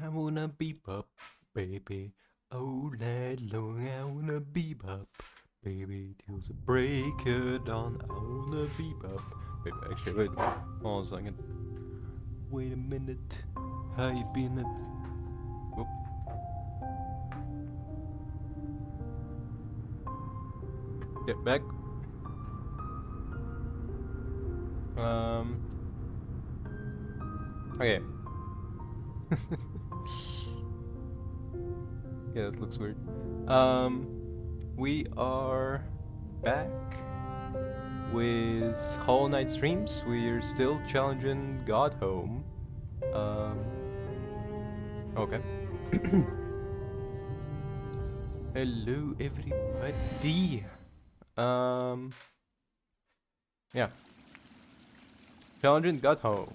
I wanna bebop, baby. All night long, I wanna bebop, baby. Till the break of dawn, I wanna bebop. Wait, actually, wait. Hold on a second. Wait a minute. How you been? Whoop. Get back. Okay. Yeah, that looks weird. We are back with Hollow Knight streams. We're still challenging Godhome. Okay. Hello, everybody. Yeah. Challenging Godhome.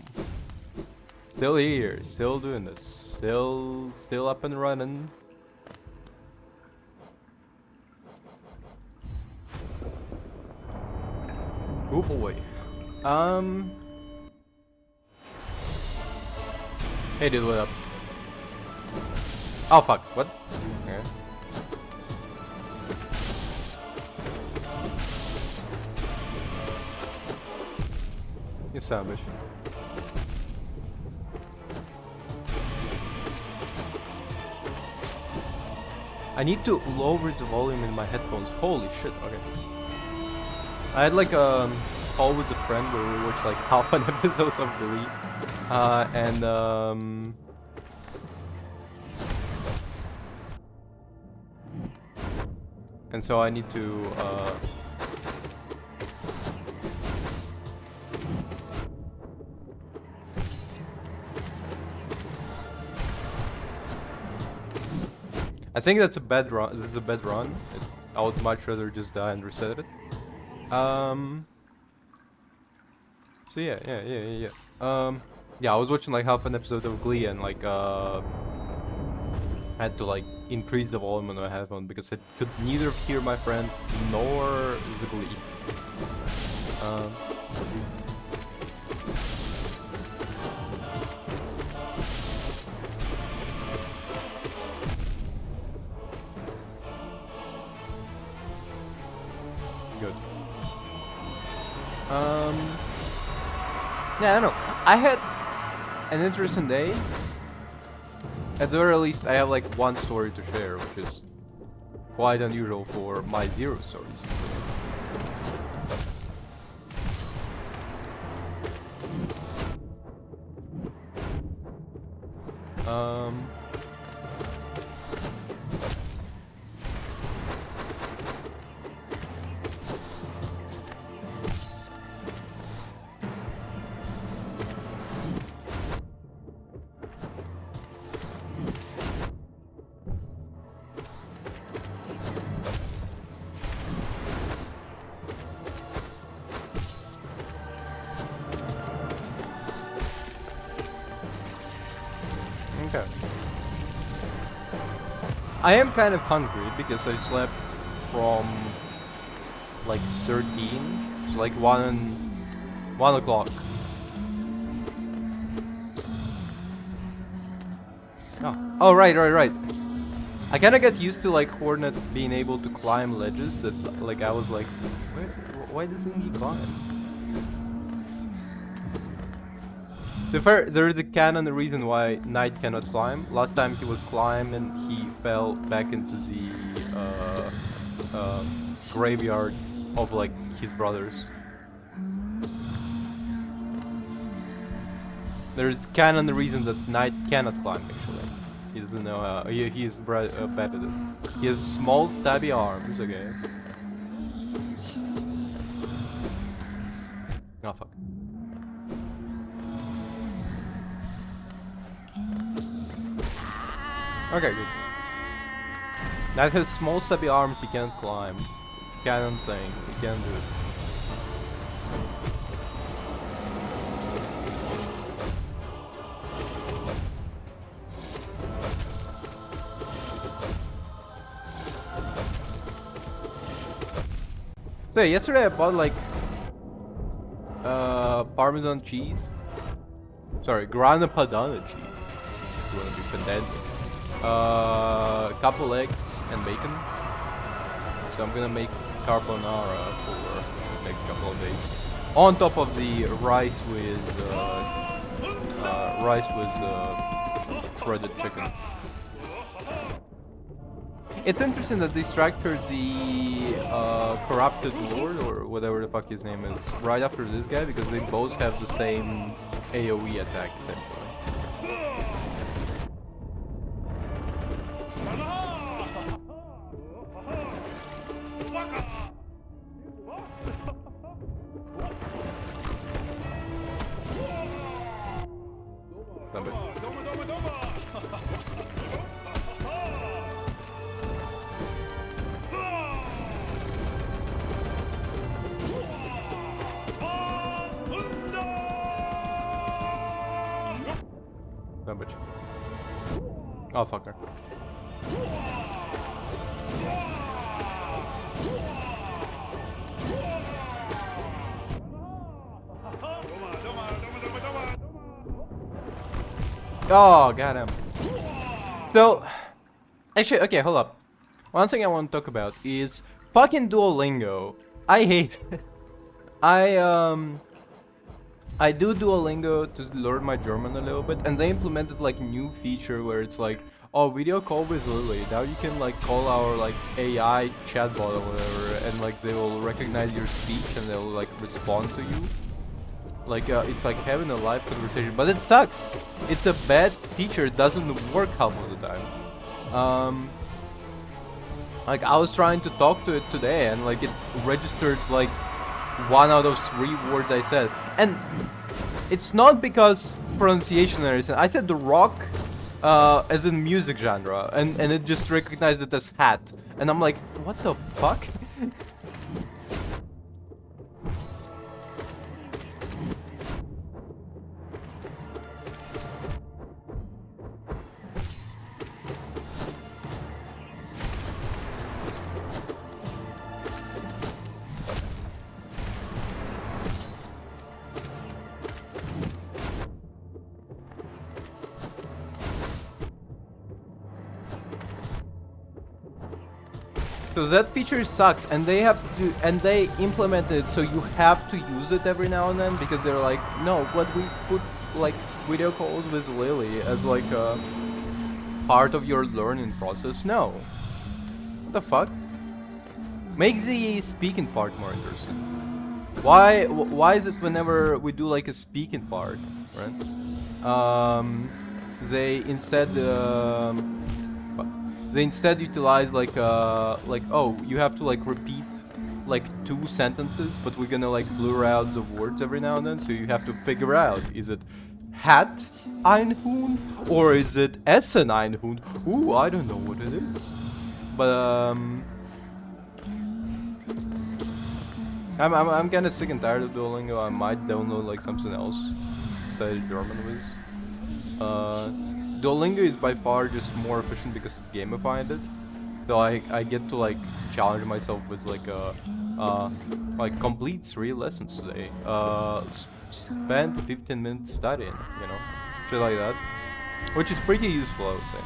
Still here, still doing this, still up and running. Oh boy. Hey dude, what up? Oh fuck, what? Okay. You sound bitch. I need to lower the volume in my headphones. Holy shit, okay. I had like a call with a friend where we watched like half an episode of Glee. And so I need to I think that's a bad run. This is a bad run. I would much rather just die and reset it. So yeah. Yeah, I was watching like half an episode of Glee and like had to like increase the volume on my headphone because I could neither hear my friend nor the Glee. Good. Yeah, I don't know. I had an interesting day. At the very least, I have like one story to share, which is quite unusual for my zero stories. Okay. I am kind of hungry because I slept from like 13, so like 1 o'clock. Oh, right. I kind of got used to like Hornet being able to climb ledges that like I was like, why doesn't he climb? There is a canon reason why Knight cannot climb. Last time he was climbing, he fell back into the graveyard of like his brothers. There's canon reason that Knight cannot climb actually. He doesn't know how. He is bad at it. He has small stabby arms, okay. Oh fuck. Okay, good. Knight has small stubby arms, he can't climb. It's canon saying he can't do it. So yeah, yesterday I bought like Parmesan cheese. Sorry, Grana Padano cheese. if you want to be pedantic. Couple eggs and bacon. So I'm gonna make carbonara for the next couple of days. On top of the rice with shredded chicken. It's interesting that they structured the corrupted lord or whatever the fuck his name is right after this guy because they both have the same AoE attack essentially. Oh, fucker. Oh, got him. So, actually, okay, hold up. One thing I want to talk about is fucking Duolingo. I hate it. I do Duolingo to learn my German a little bit, and they implemented like new feature where it's like, oh, video call with Lily. Now you can like call our like AI chatbot or whatever, and like they will recognize your speech and they'll like respond to you. Like it's like having a live conversation, but it sucks. It's a bad feature. It doesn't work half of the time. Like I was trying to talk to it today, and like it registered like 1 out of 3 words I said, and it's not because pronunciation or anything. I said the rock as in music genre, and it just recognized it as hat, and I'm like, what the fuck? So that feature sucks, and they have to, and they implemented it so you have to use it every now and then because they're like, no, but we put like video calls with Lily as like a part of your learning process. No, what the fuck? Make the speaking part more interesting. Why is it whenever we do like a speaking part, right? They instead utilize like oh, you have to like repeat like 2 sentences, but we're gonna like blur out the words every now and then, so you have to figure out, is it hat ein Huhn or is it Essen ein Huhn? Ooh, I don't know what it is. But I'm kinda sick and tired of Duolingo. I might download like something else besides German with. Duolingo is by far just more efficient because of gamifying it. So I get to like challenge myself with like like complete 3 lessons today. Spend 15 minutes studying, you know, shit like that, which is pretty useful, I would say.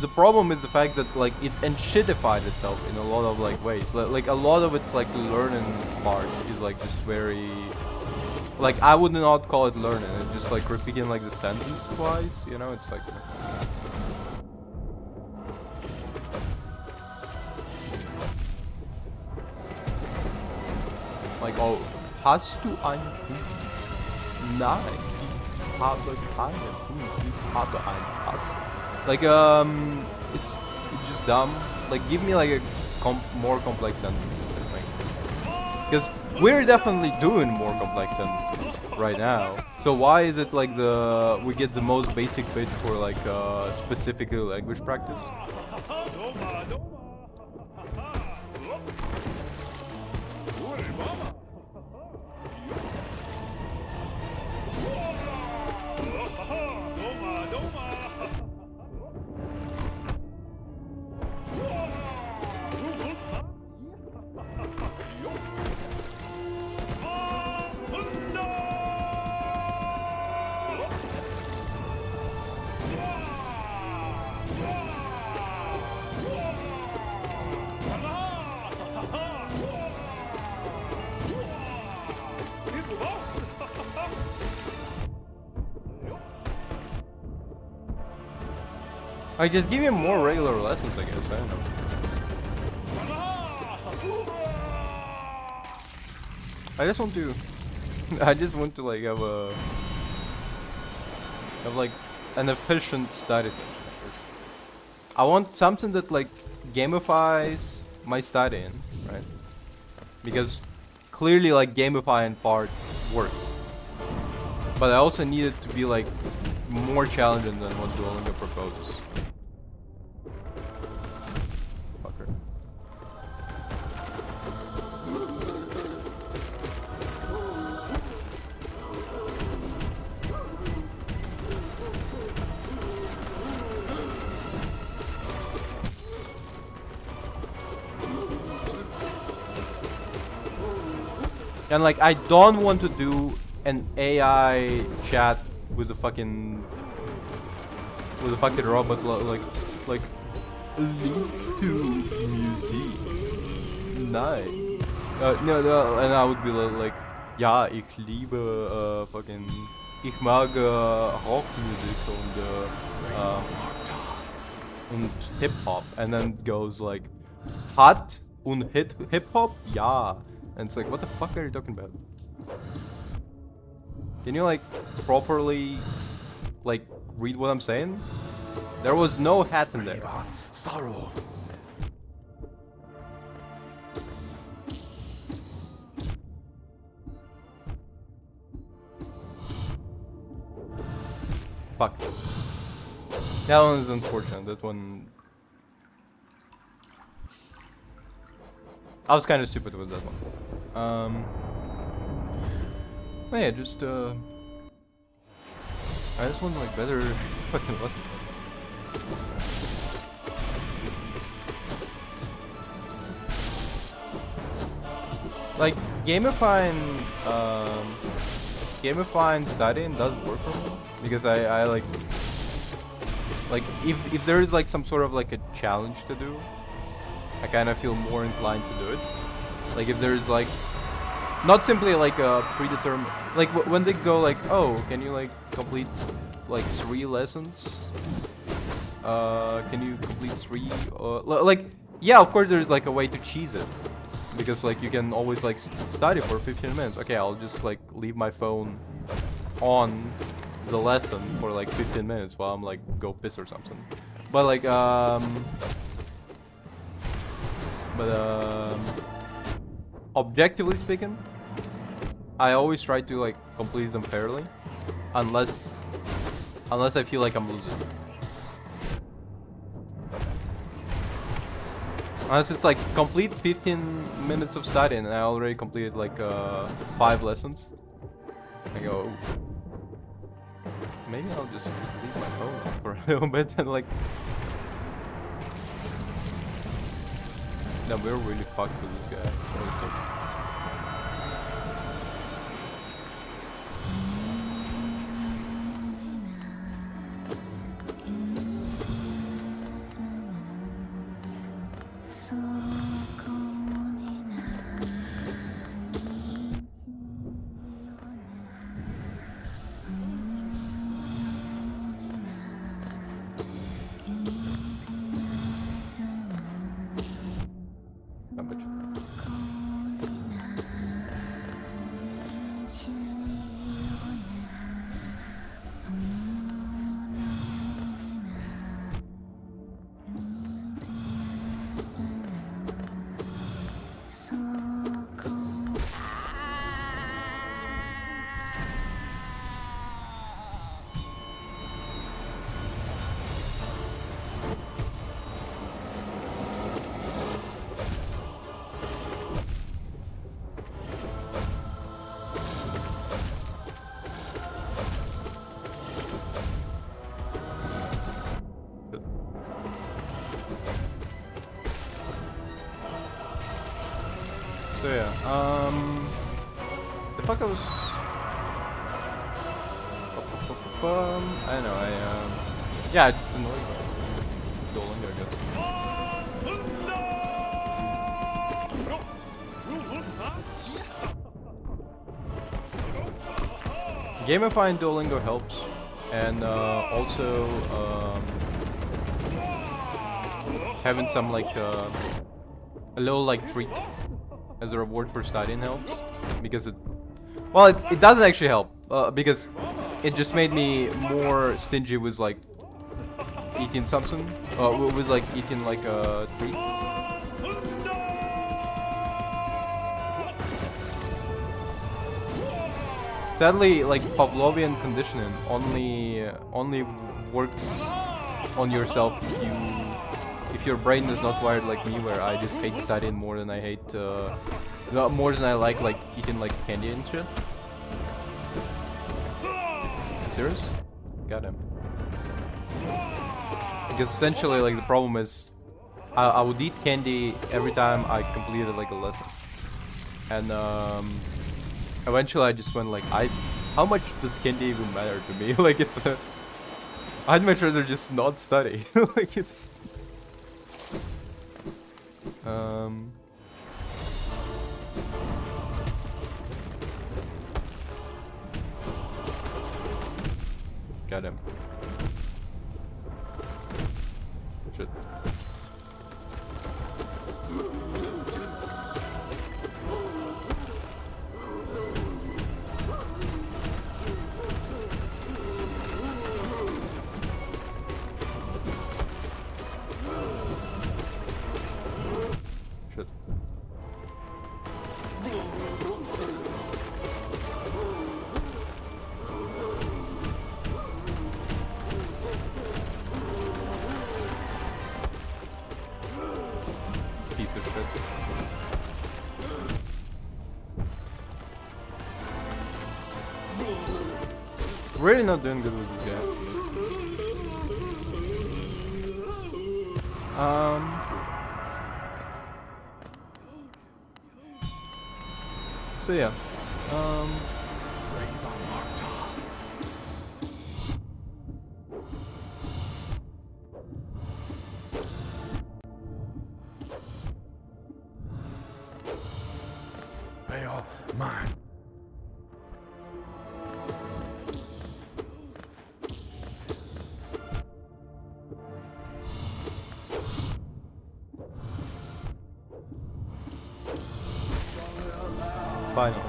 The problem is the fact that like it enshittified itself in a lot of like ways. Like a lot of its like learning parts is like just very. Like, I would not call it learning, it's just like repeating like the sentence twice, you know, it's like... Like, oh, hast du ein Hund? Nein, ich habe keinen Hund, ich habe eine Katze. Like, it's just dumb. Like, give me like a more complex sentence, I think. Because we're definitely doing more complex sentences right now. So why is it like we get the most basic pitch for like specific language practice? Like, just give him more regular lessons, I guess. I don't know. I just want to. I just want to like have like an efficient study session. I guess. I want something that like gamifies my studying, right? Because clearly, like gamifying part works. But I also need it to be like more challenging than what Duolingo proposes. Fucker. And like I don't want to do an AI chat with a fucking robot like link to museum. Nice. No, and I would be like, ja, ich liebe fucking, ich mag Rockmusik und Hip Hop, and then it goes like, hat und Hip Hop, ja, and it's like, what the fuck are you talking about? Can you like properly like read what I'm saying? There was no hat in there. Sorrow. Fuck. That one is unfortunate. That one. I was kind of stupid with that one. Well, yeah, just I just want like better fucking lessons. Like gamifying studying does work for me because I like if there is like some sort of like a challenge to do, I kind of feel more inclined to do it. Like if there is like not simply like a predetermined, like when they go like, oh, can you like complete like 3 lessons? Can you complete 3? Like, yeah, of course there's like a way to cheese it, because like you can always like study for 15 minutes. Okay, I'll just like leave my phone on the lesson for like 15 minutes while I'm like go piss or something. But like objectively speaking, I always try to like complete them fairly, unless I feel like I'm losing. Unless it's like complete 15 minutes of studying and I already completed like 5 lessons, I go, maybe I'll just leave my phone on for a little bit and like. No, we're really fucked with this guy. So yeah, the fuck I was. I don't know. Yeah, it's annoying. Duolingo, I guess. Gamifying Duolingo helps, and also having some like a little like treat as a reward for studying helps, because it doesn't actually help, because it just made me more stingy with like eating something, with like eating like a treat. Sadly, like Pavlovian conditioning only works on yourself if your brain is not wired like me, where I just hate studying more than I hate more than I like eating like candy and shit. Serious? Got him. Because essentially, like, the problem is I would eat candy every time I completed like a lesson, and eventually I just went like, how much does candy even matter to me? Like, it's I'd much rather just not study. Like, it's got him. Shit. Shit. Piece of shit. Really not doing good with this guy. So yeah. Baal, mine. Finally.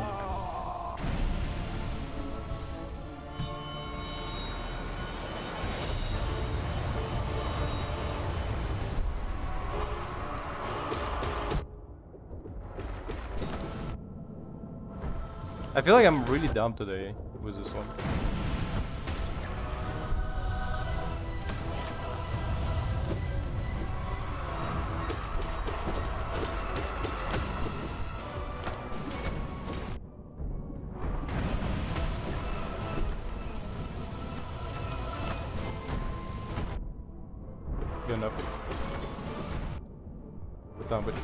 I feel like I'm really dumb today with this one. Good enough. That's not bad.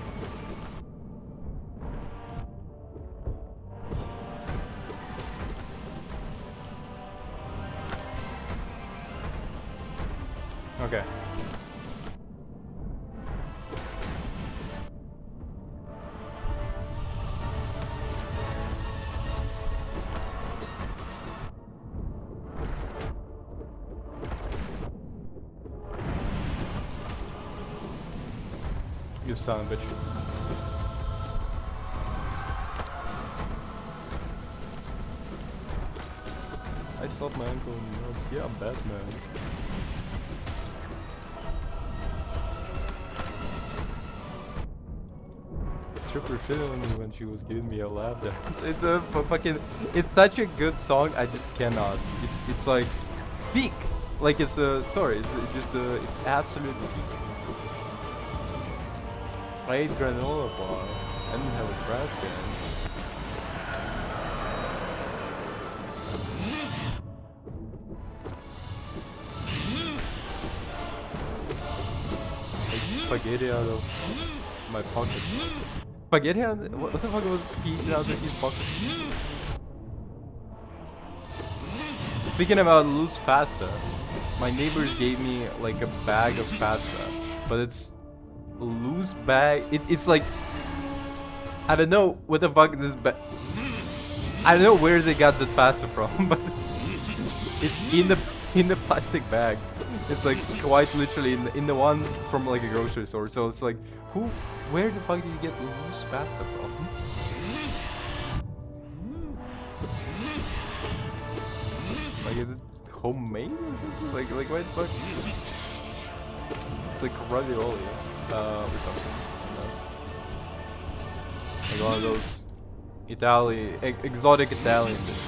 Okay. You son of a bitch. I slapped my ankle and nuts. Yeah, I'm Batman. Stripper shit on me when she was giving me a lap dance. It's such a good song. I just cannot. It's like it's peak. Like it's sorry. It's absolute peak. I ate granola bar. I didn't have a trash can. Like spaghetti out of my pocket. Spaghetti out? What the fuck was he eating out of his pocket? Speaking about loose pasta, my neighbors gave me like a bag of pasta, but it's a loose bag. It's like, I don't know what the fuck this bag. I don't know where they got the pasta from, but it's in the plastic bag. It's like quite literally in the one from like a grocery store. So it's like, where the fuck did you get loose pasta from? Like, is it homemade or something? Like what the fuck? It's like ravioli, or something. Like one of those exotic Italian dishes.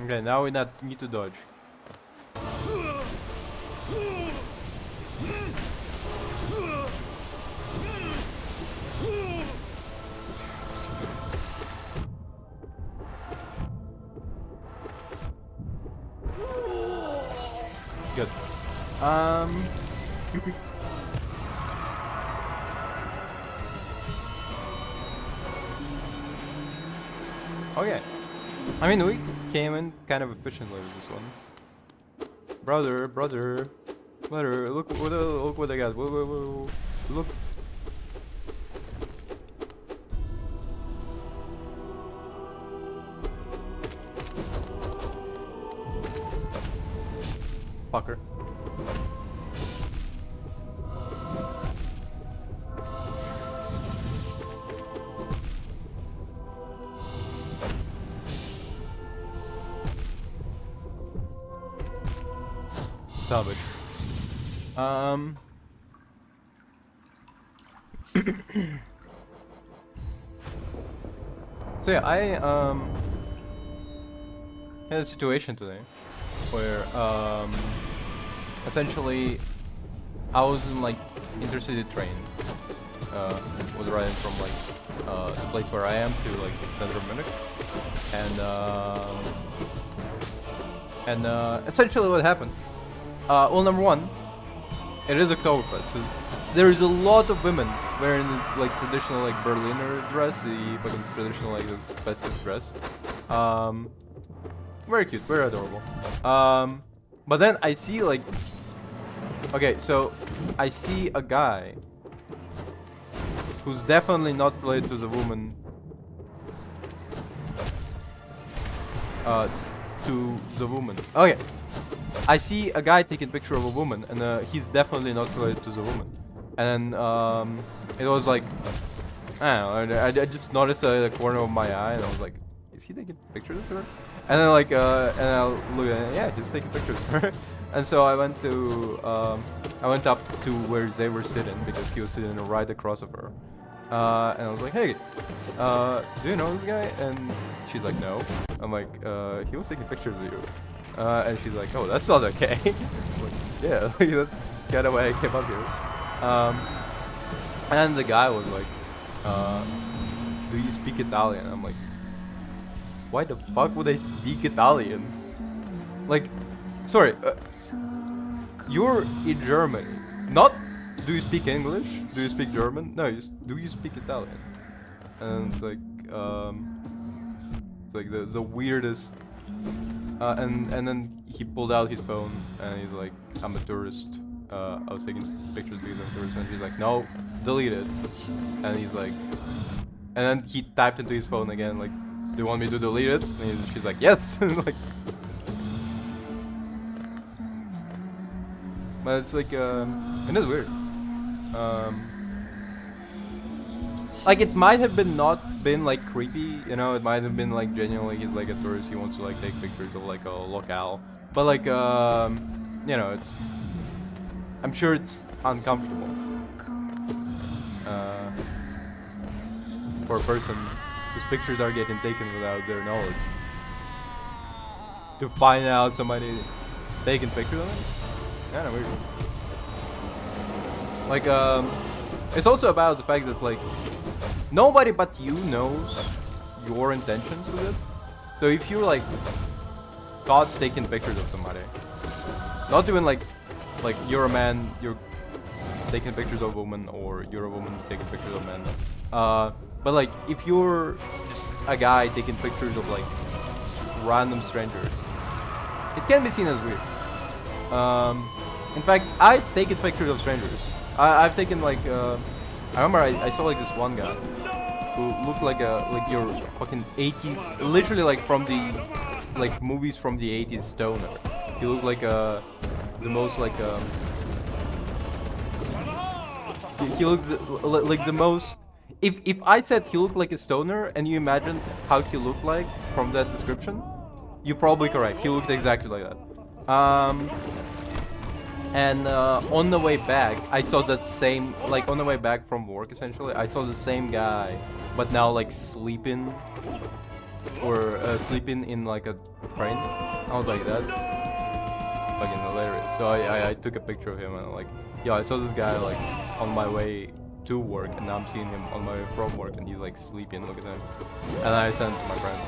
Okay, now we not need to dodge. Good. Okay. I mean, we came in kind of efficiently with this one. Brother, look what I got. Whoa. Look. Fucker. Savage. So yeah, I had a situation today where essentially I was in like intercity train, was riding from like the place where I am to like the center of Munich, and essentially what happened. Well, number one, it is Oktoberfest, so there is a lot of women wearing like traditional like Berliner dress, the fucking traditional like this festive dress. Very cute, very adorable. But then I see like, okay, so I see a guy who's definitely not related to the woman. Okay. I see a guy taking a picture of a woman, and he's definitely not related to the woman. And then it was like, I don't know, I just noticed the corner of my eye, and I was like, is he taking pictures of her? And then like, and I look at it, yeah, he's taking pictures of her. And so I went up to where they were sitting, because he was sitting right across of her. And I was like, hey, do you know this guy? And she's like, no. I'm like, he was taking pictures of you. And she's like, oh, that's not okay. I'm like, yeah, that's kind of why I came up here. And the guy was like, do you speak Italian? I'm like, why the fuck would I speak Italian? Like, sorry, you're in Germany. Not, do you speak English? Do you speak German? No, do you speak Italian? And it's like the weirdest. And then he pulled out his phone and he's like, I'm a tourist. I was taking pictures because I'm a tourist. And he's like, no, delete it. And he's like, and then he typed into his phone again, like, do you want me to delete it? And she's like, yes. Like, but it's like, it is weird. Like, it might have been like creepy, you know, it might have been like genuinely he's like a tourist, he wants to like take pictures of like a locale. But like, you know, I'm sure it's uncomfortable. For a person whose pictures are getting taken without their knowledge. To find out somebody taking pictures of it. Kind of weird. Like, it's also about the fact that, like, nobody but you knows your intentions with it. So if you're, like, caught taking pictures of somebody, not even, like, you're a man, you're taking pictures of a woman, or you're a woman taking pictures of men. But, like, if you're just a guy taking pictures of, like, random strangers, it can be seen as weird. In fact, I've taken pictures of strangers. I've taken like I remember I saw like this one guy who looked like your fucking 80s, literally like from the like movies from the 80s stoner. He looked like the most like he looked like the most. If I said he looked like a stoner and you imagine how he looked like from that description, you're probably correct. He looked exactly like that. And on the way back, I saw that same, like on the way back from work essentially, I saw the same guy, but now like sleeping, or sleeping in like a train. I was like, that's fucking hilarious. So I took a picture of him and like, yeah, I saw this guy like on my way to work, and now I'm seeing him on my way from work, and he's like sleeping. Look at him. And I sent it to my friend.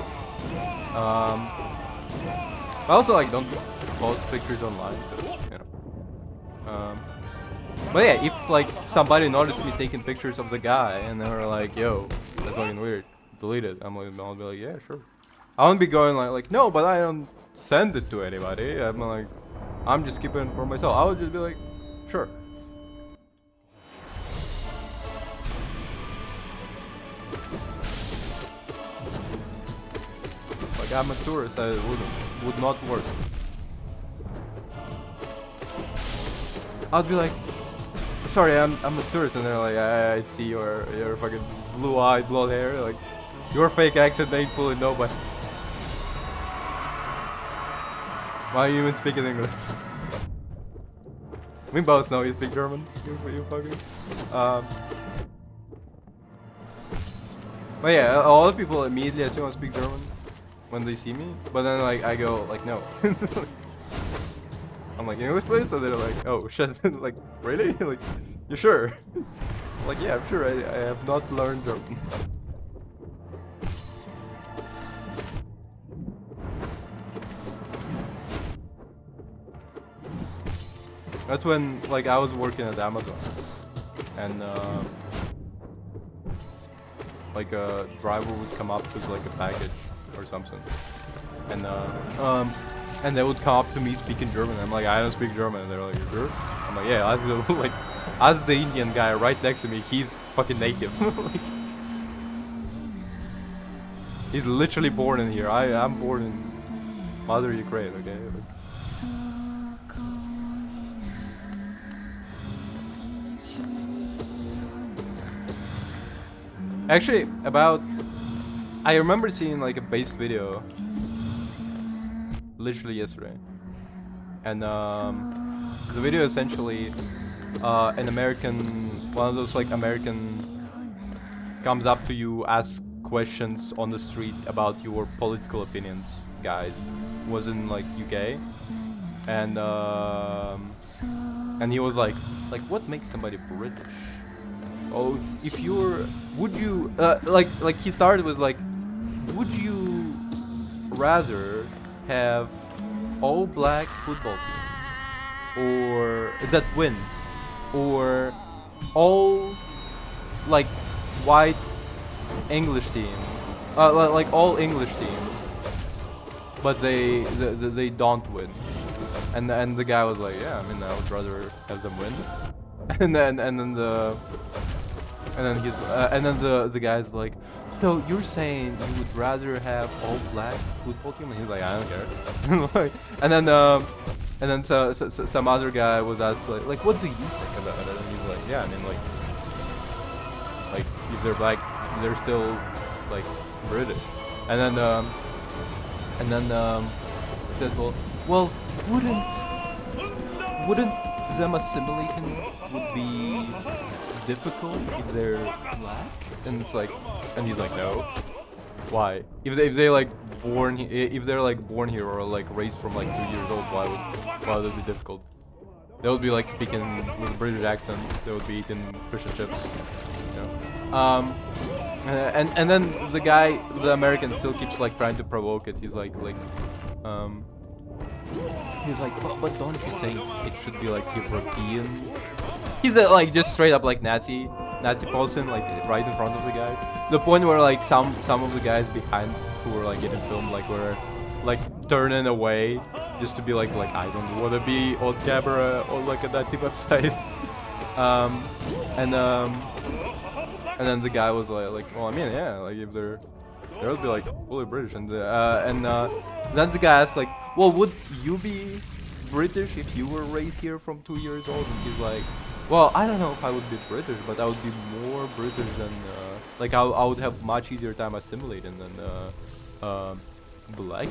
I also like don't post pictures online, because, you know. But yeah, if like somebody noticed me taking pictures of the guy and they were like, "Yo, that's fucking weird," delete it. I'll be like, "Yeah, sure." I won't be going like, "No, but I don't send it to anybody." I'm like, I'm just keeping it for myself. I would just be like, "Sure." Like I'm a tourist, I would not work. I'd be like, sorry, I'm a tourist, and they're like, I see your fucking blue-eyed, blonde hair, like, your fake accent ain't fooling nobody. Why are you even speaking English? We both know you speak German, you fucking. But yeah, a lot of people immediately assume I speak German when they see me, but then like I go like, no. I'm like, English please? So they're like, oh shit, like, really? Like, you sure? Like, yeah, I'm sure, I have not learned German. That's when, like, I was working at Amazon, and like a driver would come up with like a package or something, and they would come up to me speaking German. I'm like, I don't speak German. And they're like, you sure? I'm like, yeah, ask the, like, ask the Indian guy right next to me. He's fucking native. Like, he's literally born in here. I'm born in mother Ukraine, okay? Like, actually, I remember seeing like a base video literally yesterday, and the video essentially an American, one of those like American comes up to you, asks questions on the street about your political opinions, guys. Was in like UK, and he was like what makes somebody British? Oh, if you're, would you like he started with like, would you rather have all black football team or that wins, or all like white English team, like all English team, but they don't win? And the guy was like, yeah, I mean, I would rather have them win. And then the guy's like, so you're saying you would rather have all black football team? And he's like, I don't care. Like, and then so some other guy was asked like what do you think about it? And he's like, yeah, I mean, like if they're black, they're still like British. And then he says, well, wouldn't them assimilating would be difficult if they're black? And it's like, and he's like, no. Why? If they like born, if they're like born here or like raised from like 2 years old, why would it be difficult? They would be like speaking with a British accent. They would be eating fish and chips. You know. And then the guy, the American, still keeps like trying to provoke it. He's like but don't you think it should be like European? He's the like just straight up like Nazi posing like right in front of the guys. The point where like some of the guys behind who were like getting filmed like were like turning away just to be like I don't want to be on camera on like a Nazi website. And then the guy was like, well, I mean, yeah, like if they would be like fully British, and then the guy asked like, well, would you be British if you were raised here from 2 years old? And he's like, well, I don't know if I would be British, but I would be more British than like I would have much easier time assimilating than black.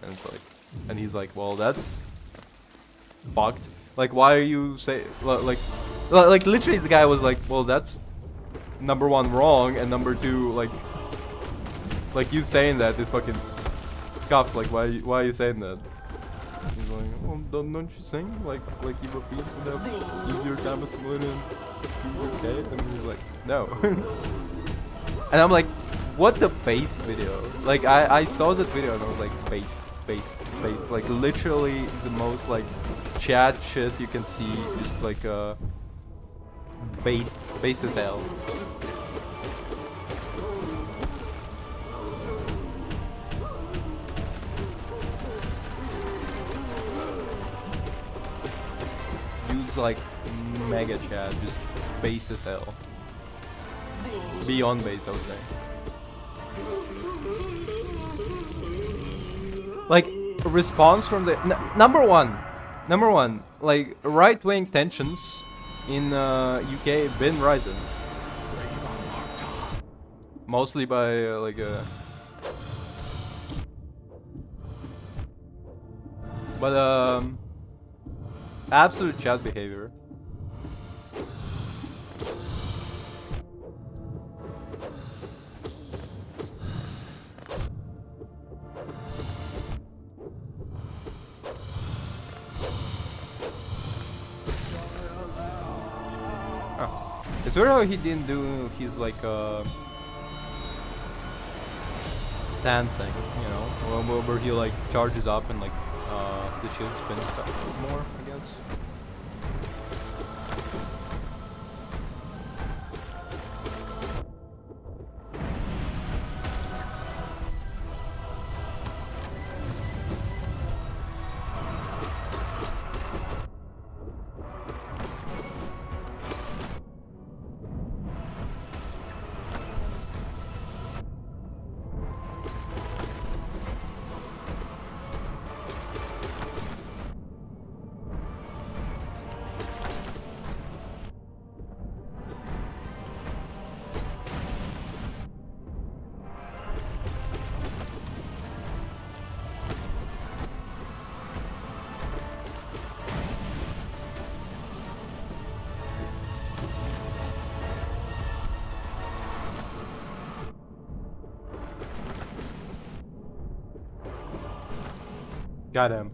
And it's like, and he's like, well, that's fucked. Like, why are you say like literally the guy was like, well, that's number one wrong, and number two like you saying that is fucking scuffed. Like why are you saying that? He's like, well, don't you think like Europeans would have easier time assimilating to UK? And he's like, no. And I'm like, what the face video? Like I saw that video and I was like, face. Like literally the most like chat shit you can see, just like base as hell. Use like mega chat, just base as hell. Beyond base, I would say. Like a response from the number one, like right-wing tensions in UK been rising, mostly by absolute chat behavior. It's weird how he didn't do his like stance thing, you know, where he like charges up and like the shield spins stuff more, I guess. Got him.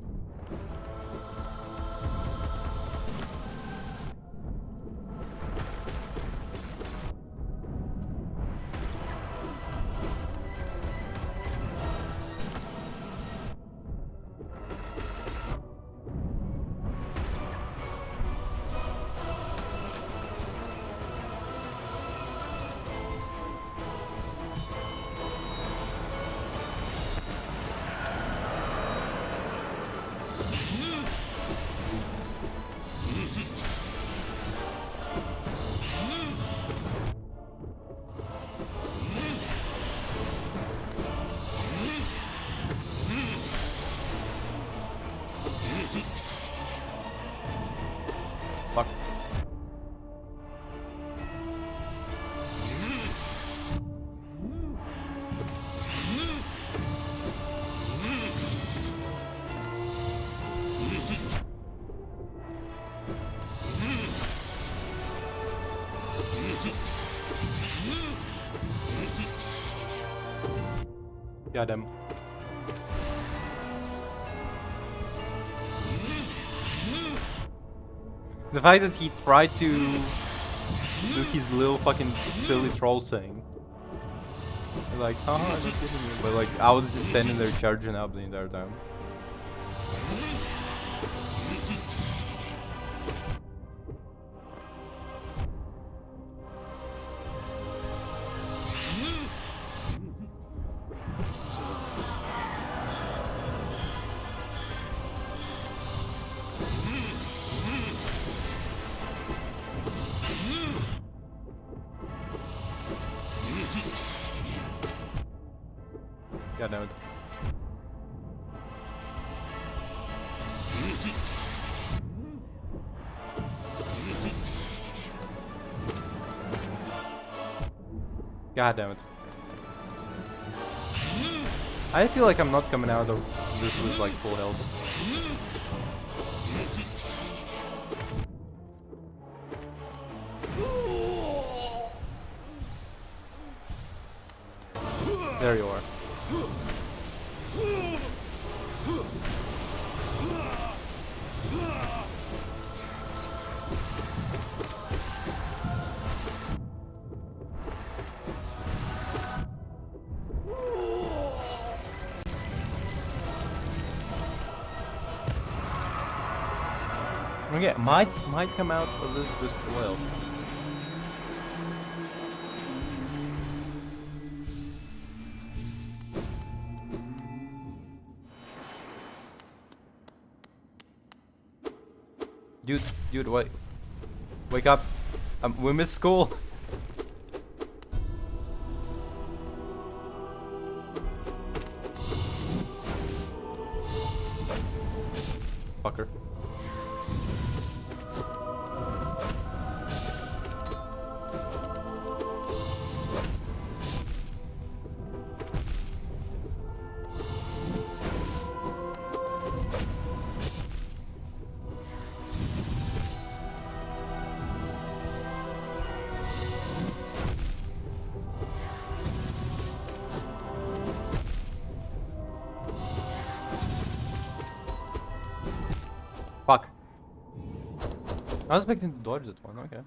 Fuck. Got him. The fact that he tried to do his little fucking silly troll thing. Like, haha, I'm not kidding you. But like, I was just standing there charging up the entire time. God damn it. God damn it. I feel like I'm not coming out of this with like full health. There you are. Okay, might come out of this with oil. Dude, wake up! We missed school. Fucker. Fuck. I was expecting to dodge that one, okay.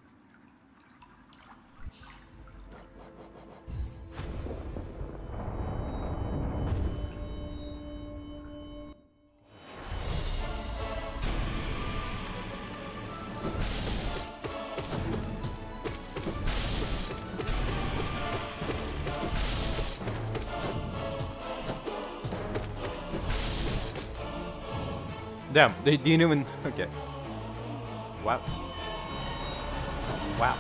Damn, they didn't even... Okay. Wow. Wow.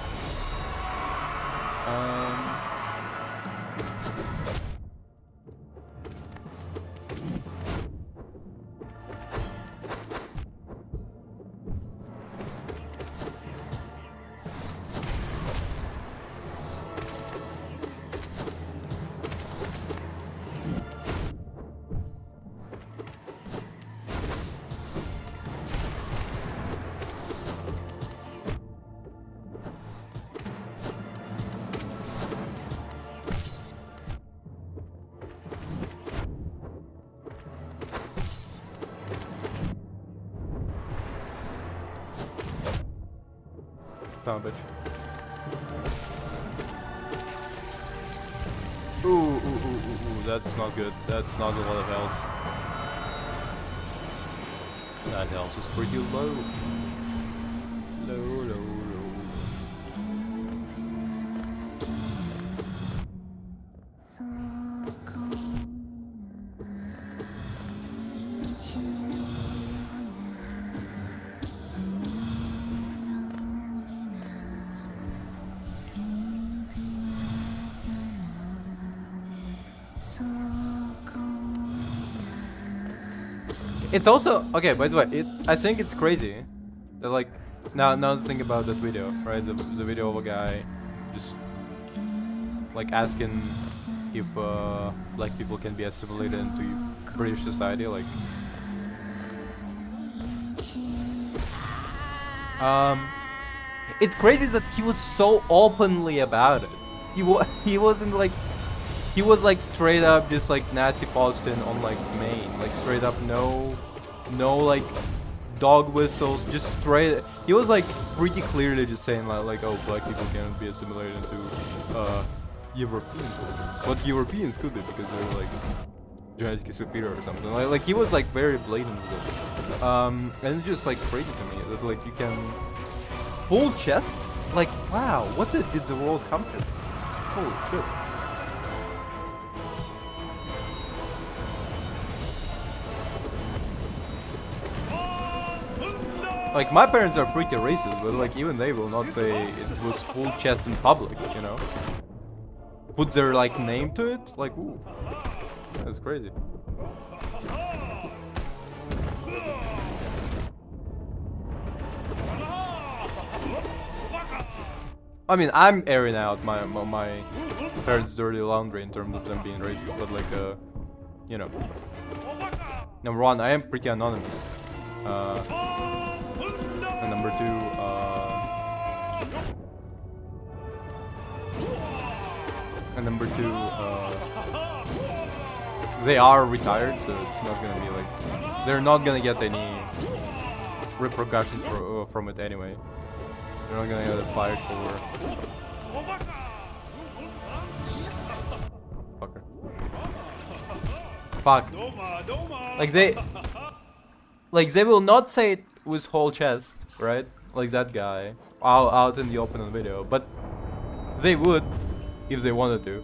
Son of a bitch. Ooh, that's not good. That's not a lot of health. That health is pretty low. Low. It's also okay. By the way, I think it's crazy that like now think about that video, right? The video of a guy just like asking if black people can be assimilated into British society, like. It's crazy that he was so openly about it. He wasn't like. He was like straight up just like Nazi posting on like main, like straight up no like dog whistles, just straight. He was like pretty clearly just saying like oh, black people cannot be assimilated into European culture. But Europeans could be because they're like genetically superior or something. Like he was like very blatant with it. And it's just like crazy to me that like you can full chest. Like wow, what did the world come to? Holy shit. Like my parents are pretty racist, but like even they will not say it was full chest in public, you know? Put their like name to it, like ooh. That's crazy. I mean, I'm airing out my parents' dirty laundry in terms of them being racist, but like, you know. Number one, I am pretty anonymous. And number two, they are retired, so it's not gonna be like they're not gonna get any repercussions from it anyway. They're not gonna get fired for. Fucker. Fuck. Like they will not say it with whole chest, right? Like that guy out in the open on video, but they would if they wanted to.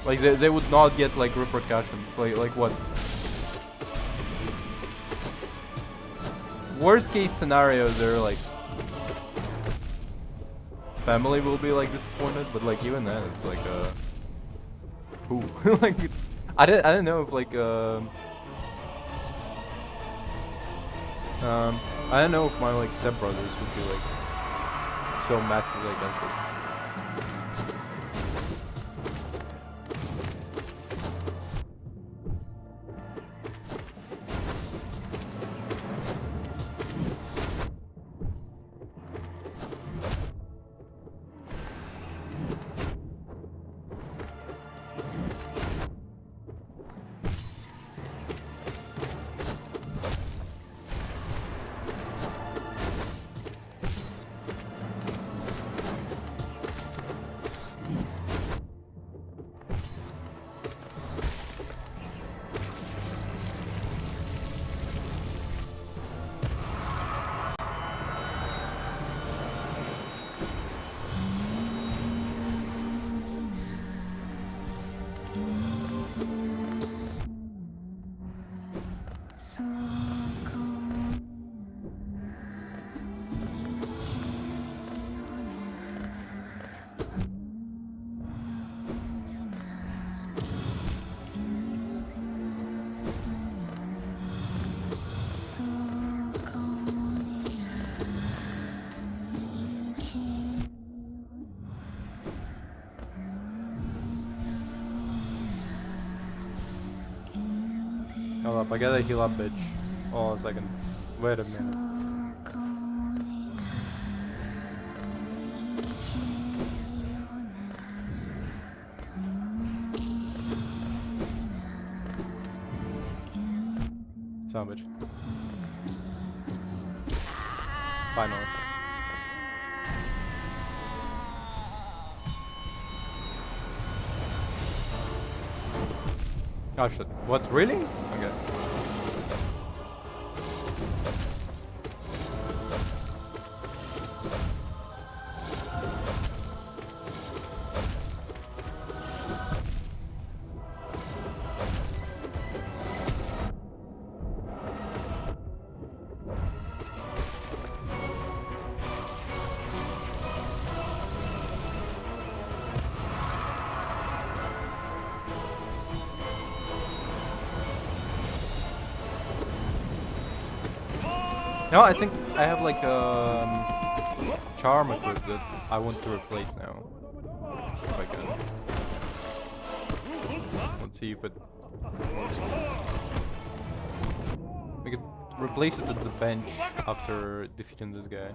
Like they would not get like repercussions. Like what? Worst case scenario, they're like family will be like disappointed, but like even then, it's like who? Like I didn't know if like I don't know if my like stepbrothers would be like so massively against it. Hold up, I gotta heal up, bitch. Hold on a second. Wait a minute. Son of a bitch. Finally. Oh shit. What? Really? Okay. No, I think I have like charm equipped that I want to replace now. If I can. Let's see if it works. We could replace it at the bench after defeating this guy.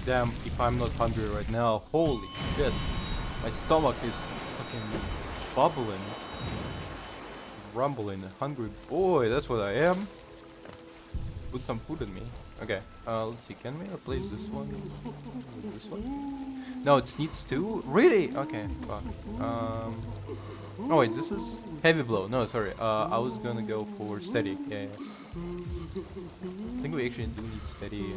Damn, if I'm not hungry right now, holy shit. My stomach is fucking bubbling. Rumbling. Hungry boy, that's what I am. Put some food in me. Okay, let's see, can we replace this one with this one? No, it needs two? Really? Okay, fuck. Oh wait, this is heavy blow. No, sorry. I was gonna go for steady. Yeah, yeah. I think we actually do need steady.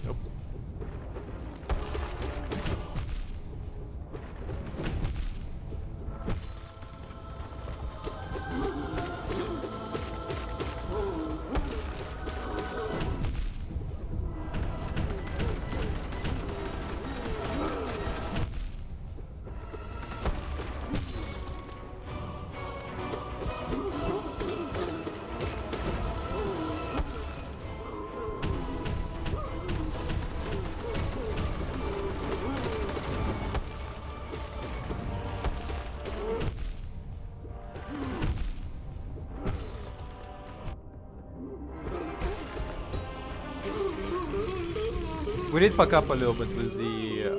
Nope. We did fuck up a little bit with the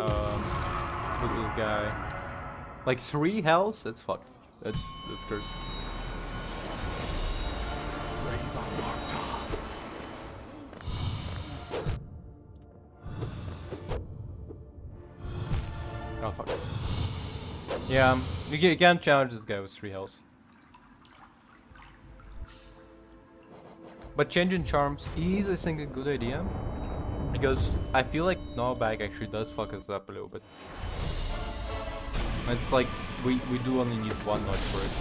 with this guy. Like 3 health? That's fucked. That's cursed. Oh fuck. Yeah, you can't challenge this guy with 3 health. But changing charms is, I think, a good idea. Because I feel like knockback actually does fuck us up a little bit. It's like we do only need 1 notch for it.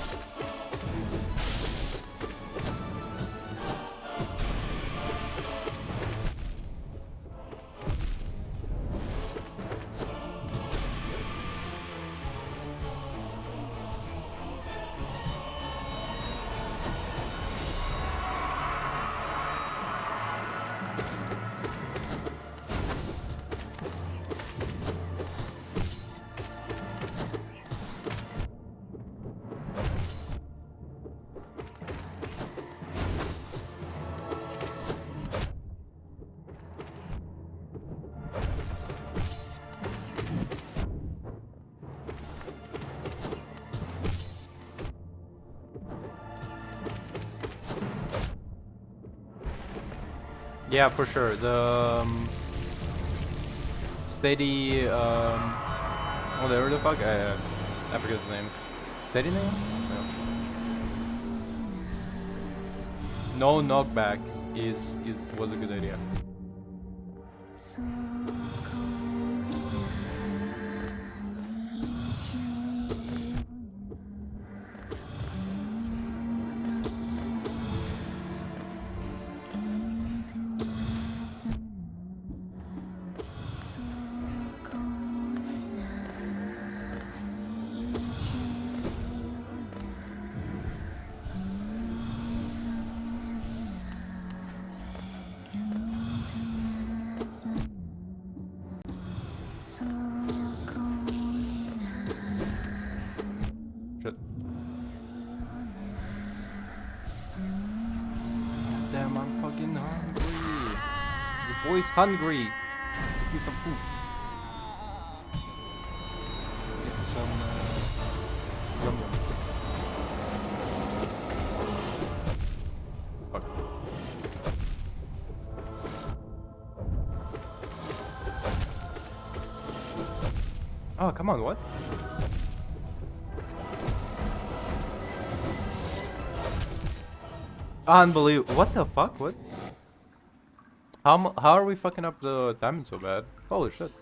Yeah, for sure. The steady, whatever the fuck, I forget his name. Steady name? No knockback was a good idea. Shit. Damn, I'm fucking hungry. The boy's hungry. Give me some food. Get some yum yum. Fuck. Oh, come on, what? Unbelievable. What the fuck? What? How are we fucking up the diamond so bad? Holy shit.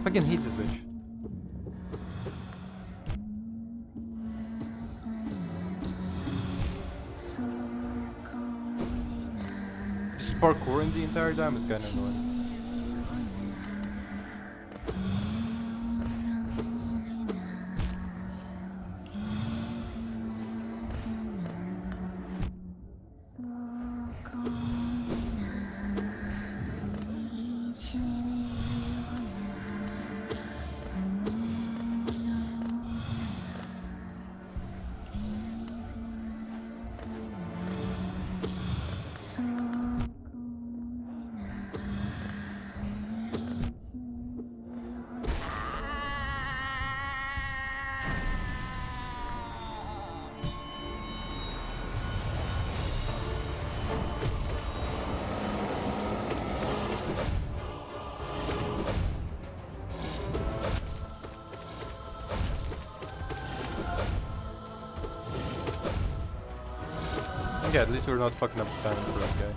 Fucking hate this bitch. Just parkouring the entire time is kinda annoying. Yeah, at least we're not fucking up the time for this guy.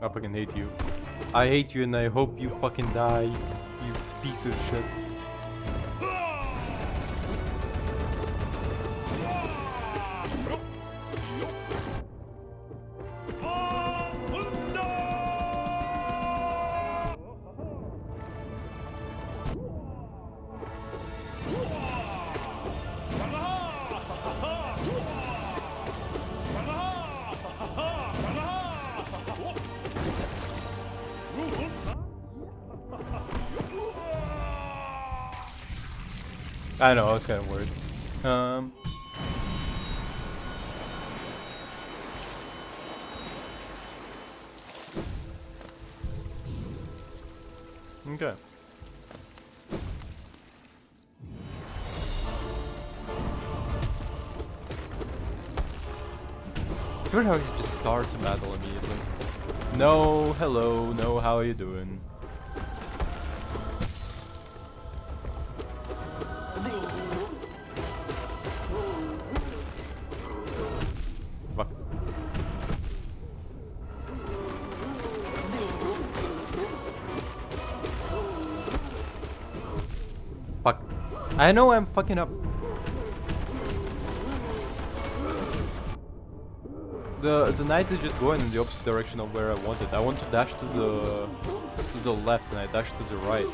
I fucking hate you. I hate you and I hope you fucking die, you piece of shit. I know, it's kind of weird. Okay. It's weird how he just starts a battle immediately. No, hello, no, how are you doing? Fuck. Fuck. I know I'm fucking up. The knight is just going in the opposite direction of where I wanted. I want to dash to the left and I dash to the right.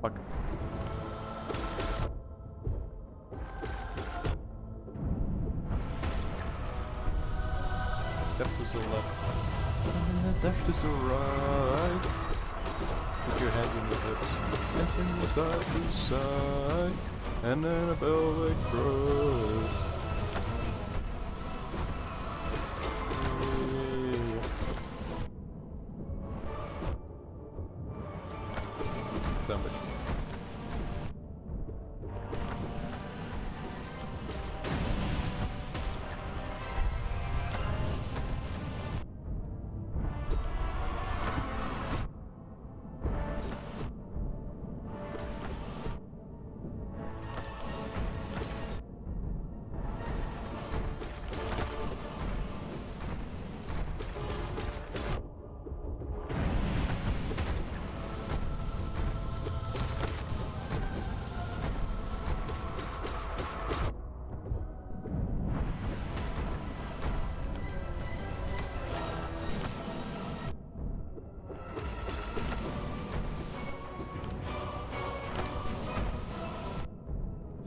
Fuck. Step to the left. And dash to the right. Put your hands in the hips. And swing from side to side. And then a pelvic thrust. Somebody.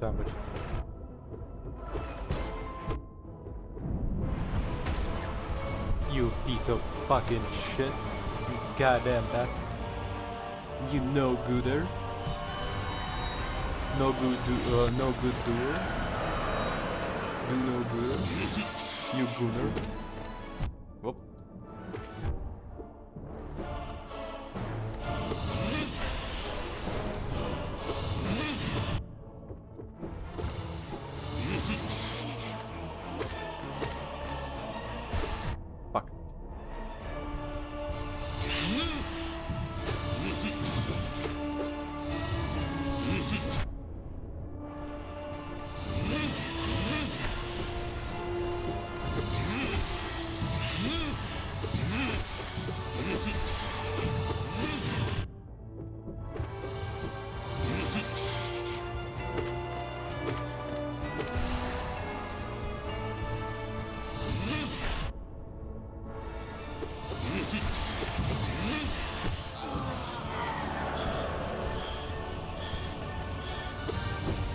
Sandwich. You piece of fucking shit. You goddamn bastard. You no gooder. No good no good doer. Do no good. You gooner. Whoop. Fuck.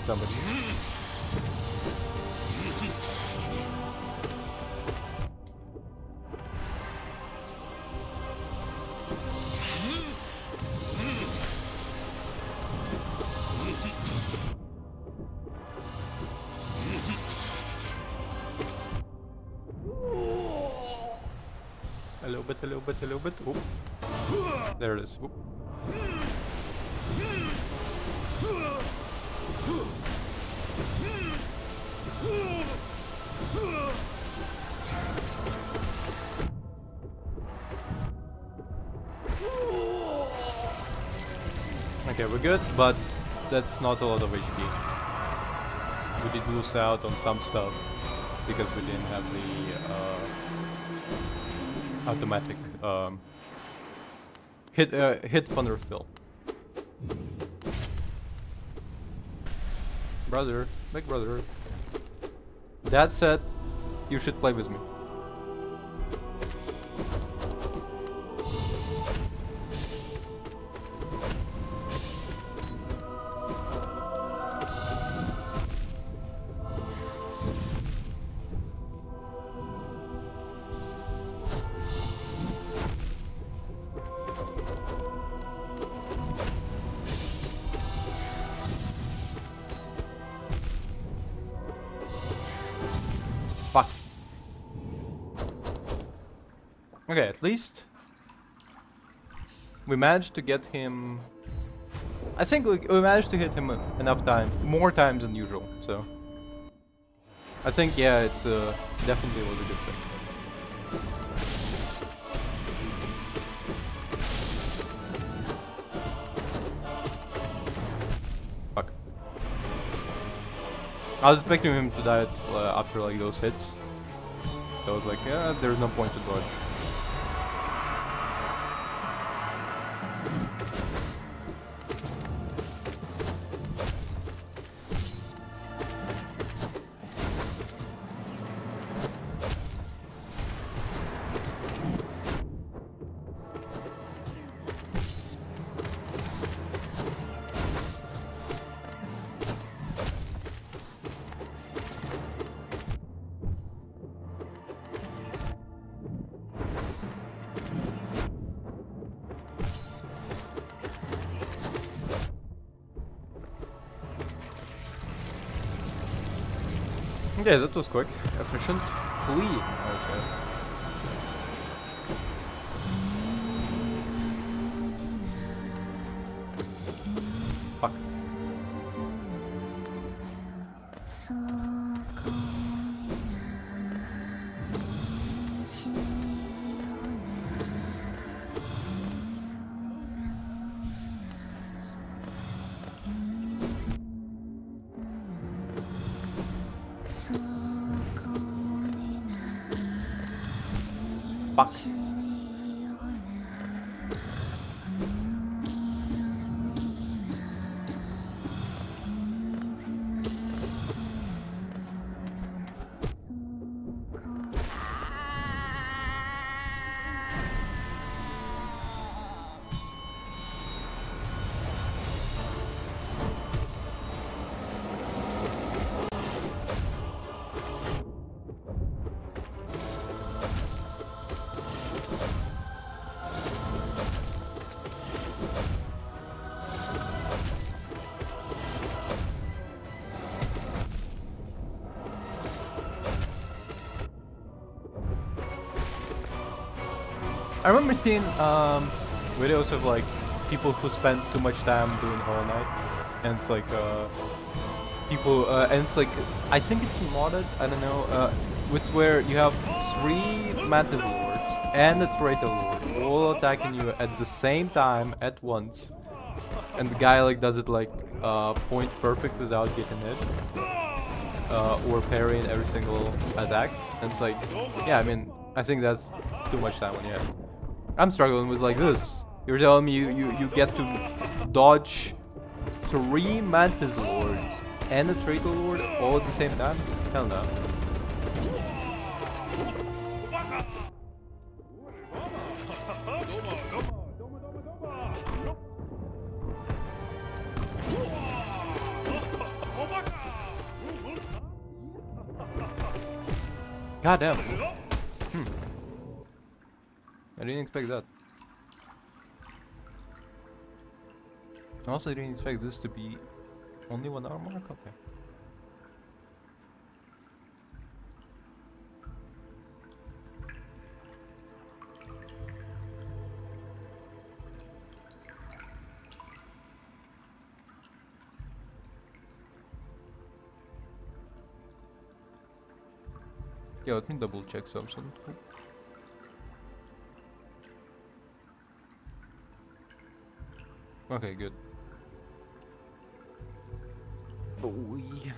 Somebody. A little bit, a little bit, a little bit. Oop. There it is. Oop. Okay, we're good, but that's not a lot of HP. We did lose out on some stuff because we didn't have the automatic hit funder fill. Brother, big brother. That said, you should play with me. Fuck. Okay, at least we managed to get him. I think we managed to hit him enough time, more times than usual. So I think yeah, it's definitely was a good thing. Fuck. I was expecting him to die after like those hits. So I was like, yeah, there's no point to dodge. Okay, that was quick. Efficient. Clean, I would say. Fuck. Fuck. I remember seeing videos of like people who spend too much time doing Hollow Knight, and it's like people and it's like I think it's modded. I don't know. It's where you have 3 Mantis Lords and a Traitor Lord all attacking you at the same time at once, and the guy like does it like point perfect without getting hit. Or parrying every single attack. And it's like, yeah, I mean, I think that's too much time on your head. I'm struggling with like this. You're telling me you get to dodge 3 Mantis Lords and a Traitor Lord all at the same time? Hell no. God damn. I didn't expect that. I also didn't expect this to be only 1 hour mark. Okay. Yeah, let me double check something. Okay, good. Oh yeah.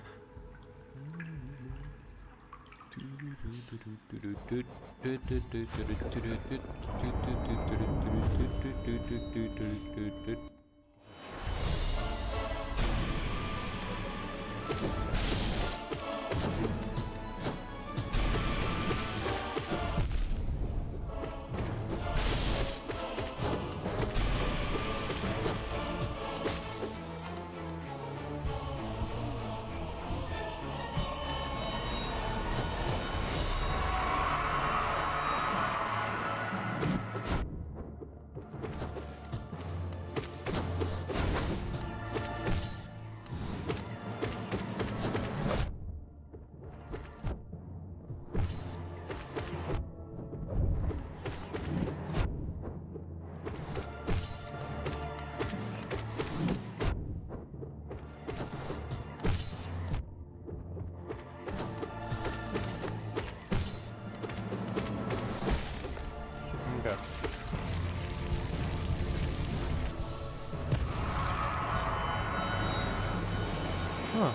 Okay. Huh.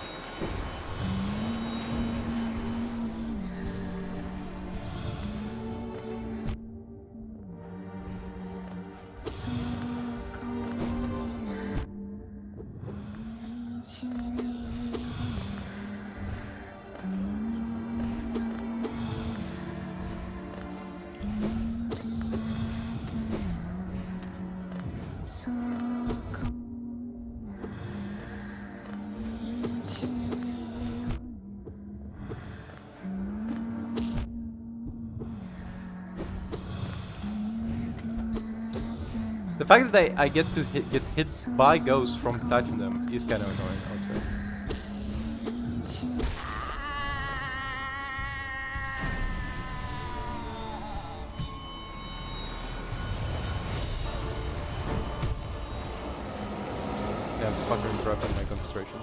The fact that I get to get hit by ghosts from touching them is kind of annoying, I would say. Yeah, I'm fucking interrupting my concentration.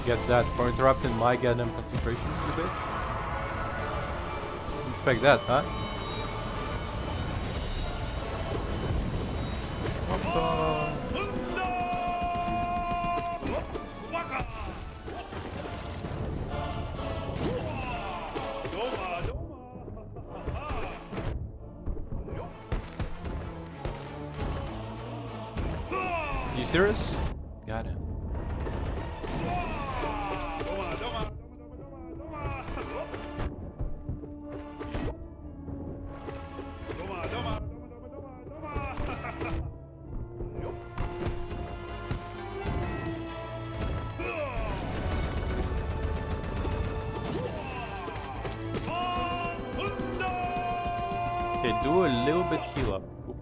Get that for interrupting my goddamn concentration, you bitch. Expect that, huh? What the? You serious? Got it. Okay, do a little bit heal up. Oop.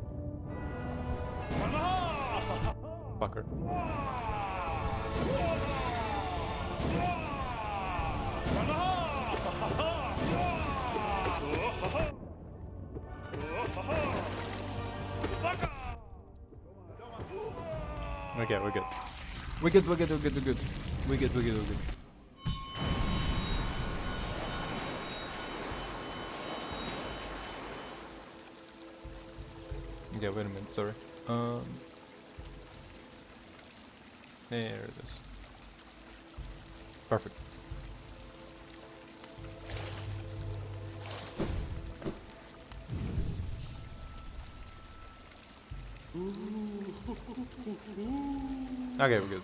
Fucker. Okay, we're good. We're good. Okay, wait a minute, sorry. There it is. Perfect. Okay, we're good.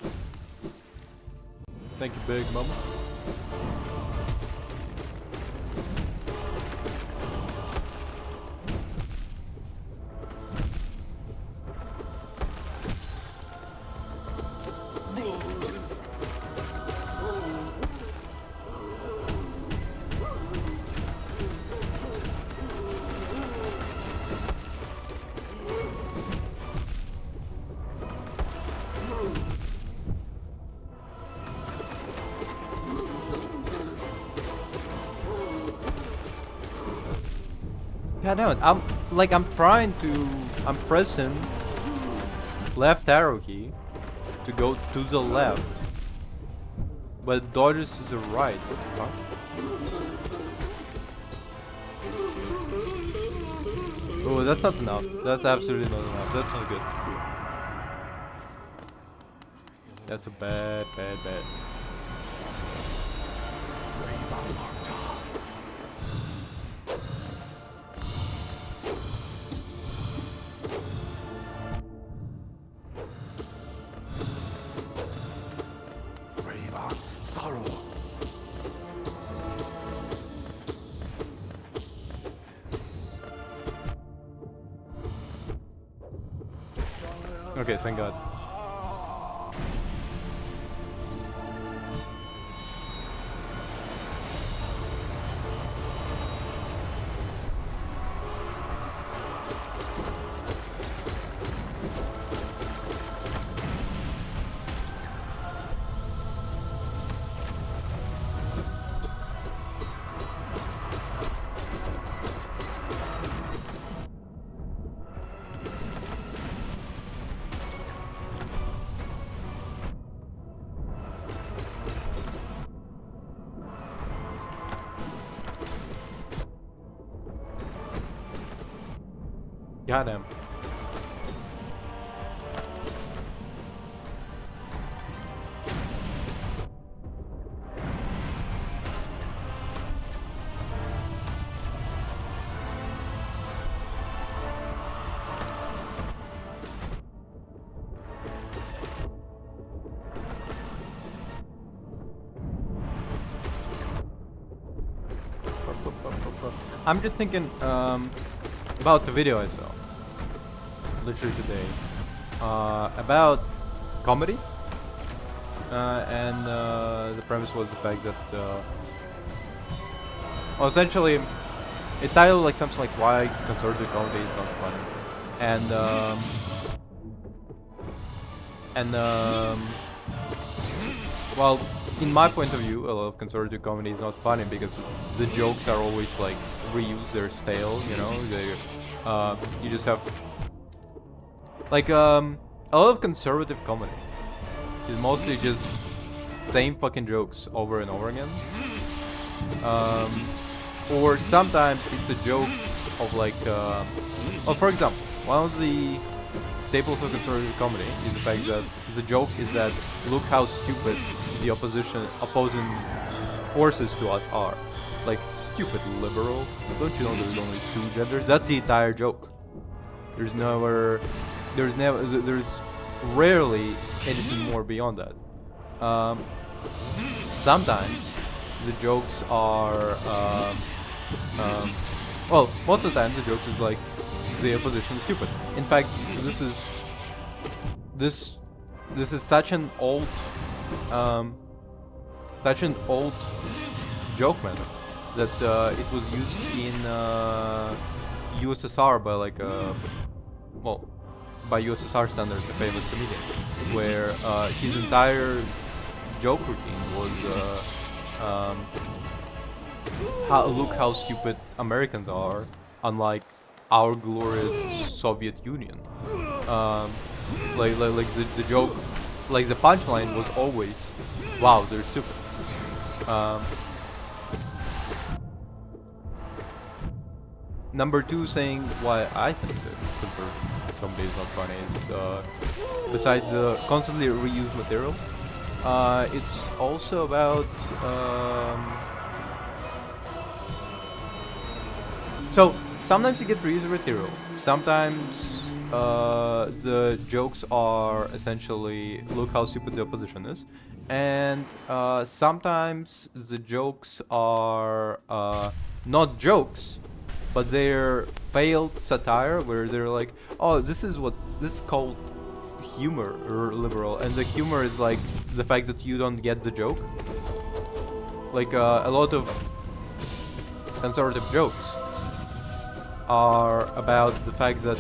Thank you, Big Mama. God damn it, I'm trying to, I'm pressing left arrow key to go to the left, but it dodges to the right. What the fuck? Oh, that's not enough. That's absolutely not enough. That's not good. That's a bad. Okay, thank God. Got him. I'm just thinking about the video I saw literally today about comedy, and the premise was the fact that well, essentially it titled like something like why conservative comedy is not funny, and well, in my point of view, a lot of conservative comedy is not funny because the jokes are always like reused, they're stale, you know. They you just have like a lot of conservative comedy is mostly just same fucking jokes over and over again, or sometimes it's the joke of like well, for example, one of the staples of conservative comedy is the fact that the joke is that look how stupid the opposing forces to us are. Like, stupid liberal, don't you know there's only two genders? That's the entire joke. There's rarely anything more beyond that. Sometimes the jokes are well, most of the time the jokes is like the opposition is stupid. In fact, this is such an old joke method that it was used USSR by like well, by USSR standards, a famous comedian, where his entire joke routine was look how stupid Americans are, unlike our glorious Soviet Union. Like the joke, like the punchline was always, wow, they're stupid. Number two, saying why I think that conservative comedy is not funny is, besides constantly reused material, it's also about so sometimes you get reused material, sometimes the jokes are essentially look how stupid the opposition is, and sometimes the jokes are not jokes, but they're failed satire, where they're like, oh, this is called humor or liberal, and the humor is like the fact that you don't get the joke. Like a lot of conservative jokes are about the fact that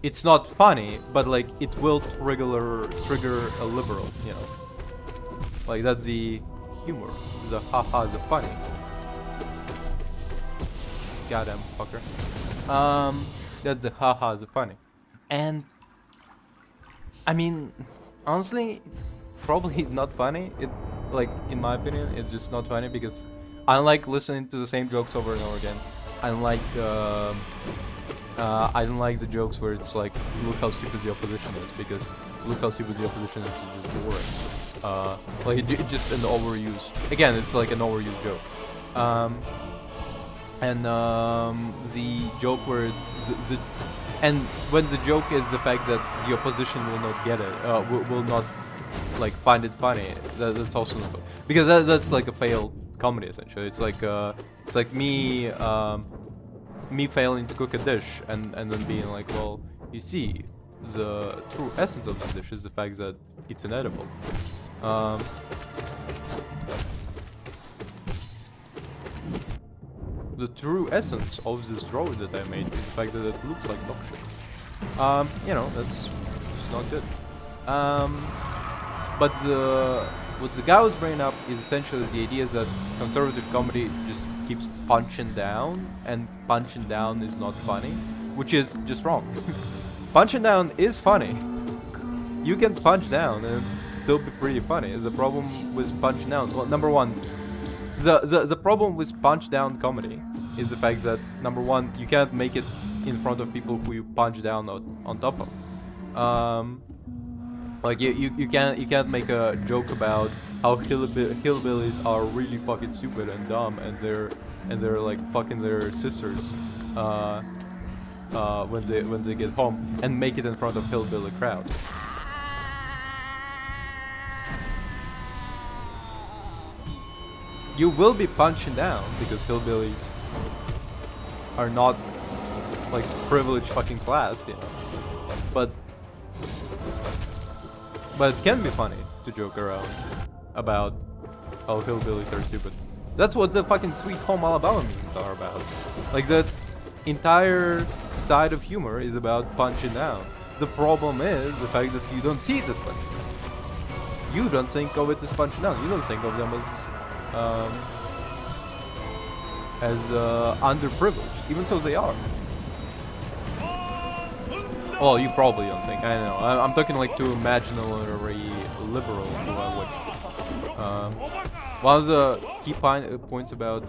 it's not funny, but like it will trigger a liberal, you know. Like that's the humor, the haha, the funny. Goddamn fucker. That's the haha, the funny. And I mean, honestly, probably not funny. It, like, in my opinion, it's just not funny because I like listening to the same jokes over and over again. I like I don't like the jokes where it's like, look how stupid the opposition is, because look how stupid the opposition is just boring. Like it's just an overused. Again, it's like an overused joke. And the joke where it's and when the joke is the fact that the opposition will not get it, will not like find it funny, that's also not funny. Because that's like a failed comedy essentially. It's like me me failing to cook a dish and then being like, well, you see, the true essence of the dish is the fact that it's inedible. The true essence of this drawing that I made is the fact that it looks like dog shit. You know, that's not good. But what the guy was bringing up is essentially the idea that conservative comedy just keeps punching down, and punching down is not funny, which is just wrong. Punching down is funny. You can punch down and still be pretty funny. The problem with punching down, well, number one, the problem with punch down comedy is the fact that, number one, you can't make it in front of people who you punch down on top of. Like you can't make a joke about how hillbillies are really fucking stupid and dumb, and they're like fucking their sisters when they get home, and make it in front of hillbilly crowd. You will be punching down because hillbillies are not like privileged fucking class, you know. But it can be funny to joke around about how hillbillies are stupid. That's what the fucking Sweet Home Alabama memes are about. Like, that entire side of humor is about punching down. The problem is the fact that you don't see it as punching down. You don't think of it as punching down. You don't think of them as underprivileged, even though they are. Well, you probably don't think. I don't know. I'm talking like to imaginary liberal who I watched. One of the key points about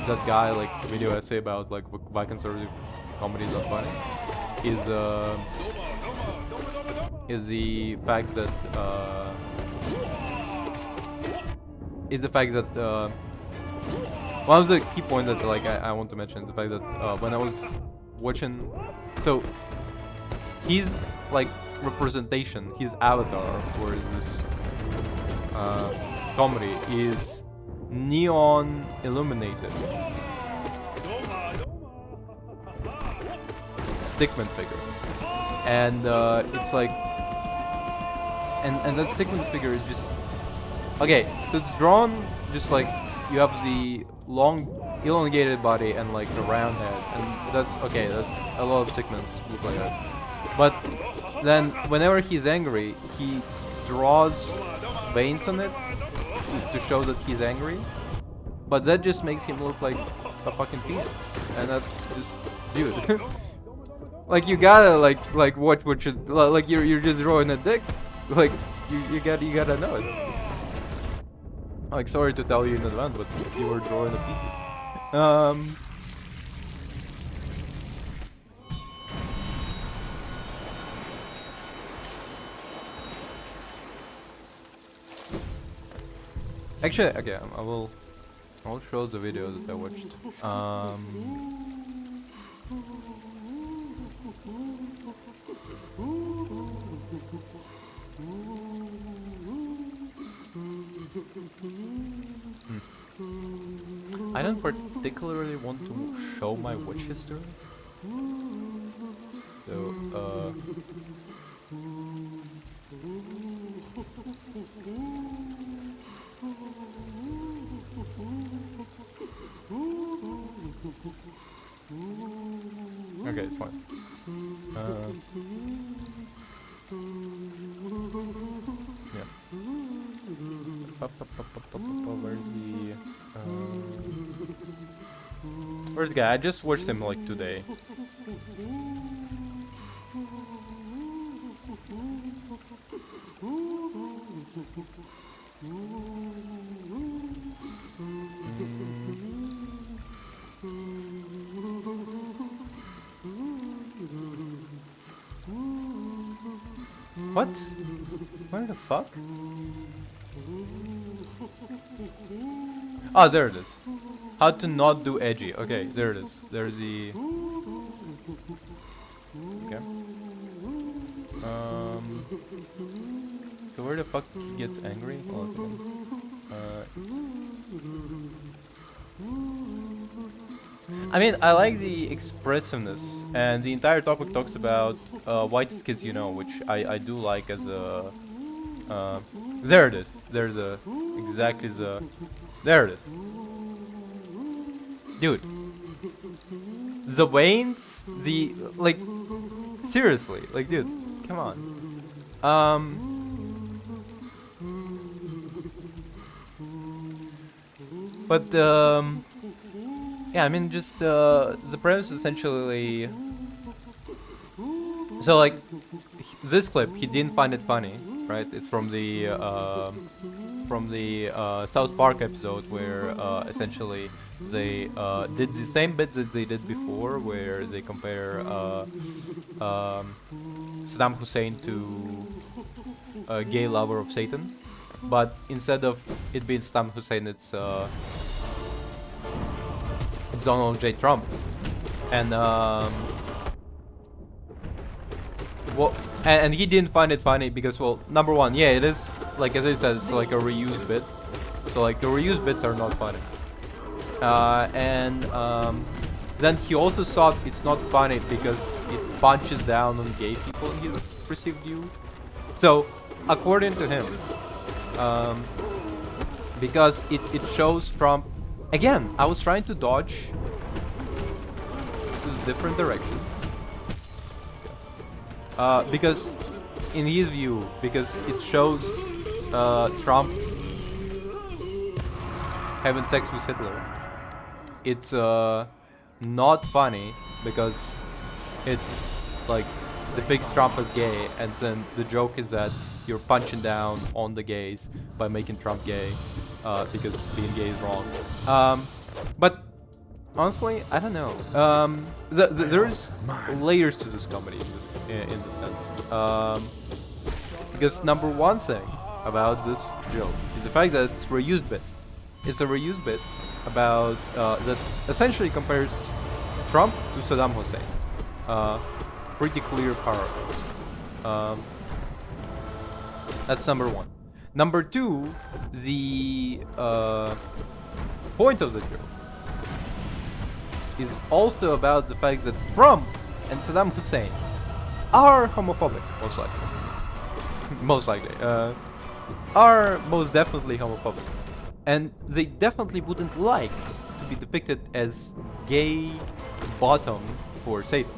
that guy, like, video essay about like why conservative comedy is not funny is the fact that one of the key points that like I want to mention is the fact that when I was watching, so his like representation, his avatar for this comedy is neon illuminated stickman figure, and it's like, and that stickman figure is just okay. So it's drawn just like you have the long, elongated body and like the round head, and that's okay. That's a lot of segments look like that. But then, whenever he's angry, he draws veins on it to show that he's angry. But that just makes him look like a fucking penis, and that's just, dude. Like you gotta like watch what you like. You're just drawing a dick. Like you gotta know it. Like, sorry to tell you in advance, but you were drawing a penis. Actually, okay, I'll show the video that I watched. I don't particularly want to show my watch history. So, okay, it's fine. Yeah. Where's the guy? I just watched him like today. What? Where the fuck? Oh, there it is. How to not do edgy. Okay, there it is. There's the... Okay. So where the fuck he gets angry? Oh, I mean, I like the expressiveness, and the entire topic talks about whitest kids you know, which I do like as a... there it is. There's a... Exactly the... There it is. Dude. The veins, the... Like... Seriously. Like, dude. Come on. But, yeah, I mean, just, the premise essentially... So, like, this clip, he didn't find it funny, right? It's from the South Park episode where, essentially, they, did the same bit that they did before, where they compare, Saddam Hussein to a gay lover of Satan. But instead of it being Saddam Hussein, it's Donald J. Trump. And well, and he didn't find it funny because, well, number one, yeah, it is, like as I said, it's like a reused bit. So like the reused bits are not funny. Then he also thought it's not funny because it punches down on gay people in his perceived view. So according to him, because it shows Trump. Again, I was trying to dodge this different direction. Because in his view, because it shows Trump having sex with Hitler. It's not funny because it like depicts Trump as gay, and then the joke is that you're punching down on the gays by making Trump gay, because being gay is wrong. But honestly, I don't know. There's layers to this comedy in this sense. Because number one thing about this joke is the fact that it's a reused bit. It's a reused bit about that essentially compares Trump to Saddam Hussein. Pretty clear parallels. That's number one. Number two, the point of the joke is also about the fact that Trump and Saddam Hussein are homophobic, most likely. Most likely. Are most definitely homophobic. and they definitely wouldn't like to be depicted as gay bottom for Satan.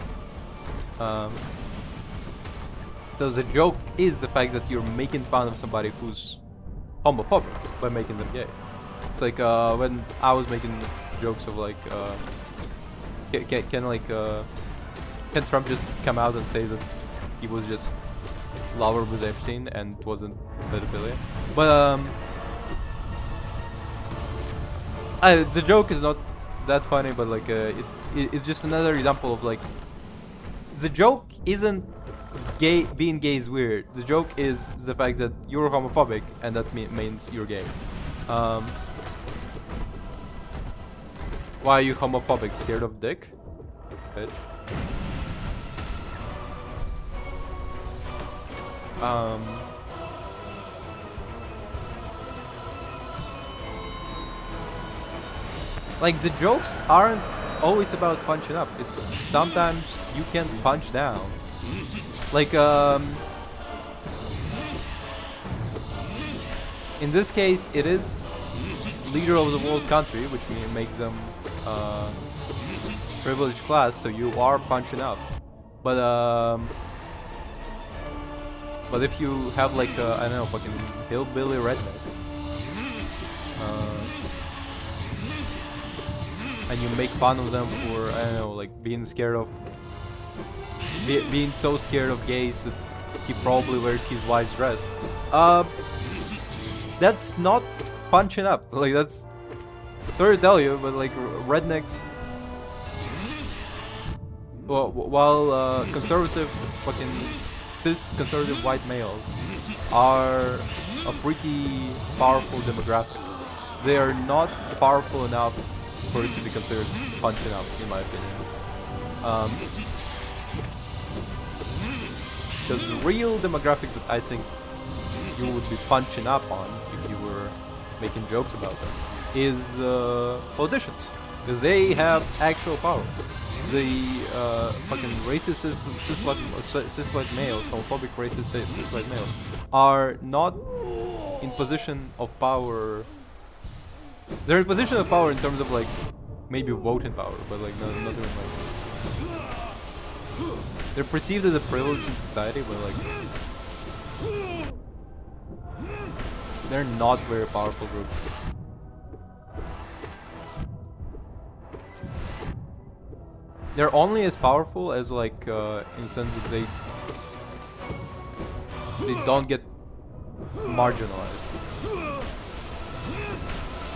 So the joke is the fact that you're making fun of somebody who's homophobic by making them gay. It's like when I was making jokes of like, can Trump just come out and say that he was just lover with Epstein and it wasn't pedophilia? But the joke is not that funny, but like it's just another example of like, the joke isn't being gay is weird. The joke is the fact that you're homophobic and that means you're gay. Why are you homophobic? Scared of dick? Bitch. Like, the jokes aren't always about punching up. It's sometimes you can punch down. Like, in this case, it is leader of the world country, which makes them privileged class, so you are punching up. But if you have like I don't know, fucking hillbilly redneck, and you make fun of them for, I don't know, like being scared of being so scared of gays that he probably wears his wife's dress. That's not punching up. Like, that's, sorry to tell you, but like rednecks, while conservative fucking cis conservative white males are a pretty powerful demographic, they are not powerful enough for it to be considered punching up, in my opinion. Because the real demographic that I think you would be punching up on if you were making jokes about them is politicians, because they have actual power. The fucking racist cis white males, homophobic racist cis white males, are not in position of power. They're in position of power in terms of like maybe voting power, but like not even like, they're perceived as a privilege in society, but like they're not very powerful group. They're only as powerful as like in the sense that they don't get marginalized,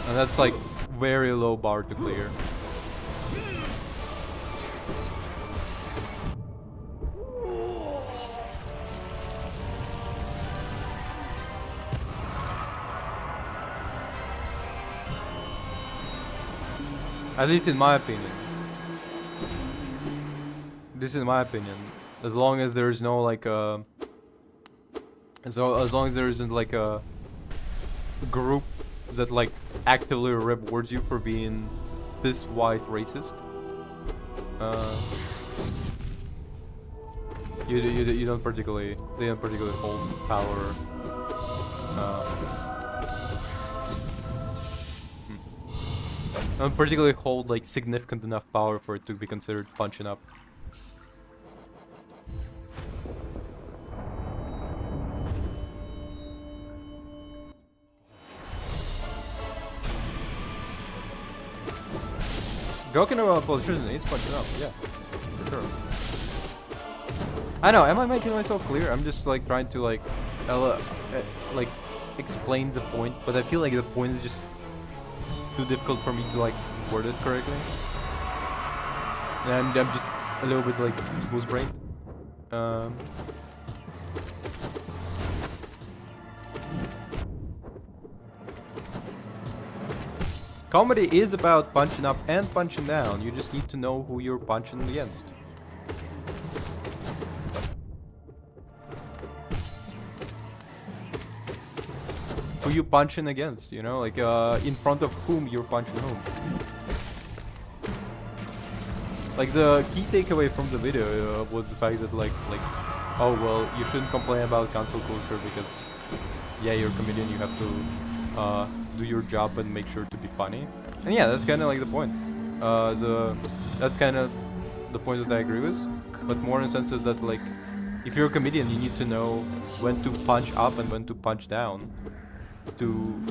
and that's like very low bar to clear. At least in my opinion. This is my opinion. As long as there's no like as long as there isn't like a group that like actively rewards you for being this white racist, you don't particularly, they don't particularly hold power. Don't particularly hold like significant enough power for it to be considered punching up. Joking about politicians is punching up, yeah, for sure. I know, am I making myself clear? I'm just like trying to like explain the point, but I feel like the point is just too difficult for me to like word it correctly. And I'm just a little bit like smooth brained. Comedy is about punching up and punching down. You just need to know who you're punching against. Who you punching against, you know, like in front of whom you're punching whom. Like the key takeaway from the video was the fact that like oh well, you shouldn't complain about cancel culture because yeah, you're a comedian, you have to do your job but make sure to be funny. And yeah, that's kind of like the point. That's kind of the point that I agree with. But more in the sense is that like, if you're a comedian, you need to know when to punch up and when to punch down to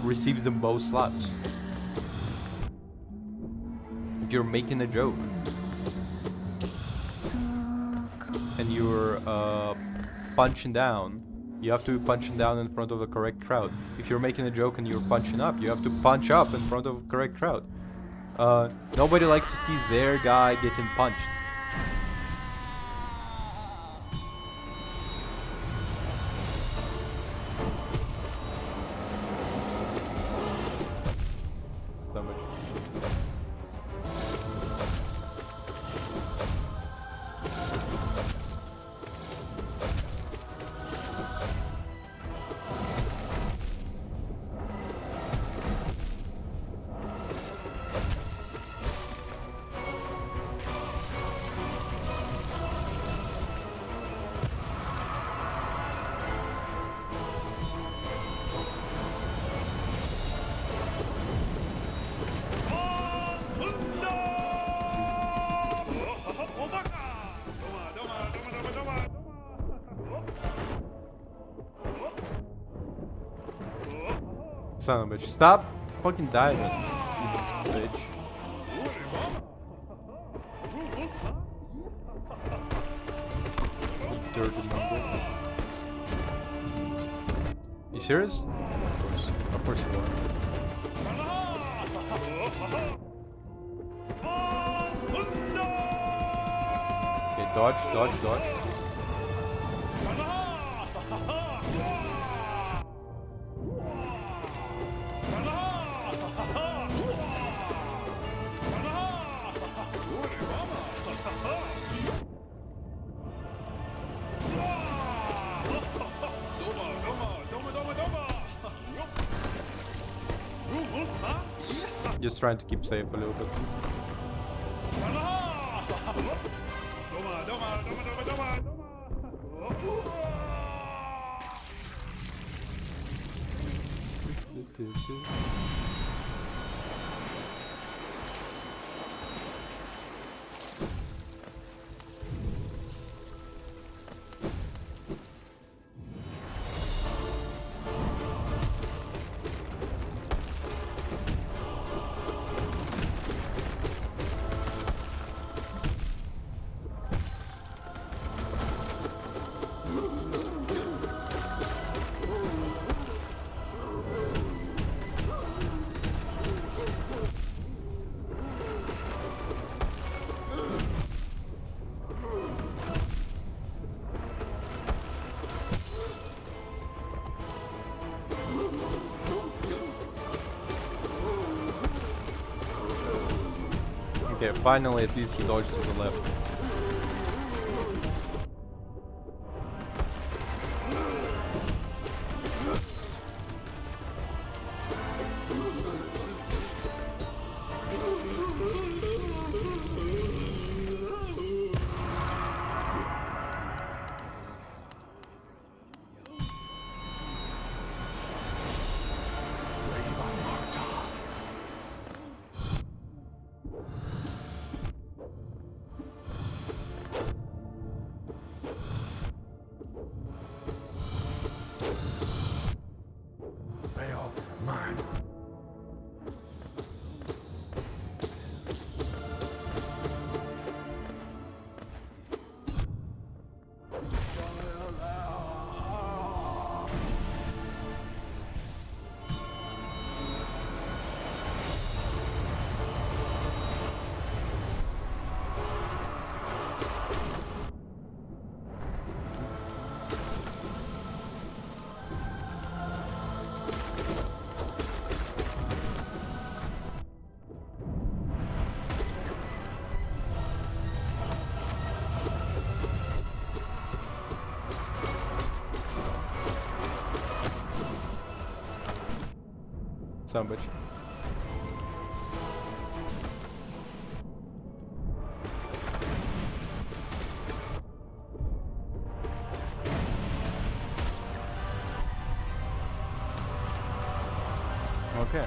receive the most laughs. If you're making a joke and you're punching down, you have to be punching down in front of the correct crowd. If you're making a joke and you're punching up, you have to punch up in front of the correct crowd. Nobody likes to see their guy getting punched. Son of a bitch. Stop fucking diving, you bitch. You dirty number. You serious? Of course. Of course you are. Okay, dodge, dodge, dodge. Just trying to keep safe a little bit. Okay, finally at least he dodged to the left. Son of a bitch. Okay.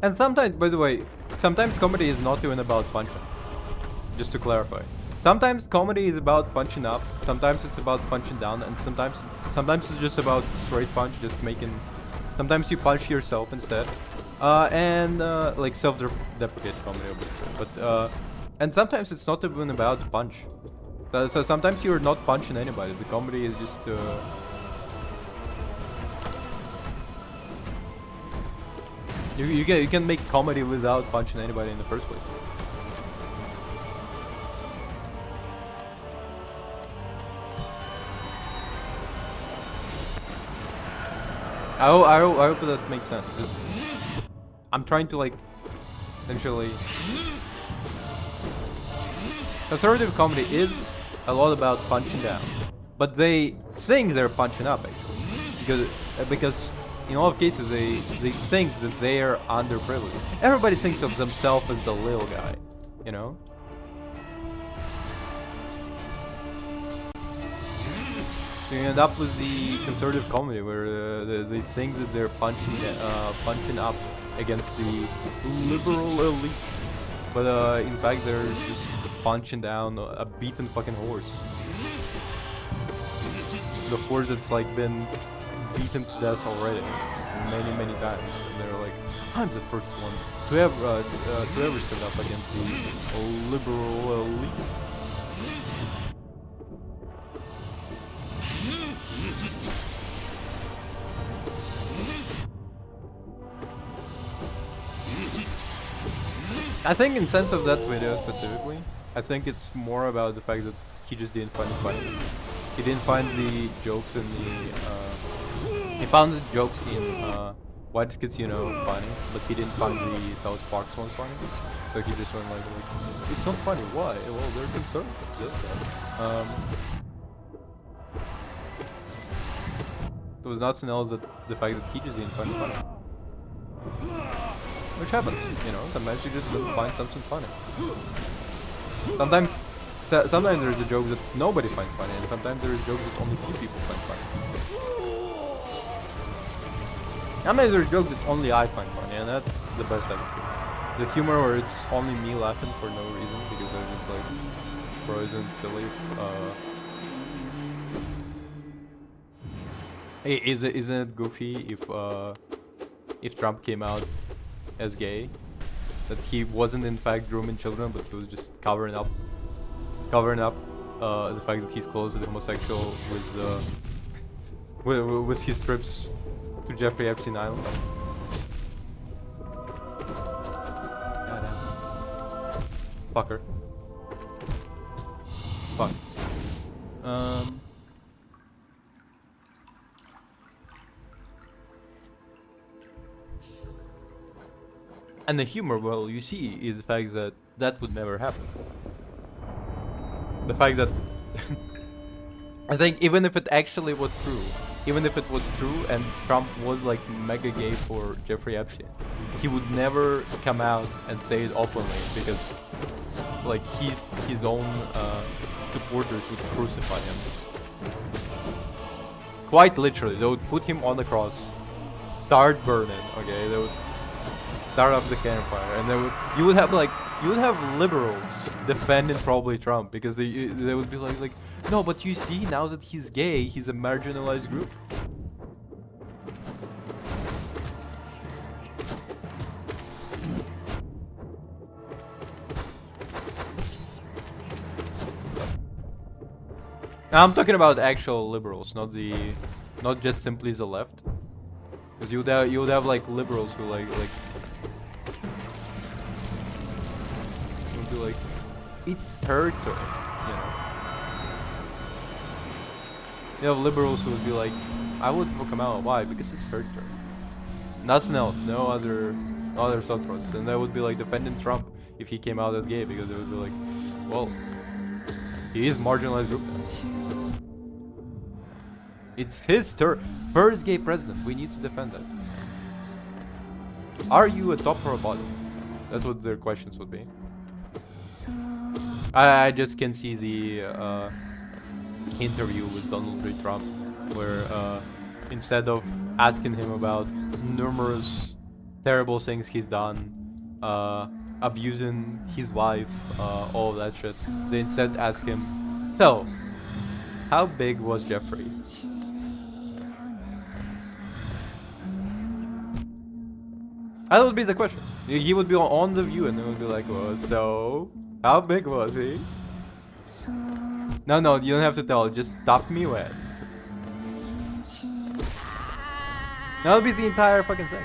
And sometimes, by the way, sometimes comedy is not even about punching. Just to clarify. Sometimes comedy is about punching up, sometimes it's about punching down, and sometimes it's just about straight punch, just making... Sometimes you punch yourself instead. Like self-deprecate comedy, obviously. But, and sometimes it's not even about the punch. So sometimes you're not punching anybody, the comedy is just... You can make comedy without punching anybody in the first place. I hope that makes sense. Just, I'm trying to like, essentially... Conservative comedy is a lot about punching down, but they think they're punching up actually, because in a lot of cases they think that they're underprivileged. Everybody thinks of themselves as the little guy, you know. So you end up with the conservative comedy where they think that they're punching up against the liberal elite, but in fact they're just punching down a beaten fucking horse. The horse that's like been beaten to death already many times, and they're like, I'm the first one to ever stood up against the liberal elite. I think in sense of that video specifically, I think it's more about the fact that he just didn't find it funny. He didn't find the jokes in the... he found the jokes in White Kids, you know, funny, but he didn't find the South Park ones funny. So he just went like, it's not funny, why? Well, they're conservative, that's why. There was nothing else that the fact that he just didn't find it funny. Which happens, you know, sometimes you just don't find something funny. Sometimes there's a joke that nobody finds funny, and sometimes there's jokes that only few people find funny. Sometimes there's jokes that only I find funny, and that's the best I can do. The humor where it's only me laughing for no reason, because I'm just like frozen, silly. Hey, isn't it goofy if Trump came out as gay, that he wasn't in fact grooming children, but he was just covering up the fact that he's close to the homosexual with his trips to Jeffrey Epstein Island. Fucker. Fuck. And the humor, well, you see, is the fact that that would never happen. The fact that... I think even if it actually was true, and Trump was like mega gay for Jeffrey Epstein, he would never come out and say it openly, because like his own supporters would crucify him. Quite literally, they would put him on the cross, start burning, okay, they would start up the campfire, and you would have liberals defending probably Trump, because they would be like, no, but you see, now that he's gay, he's a marginalized group. Now I'm talking about actual liberals, not just simply the left, because you would have like liberals who like like, it's territory, you know. You have liberals who would be like, I wouldn't come out. Why? Because it's territory. Nothing else. No other thought process. And that would be like defending Trump if he came out as gay, because it would be like, well, he is marginalized group now. It's his first gay president. We need to defend that. Are you a top or a bottom? That's what their questions would be. I just can see the interview with Donald J. Trump, where instead of asking him about numerous terrible things he's done, abusing his wife, all of that shit, they instead ask him, so, how big was Jeffrey? That would be the question. He would be on The View and it would be like, well, so, how big was he? No, you don't have to tell. Just stop me when. That would be the entire fucking thing.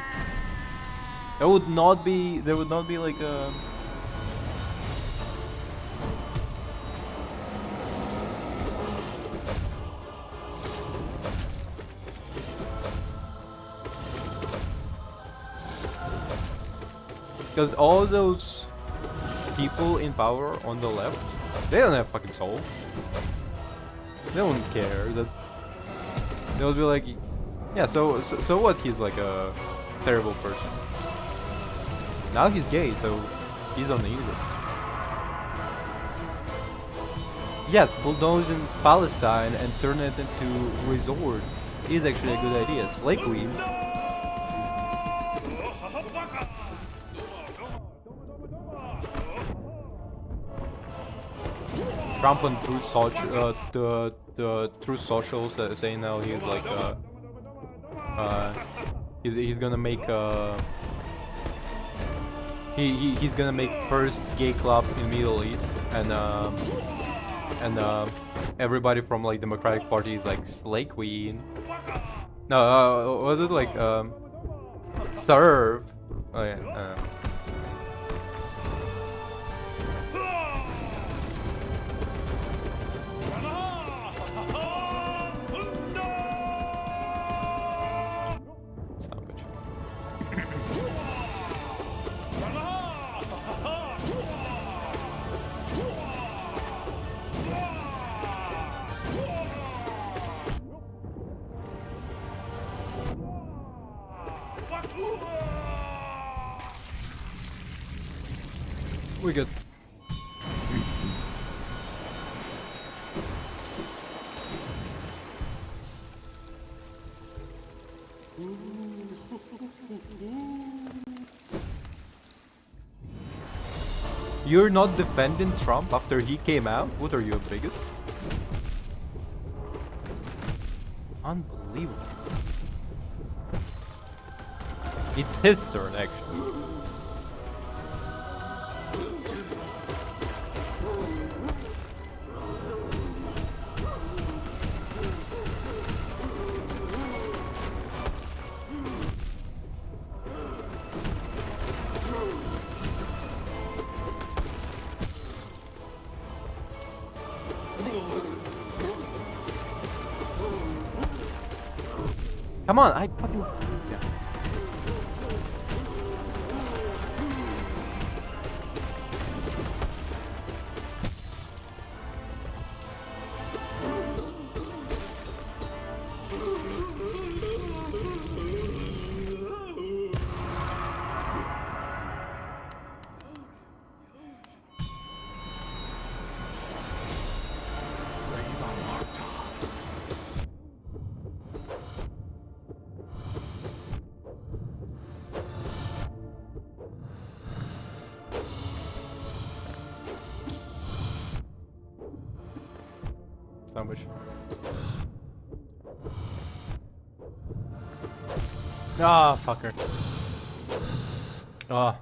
There would not be like a... Because all those people in power on the left, they don't have fucking soul. They don't care. That they'll be like, yeah. So what? He's like a terrible person. Now he's gay, so he's on the easy. Yes, bulldozing Palestine and turn it into resort is actually a good idea. Slay Queen. Trump on Truth Social, the Truth Socials saying now he's like he's gonna make he's gonna make first gay club in Middle East, and everybody from like Democratic Party is like Slay Queen. No, was it like serve? Oh yeah. We're good. You're not defending Trump after he came out? What are you, a bigot? Unbelievable. It's his turn, actually. Come on, I fucking... Yeah. Sandwich. Ah, fucker. Ah.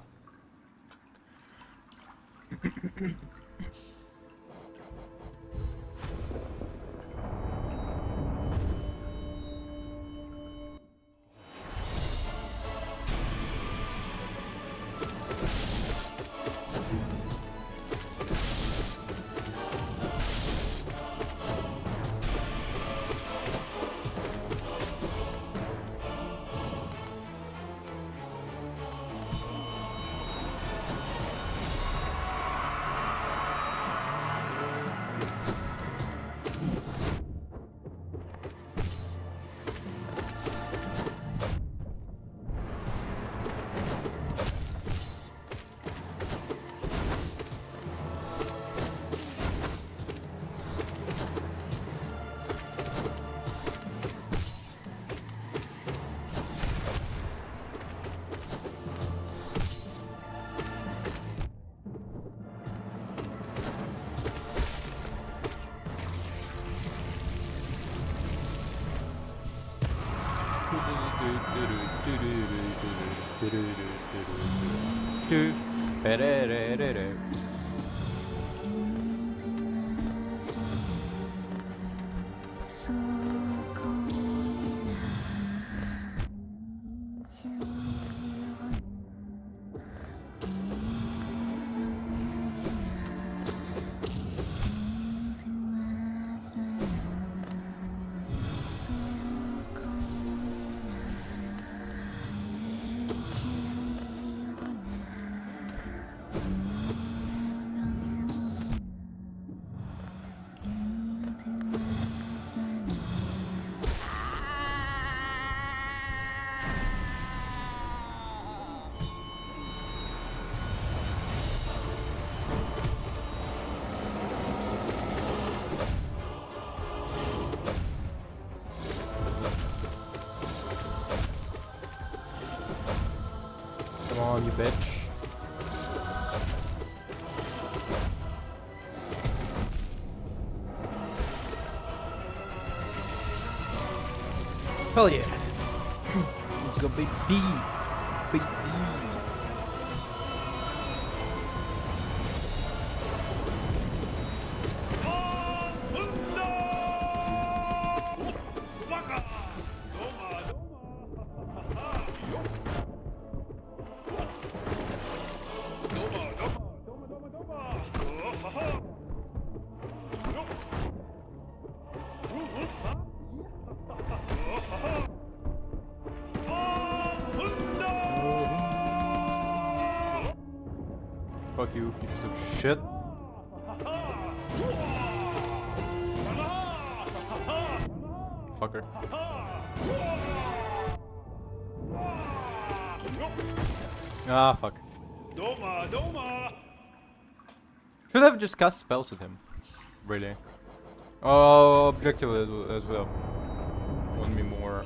Come on, you bitch. Hell yeah. Let's go, big B. Big B. Fuck you, you piece of shit. Fucker. Ah, fuck. Should have just cast spells at him. Really. Oh, objective as well. Want me more,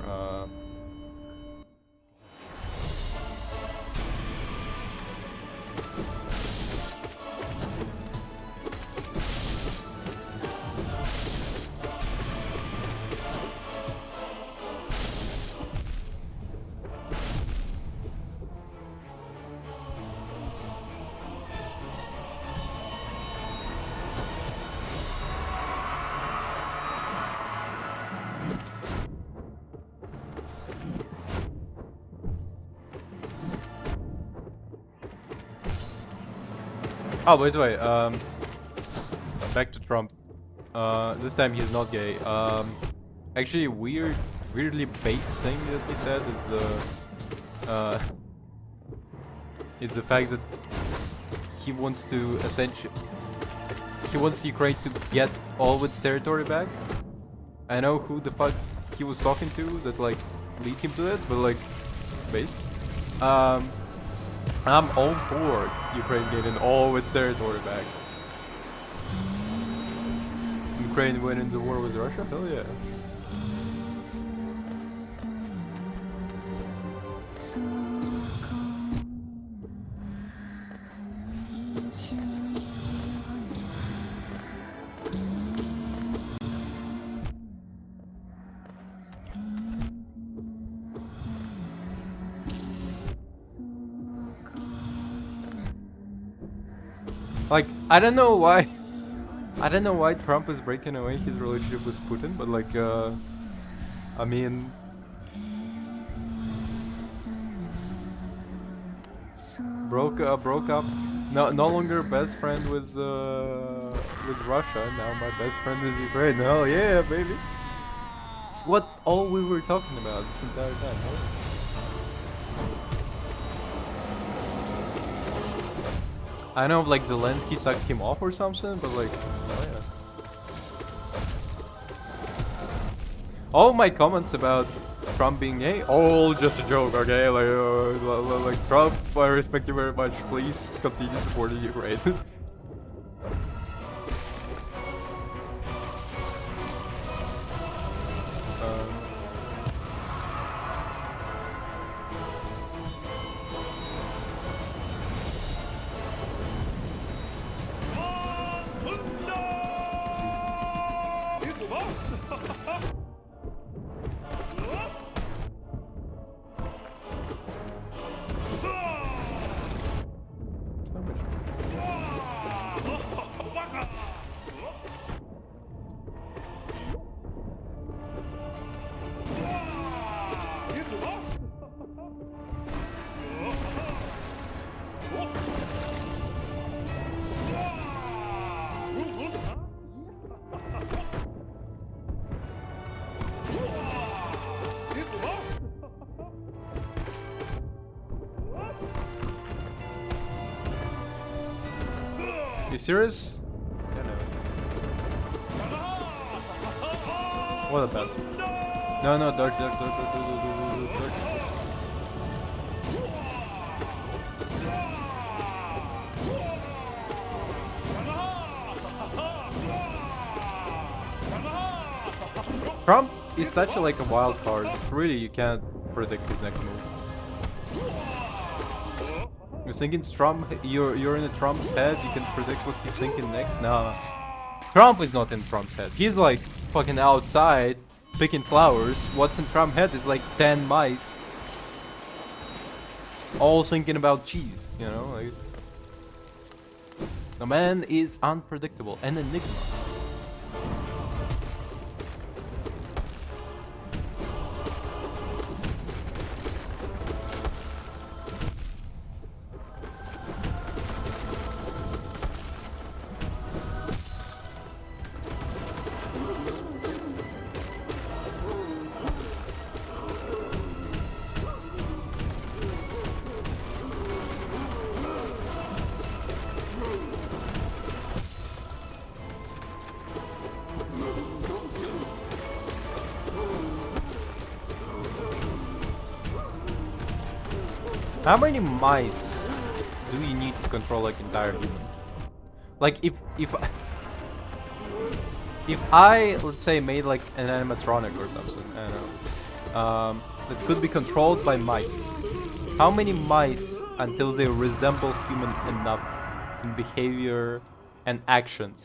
Oh, by the way, back to Trump. This time he's not gay. Actually, weirdly base thing that he said is the fact that he wants to he wants Ukraine to get all of its territory back. I know who the fuck he was talking to that like lead him to that, but like, based. I'm all for Ukraine getting all its territory back. Ukraine went into war with Russia? Hell yeah. Like, I don't know why Trump is breaking away his relationship with Putin, but like, I mean, broke up. No longer best friend with Russia. Now my best friend is Ukraine. Hell yeah, baby. It's what all we were talking about this entire time. Right? I know, like, Zelensky sucked him off or something, but like, oh yeah. All my comments about Trump being gay, all just a joke, okay? Like Trump, I respect you very much. Please continue supporting Ukraine. You serious? I don't know. What a best. No, no, dodge. Trump is such a like a wild card. Really, you can't predict his next move. You're thinking Trump, you're in a Trump's head, you can predict what he's thinking next? No. Trump is not in Trump's head. He's like fucking outside picking flowers. What's in Trump's head is like 10 mice. All thinking about cheese, you know? Like, the man is unpredictable, an enigma. How many mice do you need to control like entire human? Like if I let's say made like an animatronic or something, I don't know, that could be controlled by mice. How many mice until they resemble human enough in behavior and actions?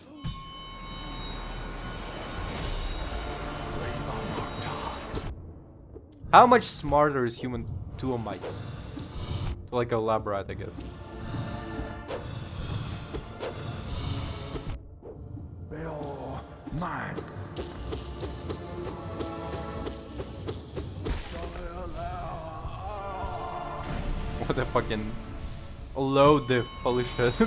How much smarter is human to a mice? Like a lab rat, I guess. You're mine. What a fucking low diff, holy shit.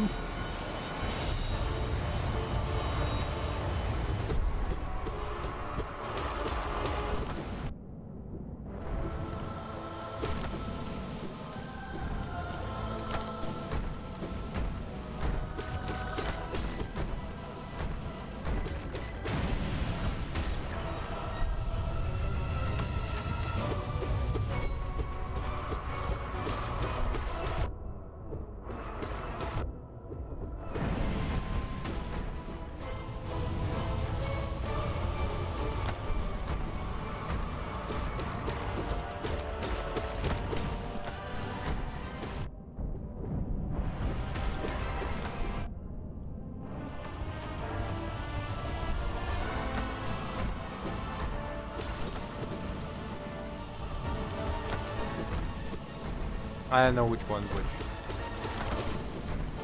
I don't know which one's which.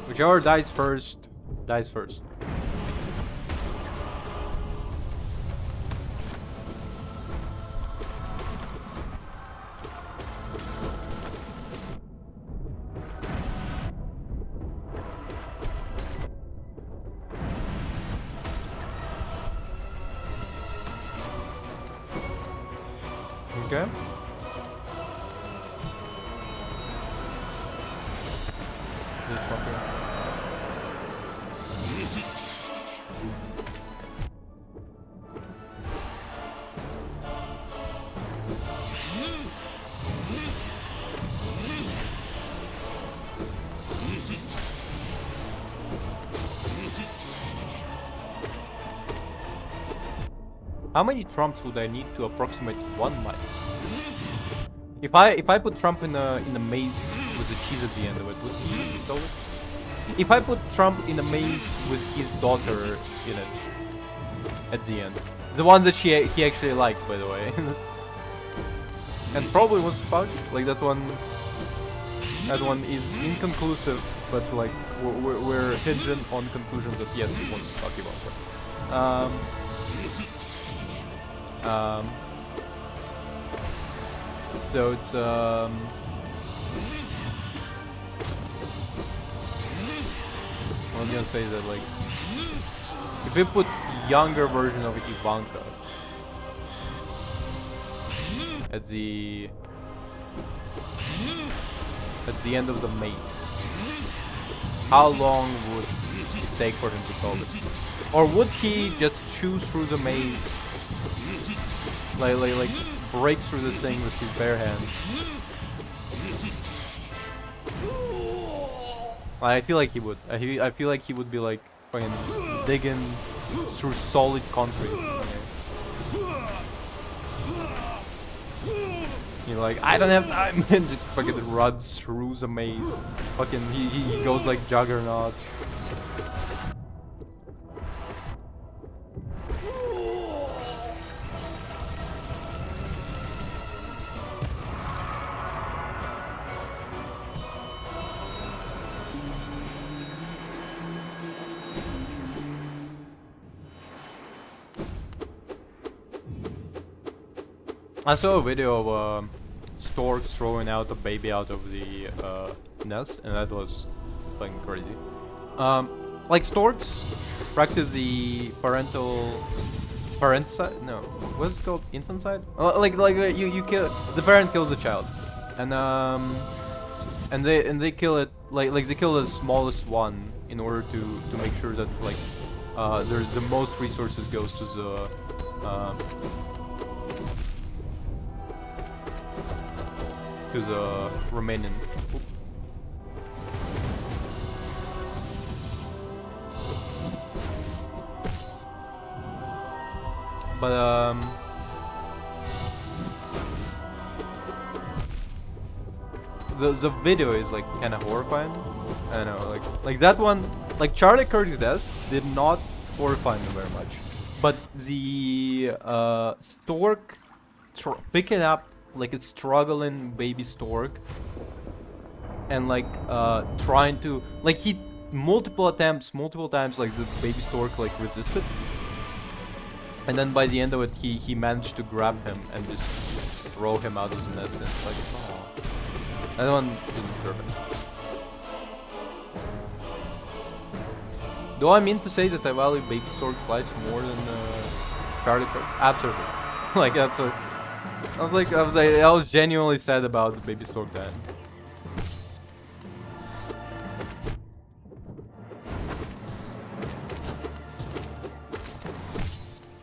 Whichever dies first, dies first. Okay. This fucker. How many Trumps would I need to approximate one mice? If I put Trump in a maze with a cheese at the end of it, would he solve it? If I put Trump in a maze with his daughter in it at the end, the one that he actually likes, by the way, and probably wants to fuck, like that one is inconclusive, but like we're hinging on conclusions that yes, he wants to fuck Ivanka. So it's I was gonna say that, like, if we put younger version of Ivanka at the end of the maze, how long would it take for him to solve it? Or would he just choose through the maze, like breaks through this thing with his bare hands? I feel like he would. I feel like he would be like fucking digging through solid concrete. You're like, I don't have time, and just fucking runs through the maze. Fucking, he goes like Juggernaut. I saw a video of stork throwing out a baby out of the nest, and that was fucking crazy. Like storks practice the parenticide? No, what's it called? Infanticide? Like you kill the parent kills the child, and they kill it like they kill the smallest one in order to make sure that like there's the most resources goes to the remaining. Oop. But the video is like kind of horrifying. I don't know, like that one, like Charlie Kirk's death did not horrify me very much, but the stork picking up like a struggling baby stork and like trying to like he multiple times like the baby stork like resisted, and then by the end of it he managed to grab him and just throw him out of the nest, and it's like, oh, that one didn't serve it. Do I mean to say that I value baby stork flights more than Charlie Kirk's? Absolutely. Like that's a I was genuinely sad about the baby stork dying.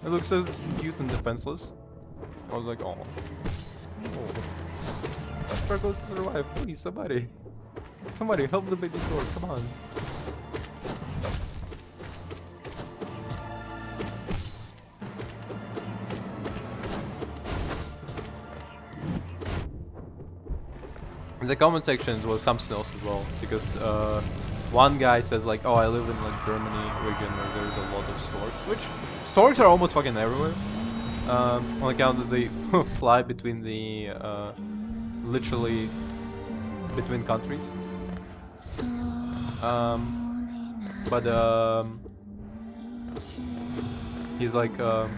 It looks so cute and defenseless. I was like, oh. I struggle to survive. Please, somebody help the baby stork. Come on. The comment section was something else as well, because one guy says like, oh, I live in like Germany region where there's a lot of storks, which storks are almost fucking everywhere, on account that they fly between the literally between countries. But he's like there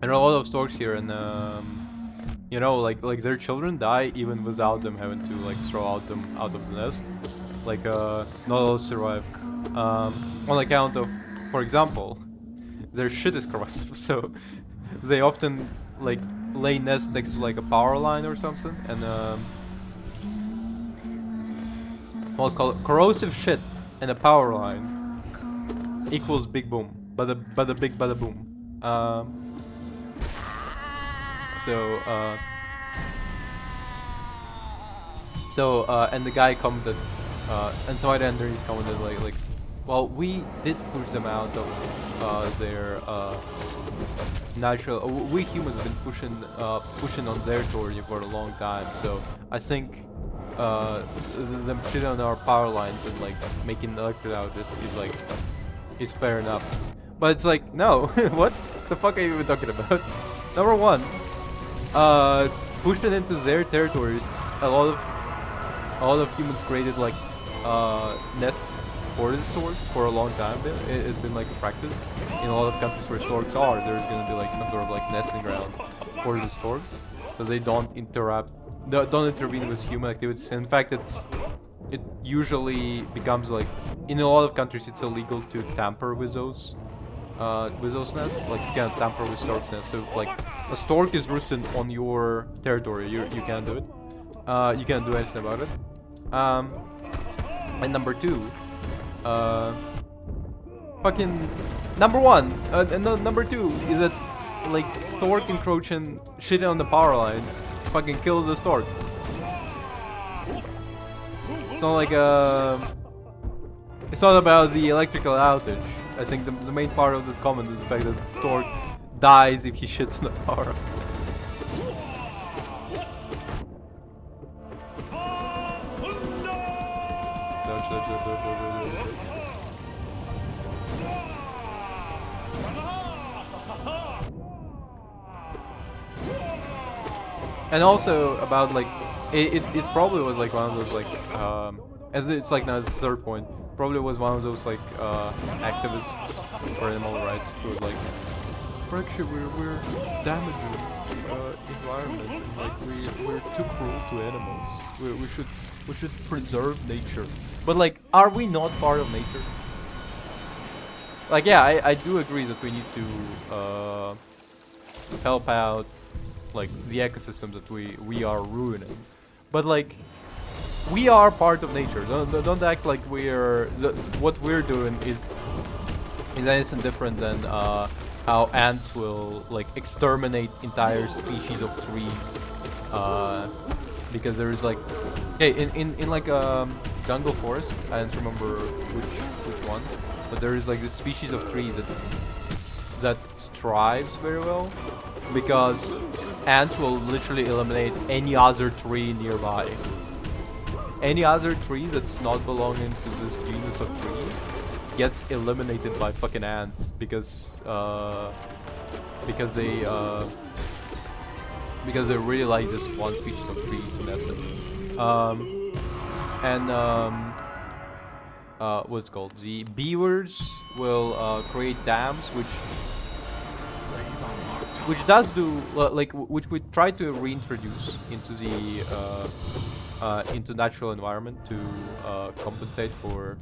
are a lot of storks here, and you know, like their children die even without them having to like throw them out of the nest. Like not all survive. On account of, for example, their shit is corrosive, so they often like lay nests next to like a power line or something, and well, corrosive shit and a power line equals big boom, bada big bada boom. And the guy commented, and so at underneath commented like, well, we did push them out of their natural. We humans have been pushing on their territory for a long time. So I think them shitting on our power lines and like making electric outages is fair enough. But it's like, no, what the fuck are you even talking about? Number one, pushing into their territories, a lot of humans created like nests for the storks for a long time. It's been like a practice in a lot of countries where storks are. There's gonna be like some sort of like nesting ground for the storks. so they don't don't intervene with human activities. In fact, it usually becomes like, in a lot of countries it's illegal to tamper with those nests. Like you can't tamper with stork's nests. So if, like, a stork is roosted on your territory, you can't do it. You can't do anything about it. And number two, fucking number one, and number two is that, like, stork encroaching, shitting on the power lines, fucking kills the stork. It's not like it's not about the electrical outage. I think the main part of the comment is the fact that the stork dies if he shits on the power line. And also about, like, it's probably was like one of those, like, as it's like now the third point, probably was one of those, like, activists for animal rights who was like, actually we're damaging environment, and, like, we're too cruel to animals. We should preserve nature. But, like, are we not part of nature? Like, yeah, I do agree that we need to help out, like, the ecosystem that we are ruining. But, like, we are part of nature. Don't act like what we're doing is anything different than how ants will, like, exterminate entire species of trees. Because there's, like, hey, in like jungle forest, I don't remember which one, but there is, like, this species of tree that thrives very well because ants will literally eliminate any other tree nearby. Any other tree that's not belonging to this genus of tree gets eliminated by fucking ants because they really like this one species of tree to nest in. What's it called? The beavers will create dams, which does do, like, which we try to reintroduce into the into natural environment to compensate for,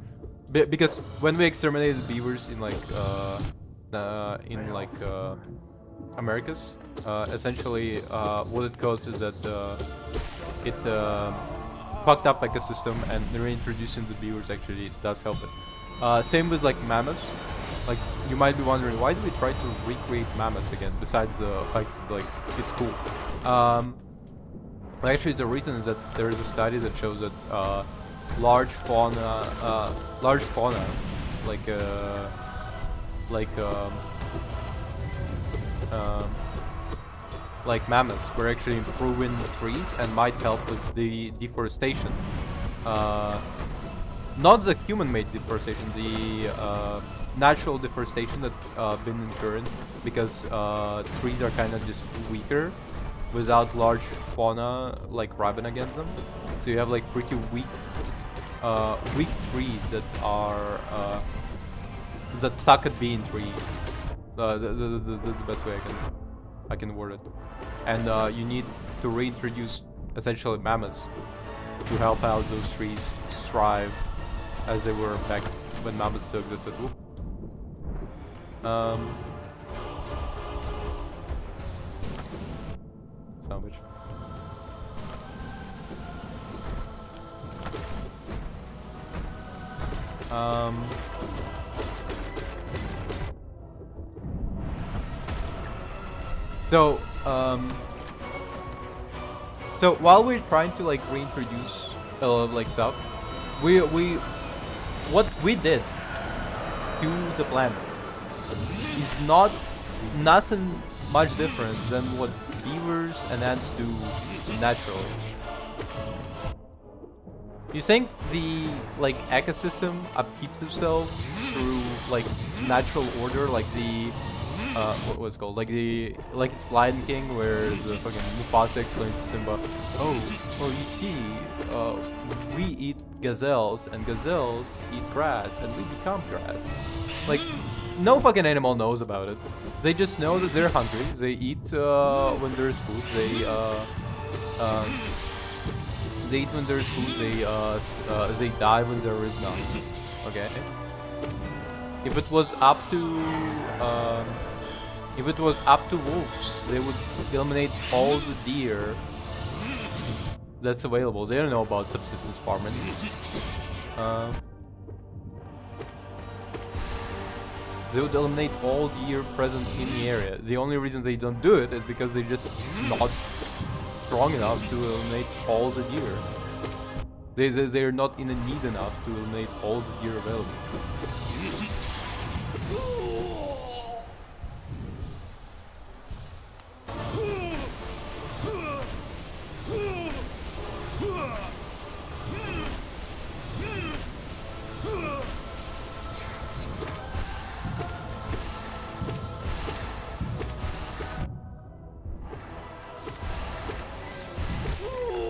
because when we exterminated beavers in Americas, essentially what it caused is that it fucked up ecosystem, and reintroducing the beavers actually does help it. Same with, like, mammoths. Like, you might be wondering, why do we try to recreate mammoths again, besides the fact that, like, it's cool. Actually, the reason is that there is a study that shows that large fauna, like mammoths, were actually improving the trees and might help with the deforestation. Not the human-made deforestation, the natural deforestation that been occurring because trees are kind of just weaker without large fauna, like, rubbing against them. So you have, like, pretty weak trees that are that suck at being trees. The best way I can word it. And you need to reintroduce essentially mammoths to help out those trees to thrive as they were back when mammoths still existed. Sandwich. So while we're trying to, like, reintroduce a lot of, like, stuff, what we did to the planet is nothing much different than what beavers and ants do naturally. You think the, like, ecosystem upkeeps itself through, like, natural order, like the what was it called? Like it's Lion King, where the fucking Mufasa explains to Simba, oh, you see, we eat gazelles, and gazelles eat grass, and we become grass. Like, no fucking animal knows about it. They just know that they're hungry. They eat when there's food. They eat when there's food. They die when there is none. Okay. If it was up to wolves, they would eliminate all the deer that's available. They don't know about subsistence farming. They would eliminate all deer present in the area. The only reason they don't do it is because they're just not strong enough to eliminate all the deer. They're not in a need enough to eliminate all the deer available.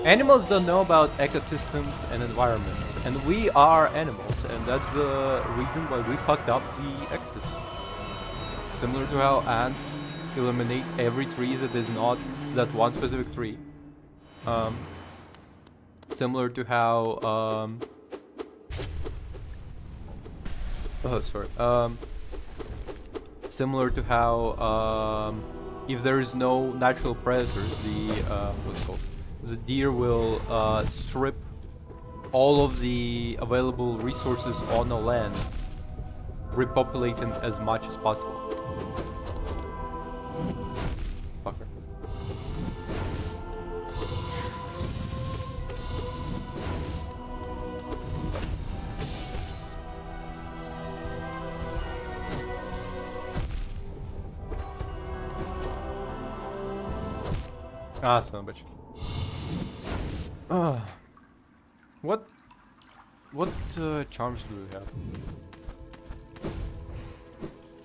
Animals don't know about ecosystems and environment, and we are animals, and that's the reason why we fucked up the ecosystem. Similar to how ants eliminate every tree that is not that one specific tree. Similar to how similar to how if there is no natural predators, the deer will strip all of the available resources on the land, repopulating as much as possible. Fucker. Ah, son of a bitch. What charms do we have?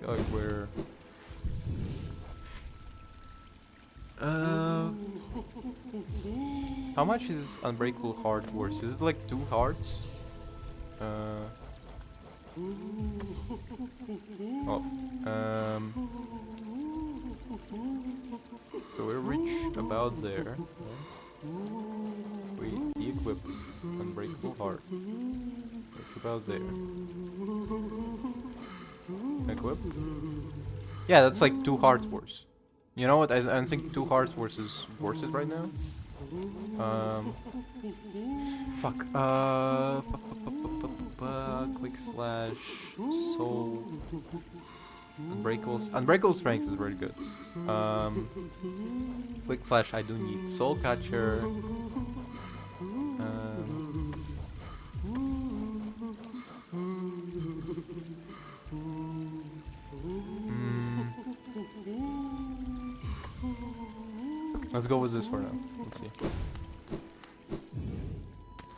I feel like we're how much is Unbreakable Heart worth? Is it like 2 hearts? So we're rich about there. We equip Unbreakable Heart. It's about there. Equip. Yeah, that's like 2 hearts worth. You know what? I'm thinking 2 hearts worth is worth it right now. Fuck. Quick slash soul. Unbreakable strength is very good. Quick slash I do need soul catcher. Let's go with this for now. Let's see.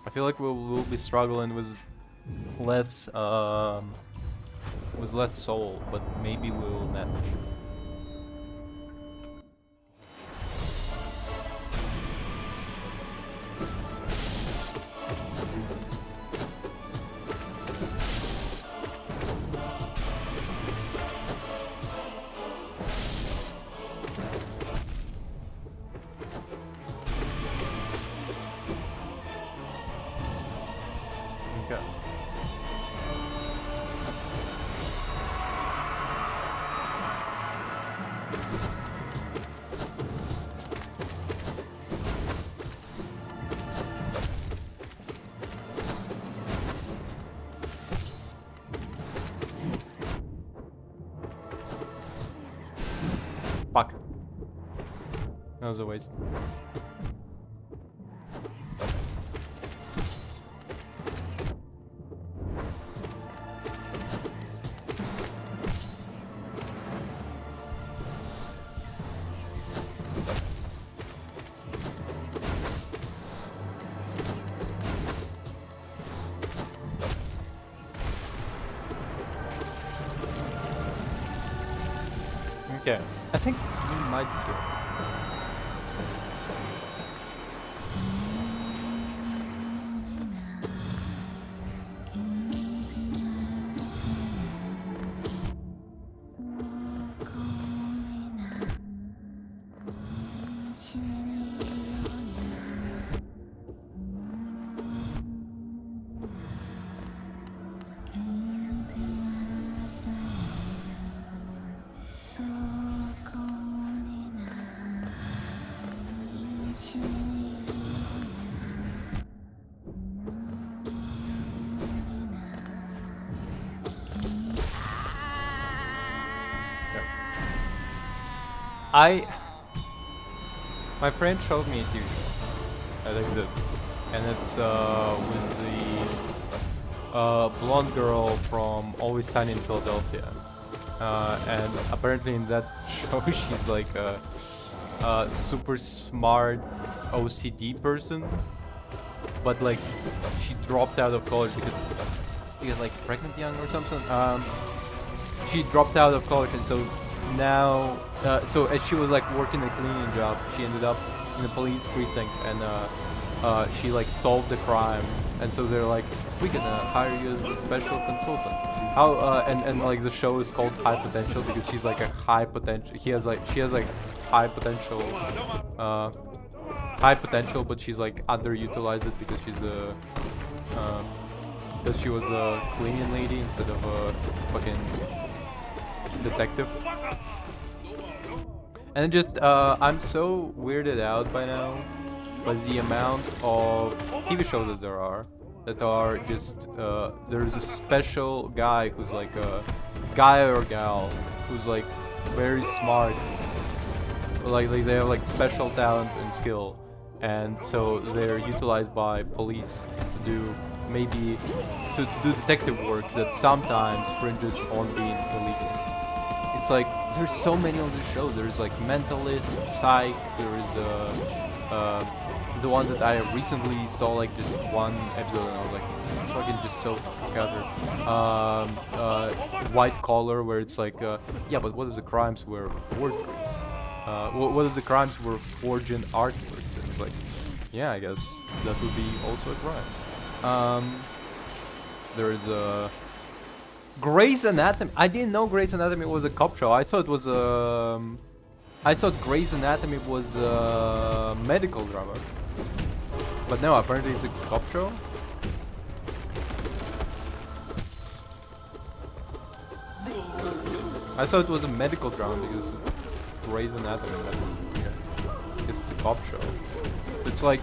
I feel like we'll be struggling with less soul, but maybe we'll manage. Fuck. That was a waste. Okay, I think we might do it. My friend showed me a TV show that exists, and it's with the blonde girl from Always Sunny in Philadelphia. And apparently in that show she's like a super smart OCD person, but like she dropped out of college because like pregnant young or something. She dropped out of college, and so now so as she was like working a cleaning job, she ended up in the police precinct, and she like solved the crime, and so they're like, we're gonna hire you as a special consultant. How and like the show is called High Potential because she's like a high potential. She has like high potential, but she's like underutilized it because she's a because she was a cleaning lady instead of a fucking detective. And just I'm so weirded out by now by the amount of TV shows that there are just there's a special guy who's like a guy or gal who's like very smart, like they have like special talent and skill, and so they're utilized by police to do to do detective work that sometimes fringes on being illegal. It's like there's so many on this show. There's like Mentalist, Psych, there's the one that I recently saw like just one episode and I was like, it's fucking just so covered. White Collar, where it's like, yeah, but what if the crimes were forgeries? What if the crimes were forging artworks? And it's like, yeah, I guess that would be also a crime. There's Grey's Anatomy. I didn't know Grey's Anatomy was a cop show. I thought it was I thought Grey's Anatomy was a medical drama. But no, apparently it's a cop show. I thought it was a medical drama because Grey's Anatomy. But okay. It's a cop show. It's like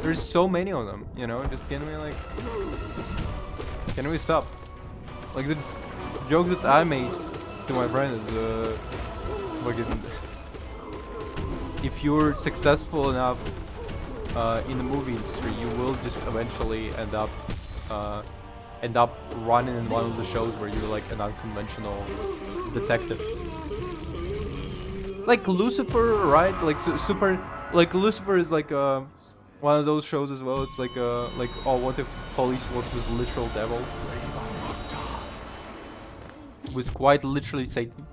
there's so many of them, you know. Just can we stop? Like the joke that I made to my friend is fucking, if you're successful enough in the movie industry, you will just eventually end up running in one of the shows where you're like an unconventional detective. Like Lucifer, right? Like like Lucifer is like one of those shows as well. It's like oh, what if police worked with literal devil? With quite literally Satan.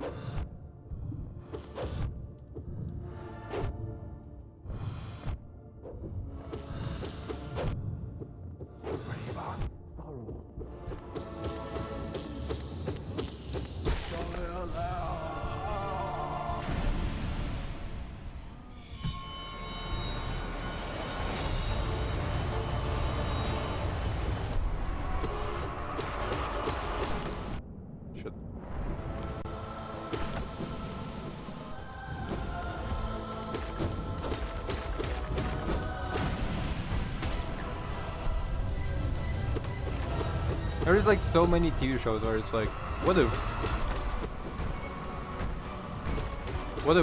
There's like so many TV shows where it's like, what if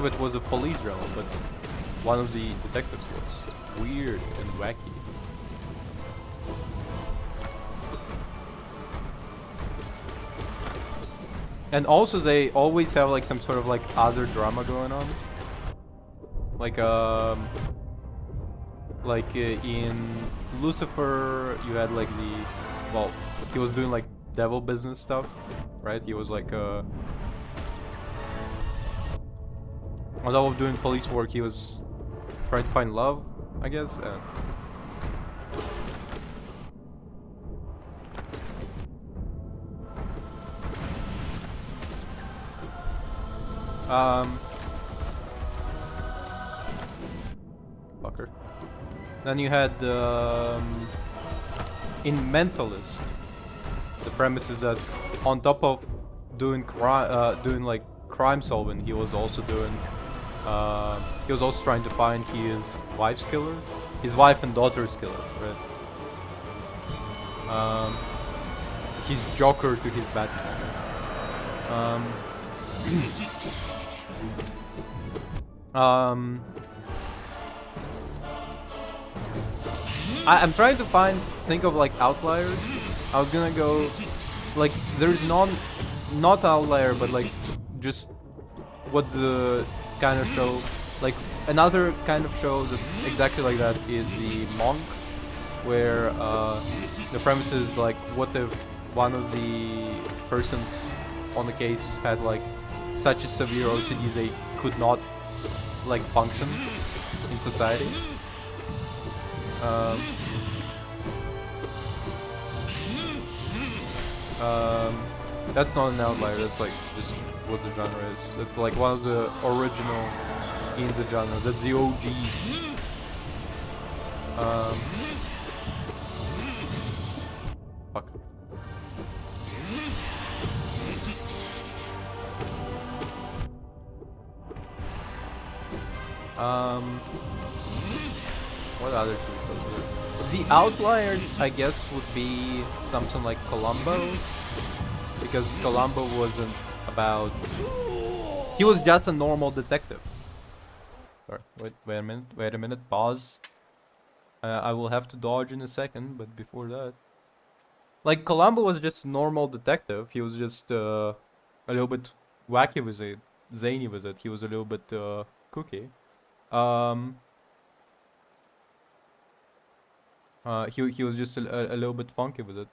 it was a police drama, but one of the detectives was weird and wacky. And also they always have like some sort of like other drama going on. Like in Lucifer you had like well, he was doing like devil business stuff, right? He was like on top of doing police work, he was trying to find love, I guess. Fucker. Then you had in Mentalist, the premise is that on top of doing like crime solving, he was also trying to find his wife's killer, his wife and daughter's killer, right? His Joker to his Batman. Um, I'm trying to think of like outliers. I was gonna go like there's not outlier, but like just what the kind of show like another kind of show that exactly like that is the Monk, where the premise is like what if one of the persons on the case had like such a severe OCD they could not like function in society. That's not an outlier, that's like just what the genre is. It's like one of the original in the genre, that's the OG. Fuck. What other TV shows are there? The outliers, I guess, would be something like Columbo, because Columbo wasn't about. He was just a normal detective. Sorry, wait a minute, pause. I will have to dodge in a second, but before that, like Columbo was just a normal detective. He was just a little bit wacky with it, zany with it. He was a little bit kooky. He was just a little bit funky with it.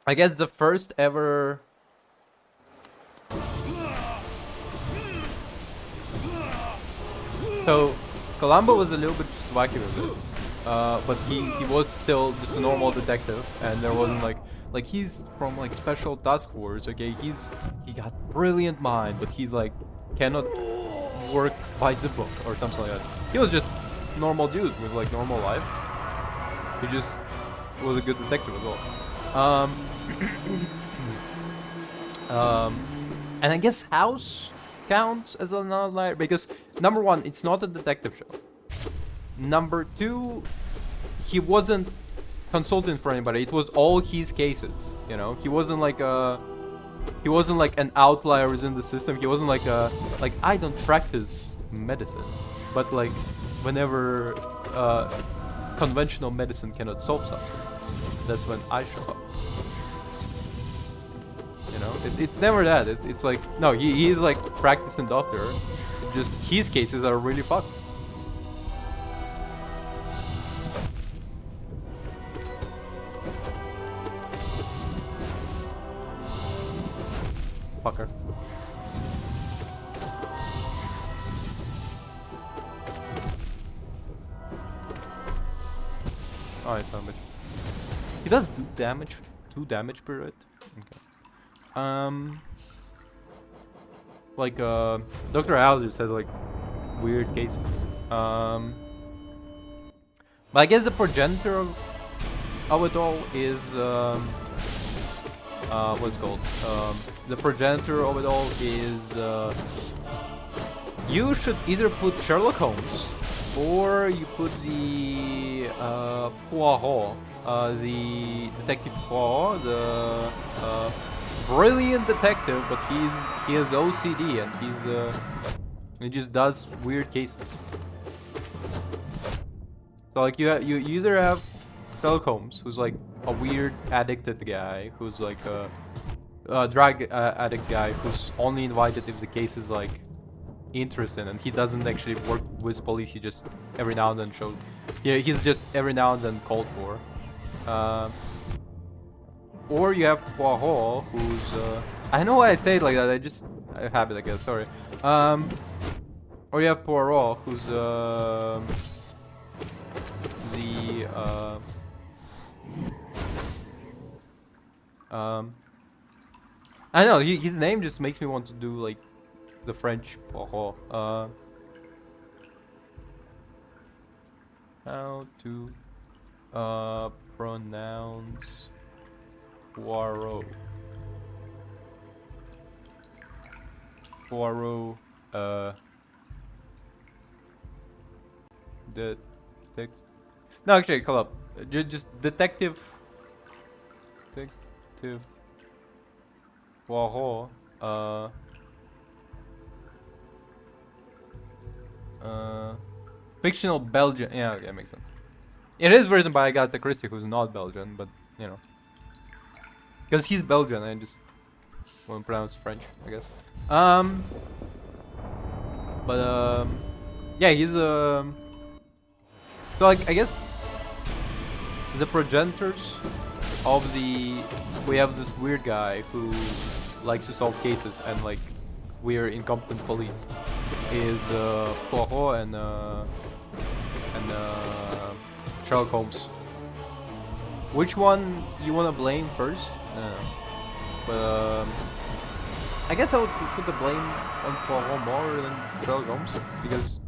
I guess the first ever. So, Columbo was a little bit just wacky with it, but he was still just a normal detective, and there wasn't like he's from like special task force. Okay, he got brilliant mind, but he's like cannot work by the book or something like that. He was just normal dude with like normal life. He just was a good detective as well. And I guess House counts as an outlier because number one, it's not a detective show. Number two, he wasn't consulting for anybody. It was all his cases. You know, he wasn't like an outlier within the system. He wasn't like I don't practice medicine, but like whenever conventional medicine cannot solve something, that's when I show up. You know, it's never that. It's like no, he's like practicing doctor. Just his cases are really fucked. Fucker. Oh, it's not much. He does do damage, 2 damage per hit. Okay. Like Dr. House just has like weird cases. But I guess the progenitor of it all is what's it called? The progenitor of it all is you should either put Sherlock Holmes or you put the Poirot, the detective Poirot, the brilliant detective, but he has OCD and he just does weird cases. So like you either have Sherlock Holmes, who's like a weird addicted guy, who's like a drug addict guy, who's only invited if the case is like interesting, and he doesn't actually work with police. He just every now and then showed. Yeah, he's just every now and then called for. Or you have Poirot, who's I know why I say it like that. I have it, I guess. Sorry. Or you have Poirot, who's I don't know. His name just makes me want to do like the French Poirot. How to pronounce Poirot? Poirot. No, actually, hold up. Just detective. Detective Poirot. Fictional Belgian. Yeah, okay, makes sense. It is written by Agatha Christie, who's not Belgian, but you know, because he's Belgian, I just won't pronounce French, I guess. Yeah, he's so like I guess the progenitors of the we have this weird guy who likes to solve cases and like we're incompetent police is Poirot and Sherlock Holmes. Which one you wanna blame first? But I guess I would put the blame on Poirot more than Sherlock Holmes because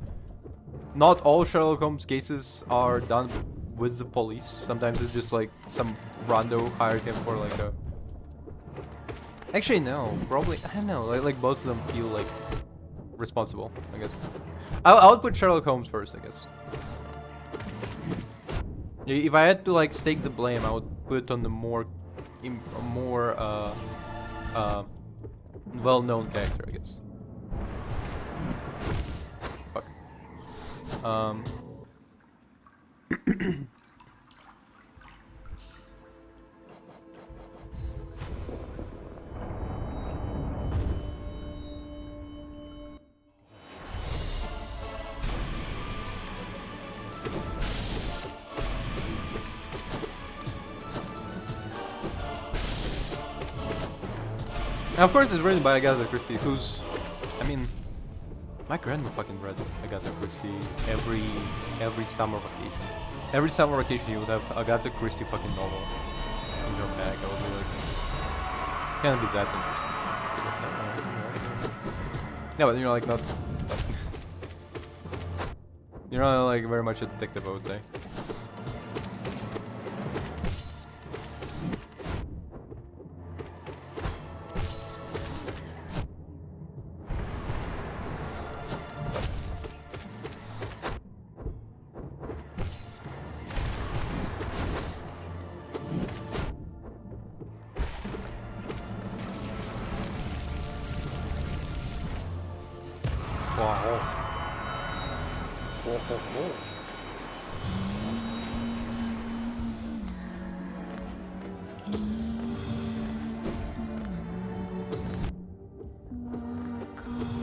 not all Sherlock Holmes cases are done with the police. Sometimes it's just like some rando hired him for like a. Actually, no, probably I don't know. Like both of them feel like responsible. I guess I would put Sherlock Holmes first. I guess if I had to like stake the blame, I would put it on the more well-known character, I guess. Fuck. Now, of course, it's written by Agatha Christie, who's, I mean, my grandma fucking read Agatha Christie every summer vacation. Every summer vacation, you would have Agatha Christie fucking novel in your bag. I would be like, can't be that interesting. Yeah, but you're like not, you're not like very much a detective, I would say. Wow.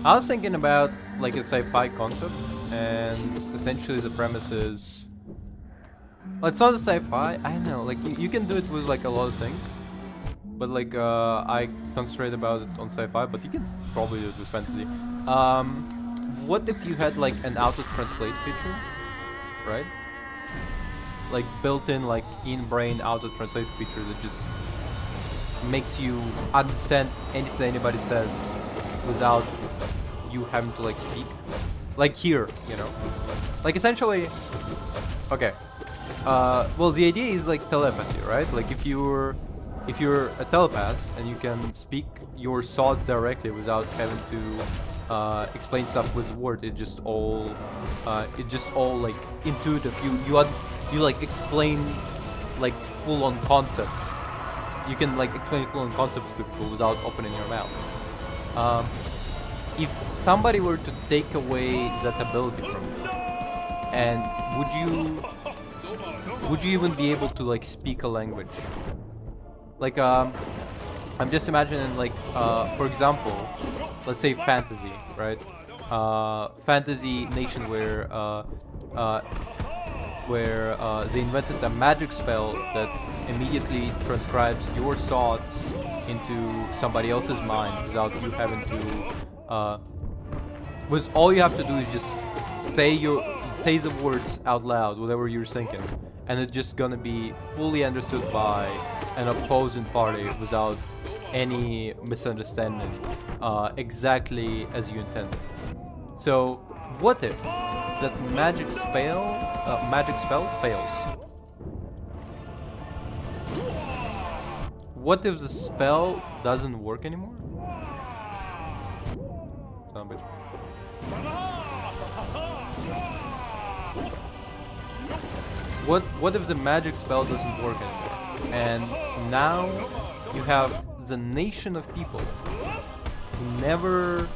I was thinking about like a sci-fi concept, and essentially the premise is, well, it's not a sci-fi. I know, like you can do it with like a lot of things, but like I concentrate about it on sci-fi, but you can probably do it with fantasy. What if you had like an auto-translate feature, right? Like built-in, like in-brain auto-translate feature that just makes you understand anything anybody says without you having to like speak. Like here, you know? Like essentially, okay. Well, the idea is like telepathy, right? Like if you're a telepath and you can speak your thoughts directly without having to explain stuff with word, it just all like intuitive. You like explain like full-on concepts. You can like explain full-on concepts to people without opening your mouth. If somebody were to take away that ability from you, and would you even be able to like speak a language? Like I'm just imagining like for example, let's say fantasy, right? Fantasy nation where they invented a magic spell that immediately transcribes your thoughts into somebody else's mind without you having to with all you have to do is just say the words out loud, whatever you're thinking, and it's just gonna be fully understood by an opposing party without any misunderstanding, exactly as you intended. So what if that magic spell fails? What if the spell doesn't work anymore? Son of a bitch. What if the magic spell doesn't work anymore? And now you have the nation of people who never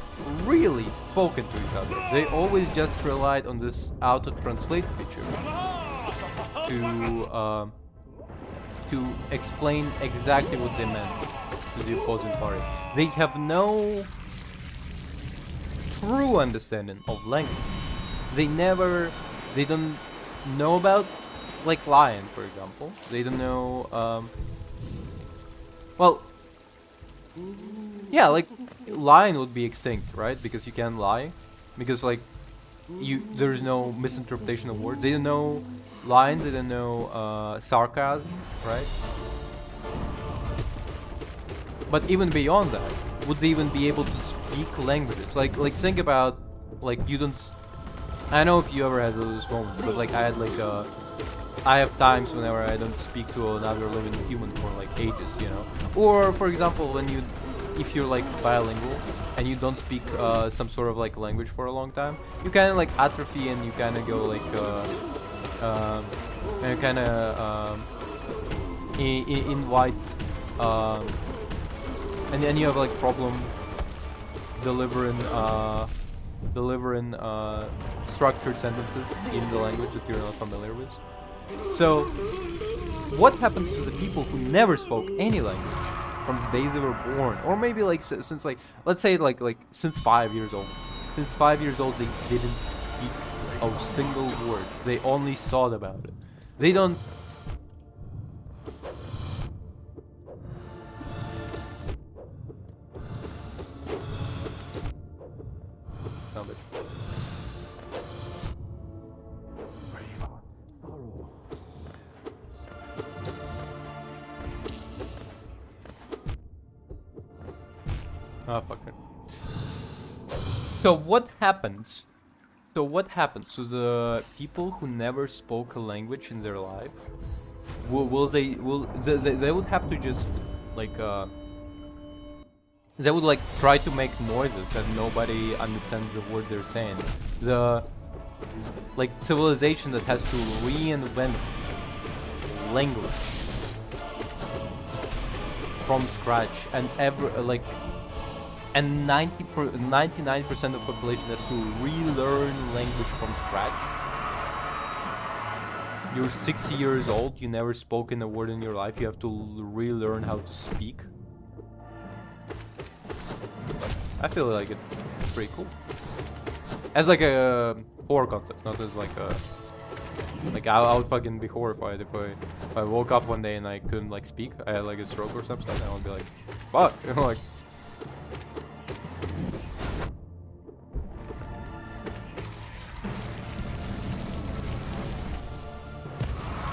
really spoken to each other. They always just relied on this auto-translate feature to explain exactly what they meant to the opposing party. They have no true understanding of language. They don't know about, like, lying, for example. They don't know, well, yeah, like, lying would be extinct, right? Because you can't lie. Because, like, there's no misinterpretation of words. They don't know lines, they don't know, sarcasm, right? But even beyond that, would they even be able to speak languages? Like think about, like, you don't... I know if you ever had those moments, but, like, I had, like, I have times whenever I don't speak to another living human for, like, ages, you know? Or, for example, if you're, like, bilingual and you don't speak some sort of, like, language for a long time, you kind of, like, atrophy and you kind of go, like, and kind of in white, and then you have, like, problem delivering structured sentences in the language that you're not familiar with. So, what happens to the people who never spoke any language from the day they were born, or maybe, like, since, like, let's say, like since 5 years old? Since 5 years old, they didn't speak a single word. They only thought about it. They don't. Sound it. Oh, fuck it. So what happens? So what happens to the people who never spoke a language in their life? They would have to just, like, they would, like, try to make noises and nobody understands the word they're saying. The, like, civilization that has to reinvent language from scratch, and and 99% of the population has to relearn language from scratch. You're 60 years old, you never spoken a word in your life, you have to relearn how to speak. I feel like it's pretty cool. As, like, a horror concept, not as, like, a... Like, I would fucking be horrified if I woke up one day and I couldn't, like, speak. I had, like, a stroke or something, and I would be like, fuck, you know, like...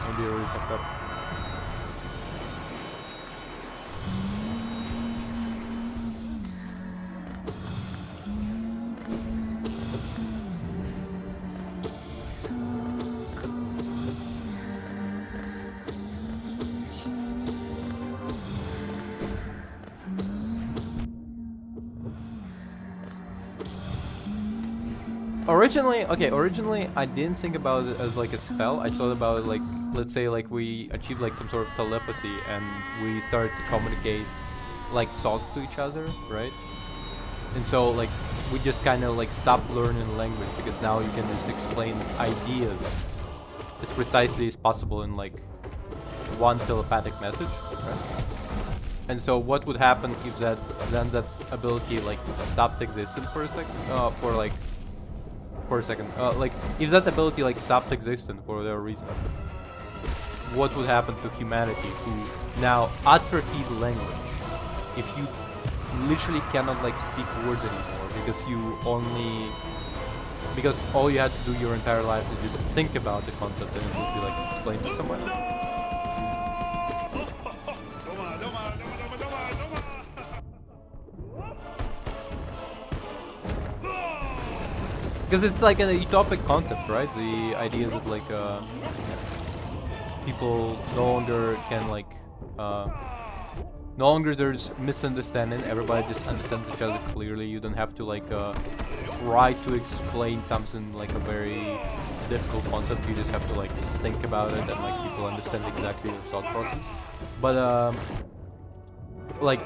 I'd be really fucked up. Originally I didn't think about it as, like, a spell. I thought about it, like, let's say, like, we achieved, like, some sort of telepathy and we started to communicate, like, thoughts to each other, right? And so, like, we just kind of, like, stopped learning language because now you can just explain ideas as precisely as possible in, like, one telepathic message, right? And so what would happen if that ability, like, stopped existing for a second? Like, if that ability, like, stopped existing for whatever reason, what would happen to humanity who now atrophied language? If you literally cannot, like, speak words anymore because all you had to do your entire life is just think about the concept and it would be, like, explained to someone. Because it's like an utopic concept, right? The idea is that, like, people no longer can, like, no longer there's misunderstanding. Everybody just understands each other clearly. You don't have to, like, try to explain something, like, a very difficult concept. You just have to, like, think about it and, like, people understand exactly your thought process. But like,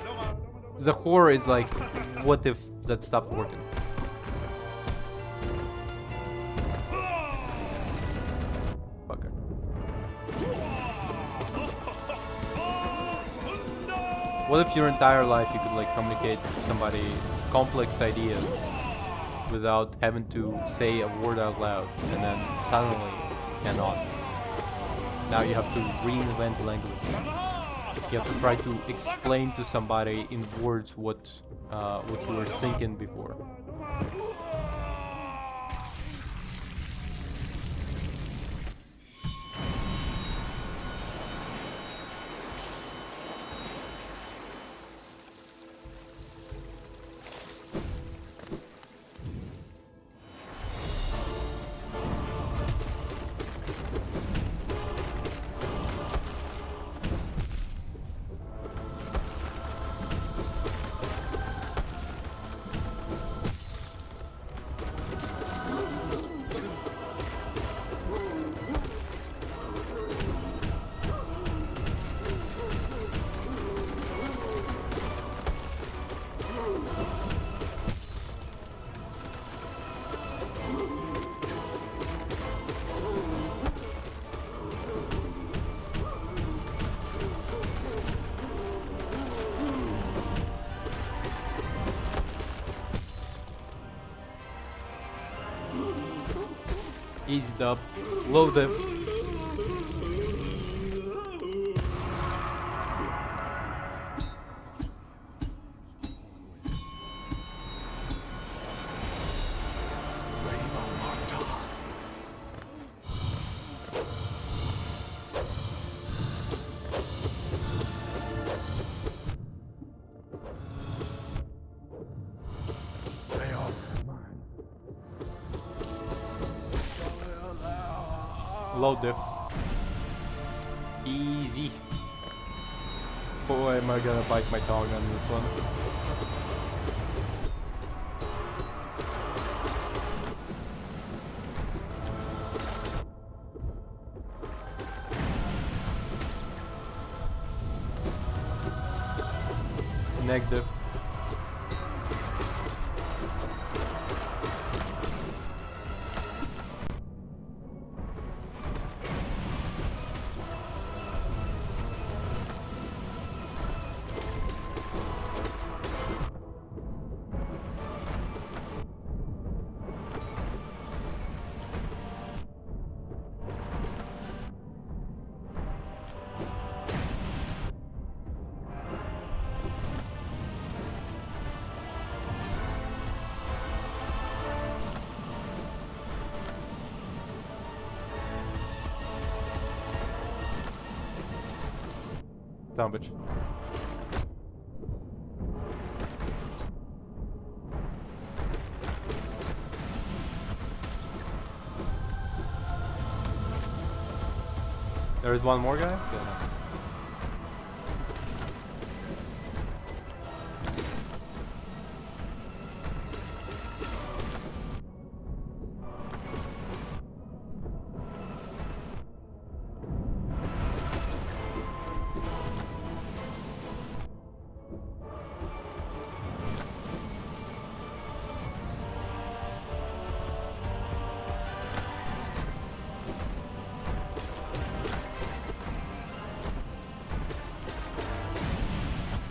the horror is, like, what if that stopped working? What if your entire life you could like communicate to somebody complex ideas without having to say a word out loud, and then suddenly you cannot. Now you have to reinvent language. You have to try to explain to somebody in words what you were thinking before. Easy dub. Low dip. Low diff. Easy. Boy, am I gonna bite my tongue on this one. Negative. Son of a bitch. There is one more guy? Yeah.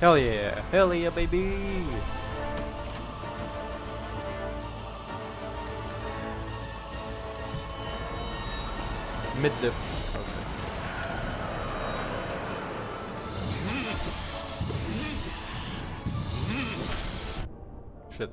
Hell yeah! Hell yeah, baby! Mid dip. Shit.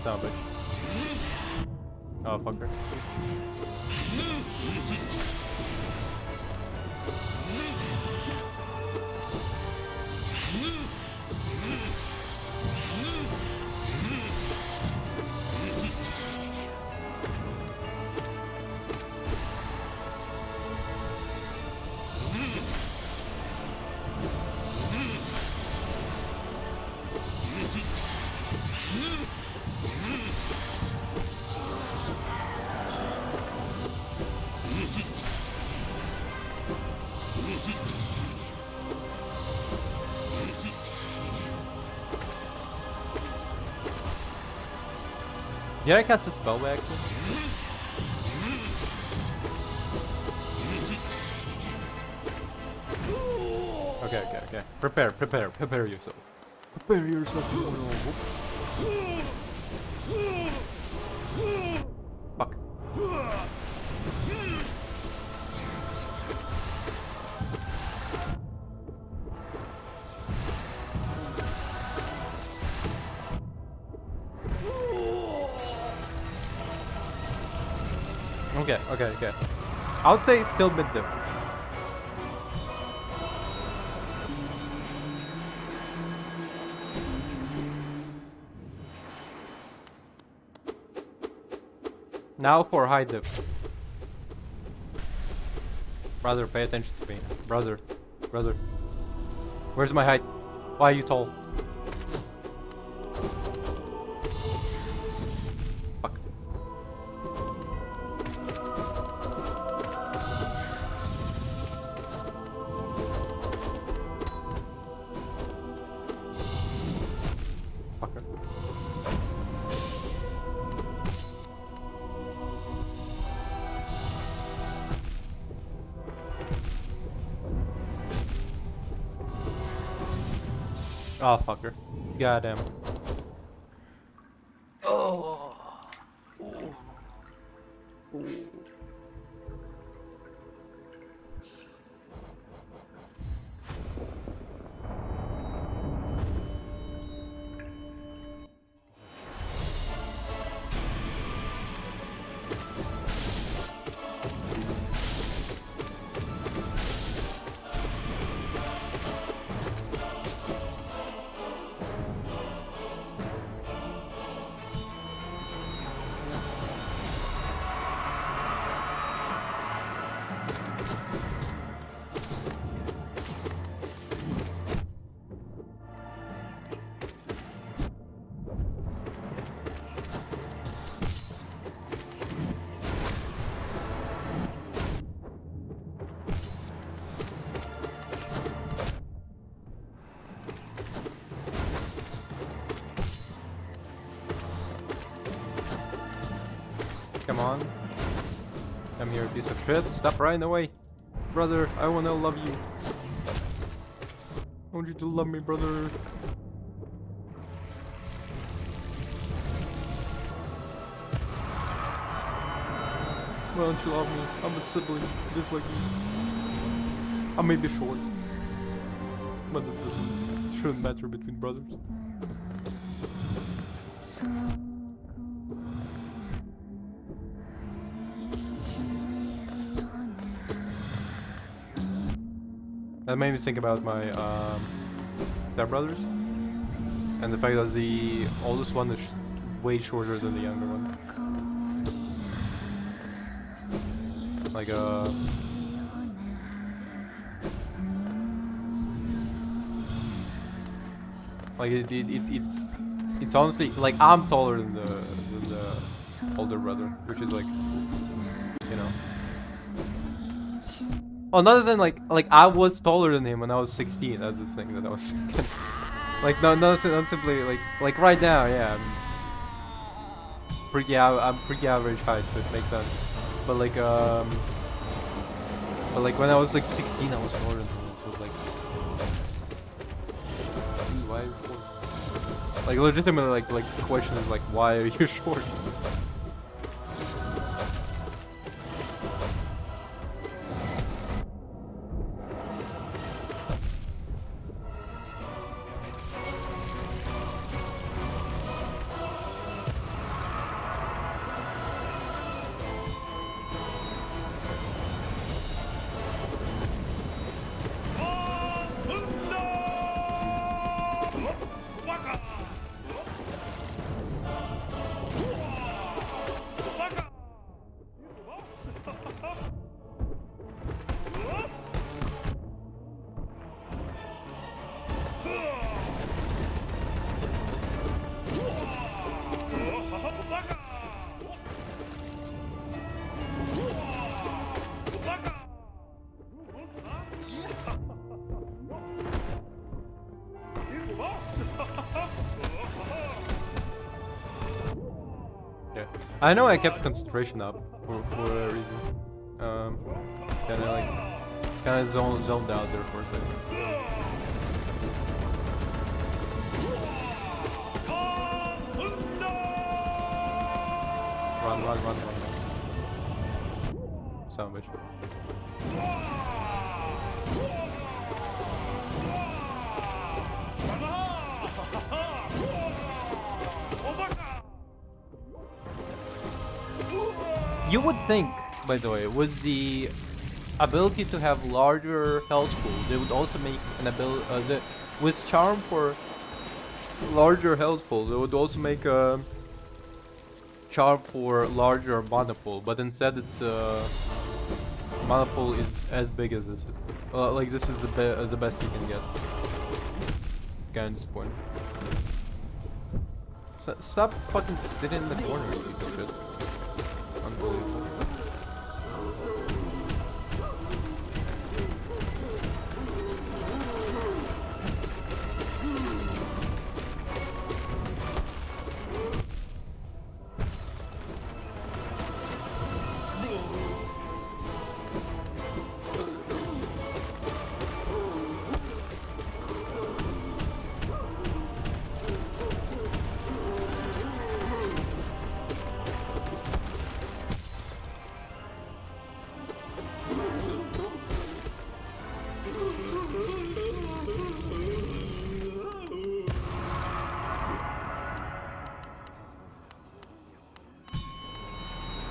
Son of a bitch. Oh, fucker. Did I cast a spell by accident? Okay. Prepare yourself. Prepare yourself. Fuck. Okay. I would say still mid diff. Now for high diff. Brother, pay attention to me. Brother. Where's my height? Why are you tall? Fuck. Fucker. Oh, fucker. Goddamn. Oh. Come on. Come here, piece of shit. Stop running away. Brother, I wanna love you. I want you to love me, brother. Why don't you love me? I'm a sibling, just like you. I may be short, but it shouldn't matter between brothers. That made me think about my stepbrothers, and the fact that the oldest one is way shorter than the younger one. Like it's honestly like I'm taller than the older brother, which is like, you know. Oh, not as in like I was taller than him when I was 16. That's the thing that I was thinking. Like not simply like right now, yeah. I'm pretty average height, so it makes sense. But like when I was like 16, I was taller than him. It was like, why are you short? Like legitimately, like the question is like, why are you short? Okay. I know I kept concentration up for whatever reason. Kinda zoned out there for a second. Run. Son of a bitch. You would think, by the way, with the ability to have larger health pools, they would also make an ability with charm for larger health pools. They would also make a charm for larger mana pool, but instead it's mana pool is as big as this is. Like this is the best you can get. Kinda disappointing. Stop fucking sitting in the corner, you piece of shit. Unbelievable.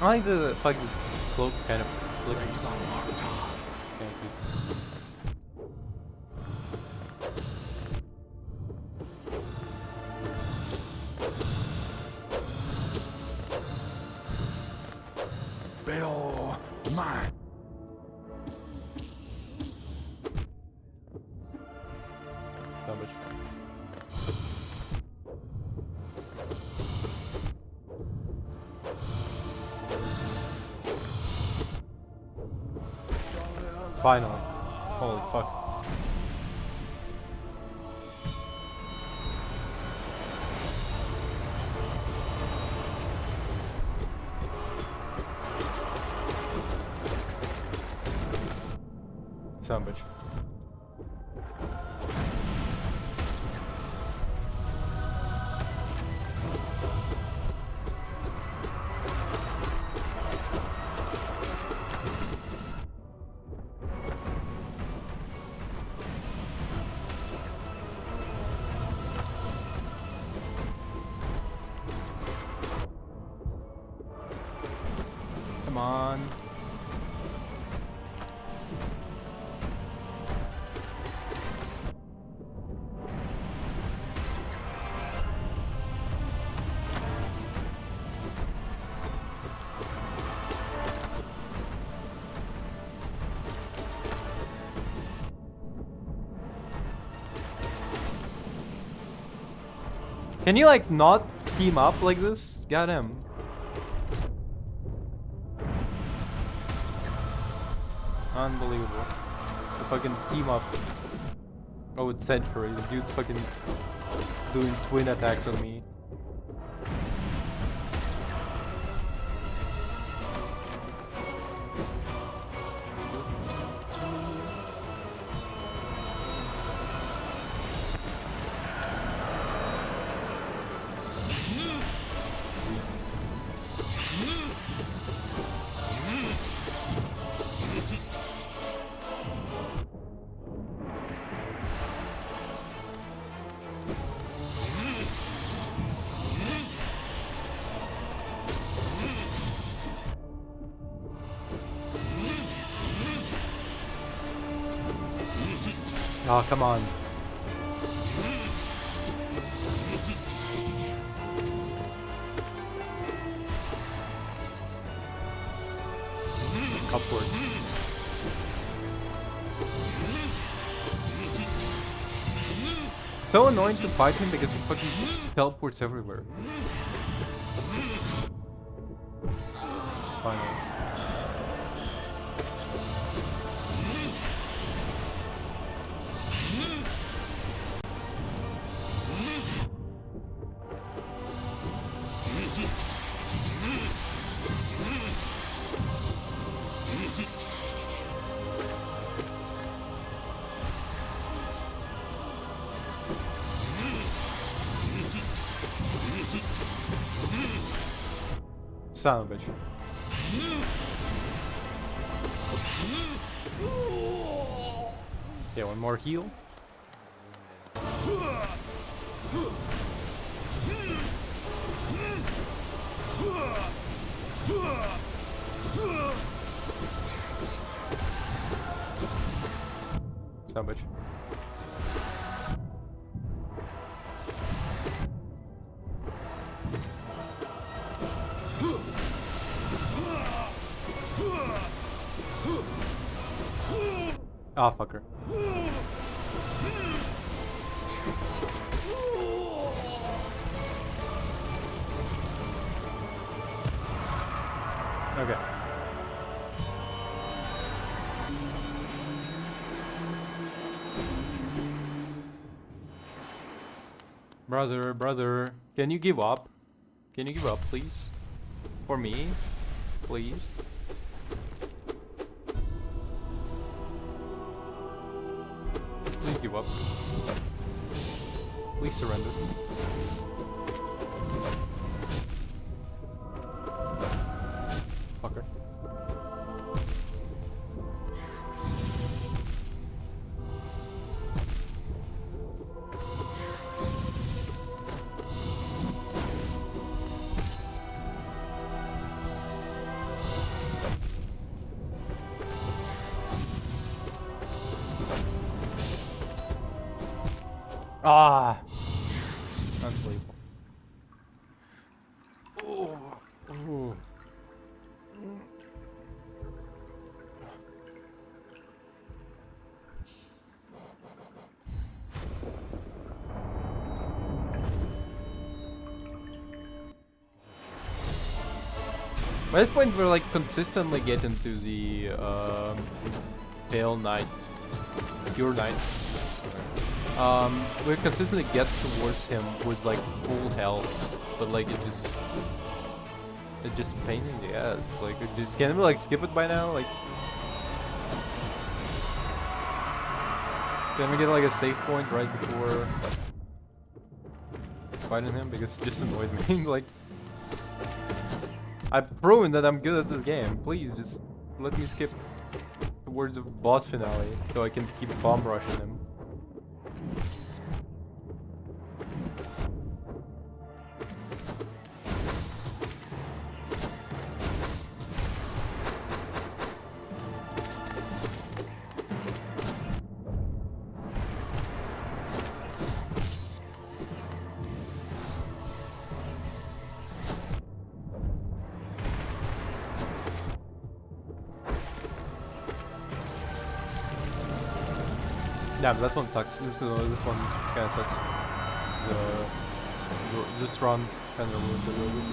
I like the fucking cloak kind of flickers. Bill, mine. How much? Finally. Holy fuck. Son of a bitch. Come on. Can you like not team up like this? Goddamn. Unbelievable. The fucking team up. Oh, it's Century. The dude's fucking doing twin attacks on me. Oh, come on. Upwards. So annoying to fight him because he fucking just teleports everywhere. Finally. Son of a bitch. Okay, one more heal. Son of a bitch. Ah, fucker. Okay. Brother, can you give up? Can you give up, please? For me? Please? Please give up. Please surrender. Fucker. Ah, unbelievable. Oh, oh. By this point, we're like consistently getting to the Pale Knight, Pure Knight. We consistently get towards him with like full health, but like it's just a pain in the ass. Like, can we like skip it by now? Like, can we get like a save point right before fighting him? Because it just annoys me. Like, I've proven that I'm good at this game. Please just let me skip towards the boss finale so I can keep bomb rushing him. Yeah, but that one sucks. This one kind of sucks. This run kind of ruined it a little bit.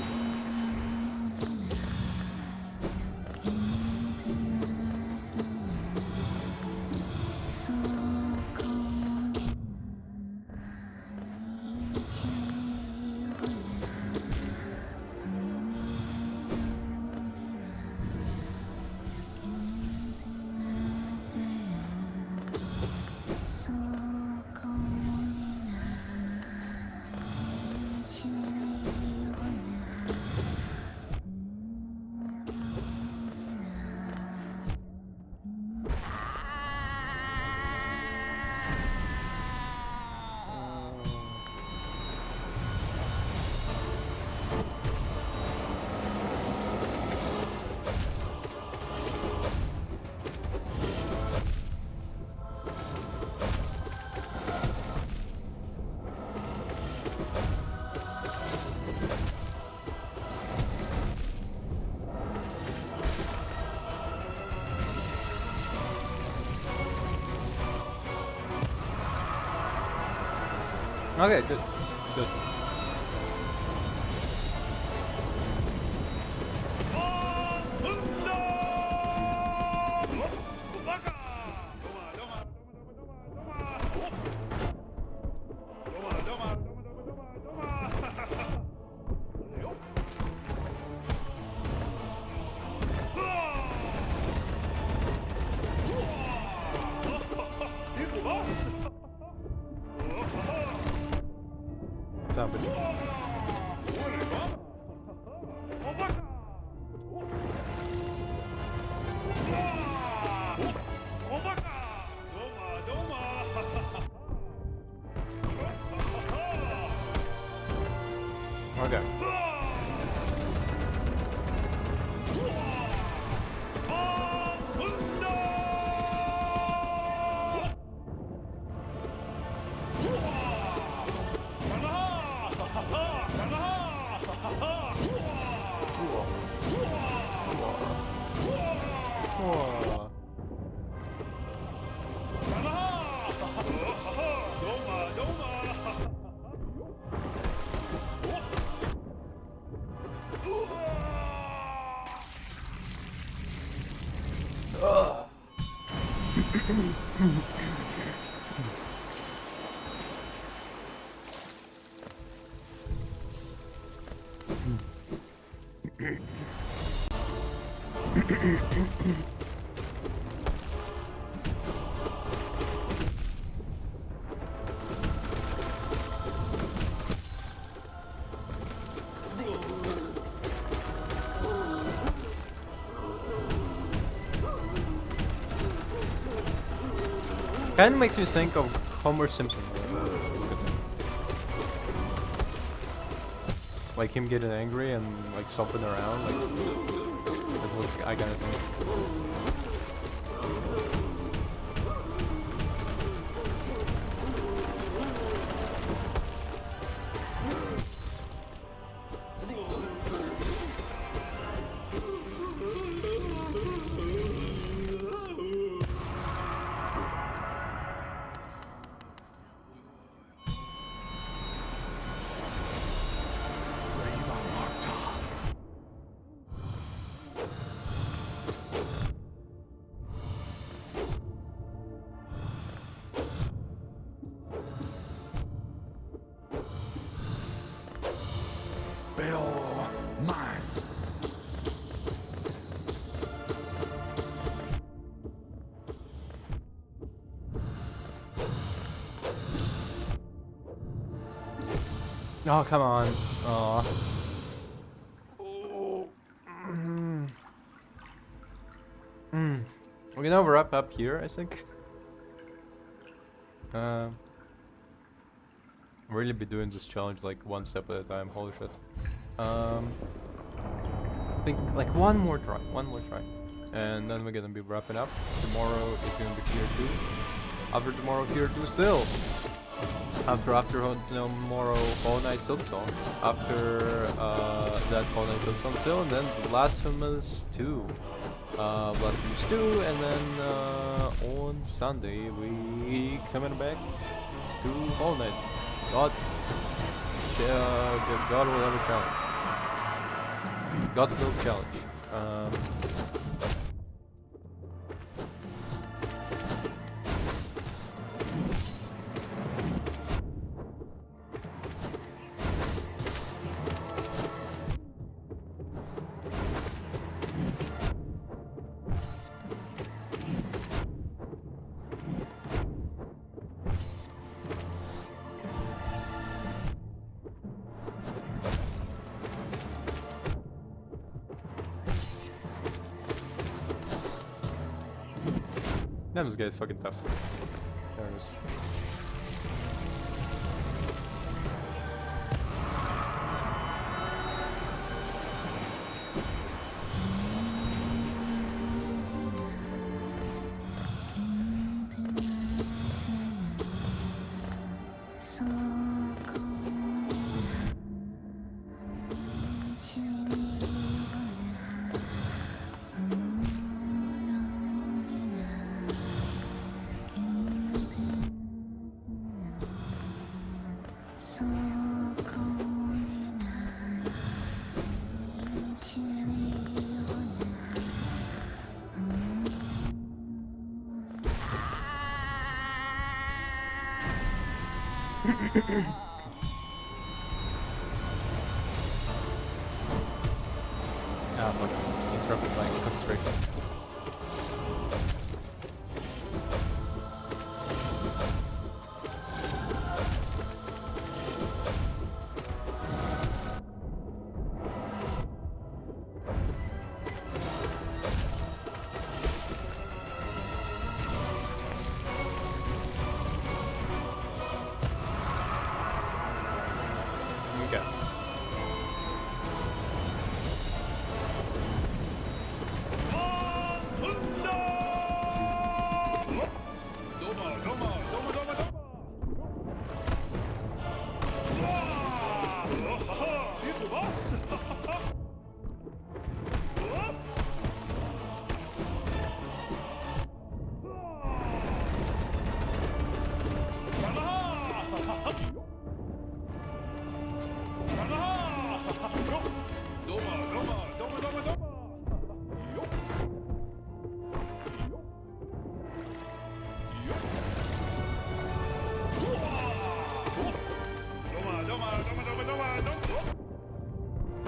Okay, good. Good. Okay. Whoa. Kind of makes me think of Homer Simpson. Like him getting angry and like stomping around, like that's what I kind of think. Bill mine. Oh, come on. Aw. We're gonna wrap up here, I think. Really be doing this challenge like one step at a time. Holy shit. I think like one more try, and then we're gonna be wrapping up. Tomorrow is gonna be tier 2. After tomorrow, tier 2 still. After tomorrow, Hollow Knight Silksong. After that, Hollow Knight Silksong still, and then Blasphemous 2. Blasphemous 2, and then on Sunday we coming back to Hollow Knight. God will have a challenge. God will challenge. Damn, this guy's fucking tough. There it is. Ah, fuck. Interrupted my concentration. Okay.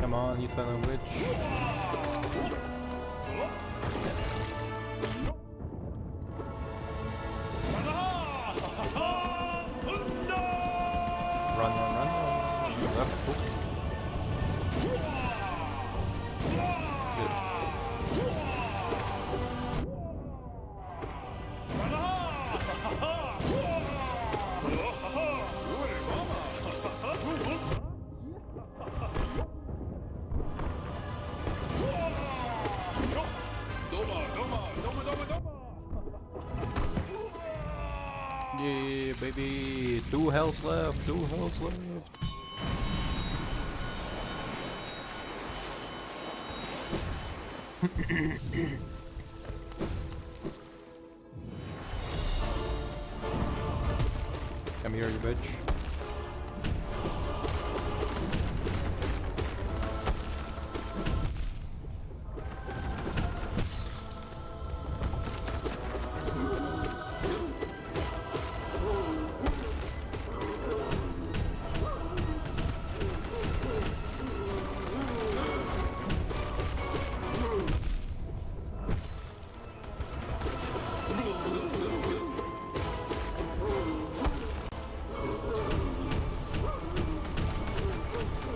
Come on, you son of a bitch. Run, run, run, run. You left. Good. Yeah, baby. 2 health left. 2 health left. Come here, you bitch.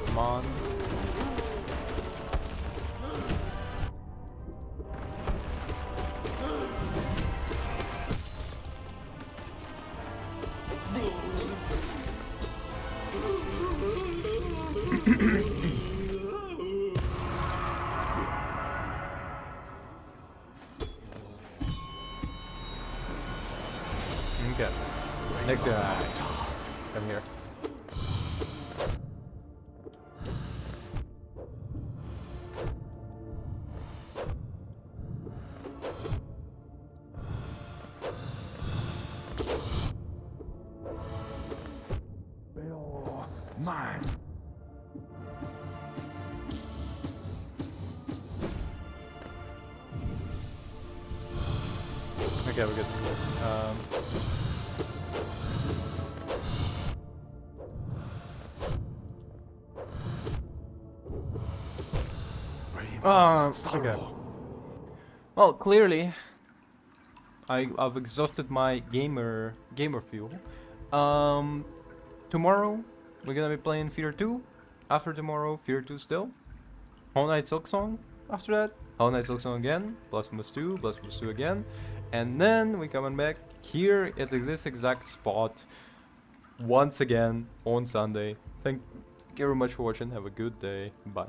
Come on. Okay. Next guy. Come here. You're mine. Okay, we're good. Okay. Sorrow. Well, clearly, I've exhausted my gamer fuel. Tomorrow we're gonna be playing Fear 2. After tomorrow, Fear 2 still. Hollow Knight Silksong. After that, Hollow Knight Silksong again. Blasphemous 2, Blasphemous 2 again, and then we coming back here at this exact spot once again on Sunday. Thank you very much for watching. Have a good day. Bye.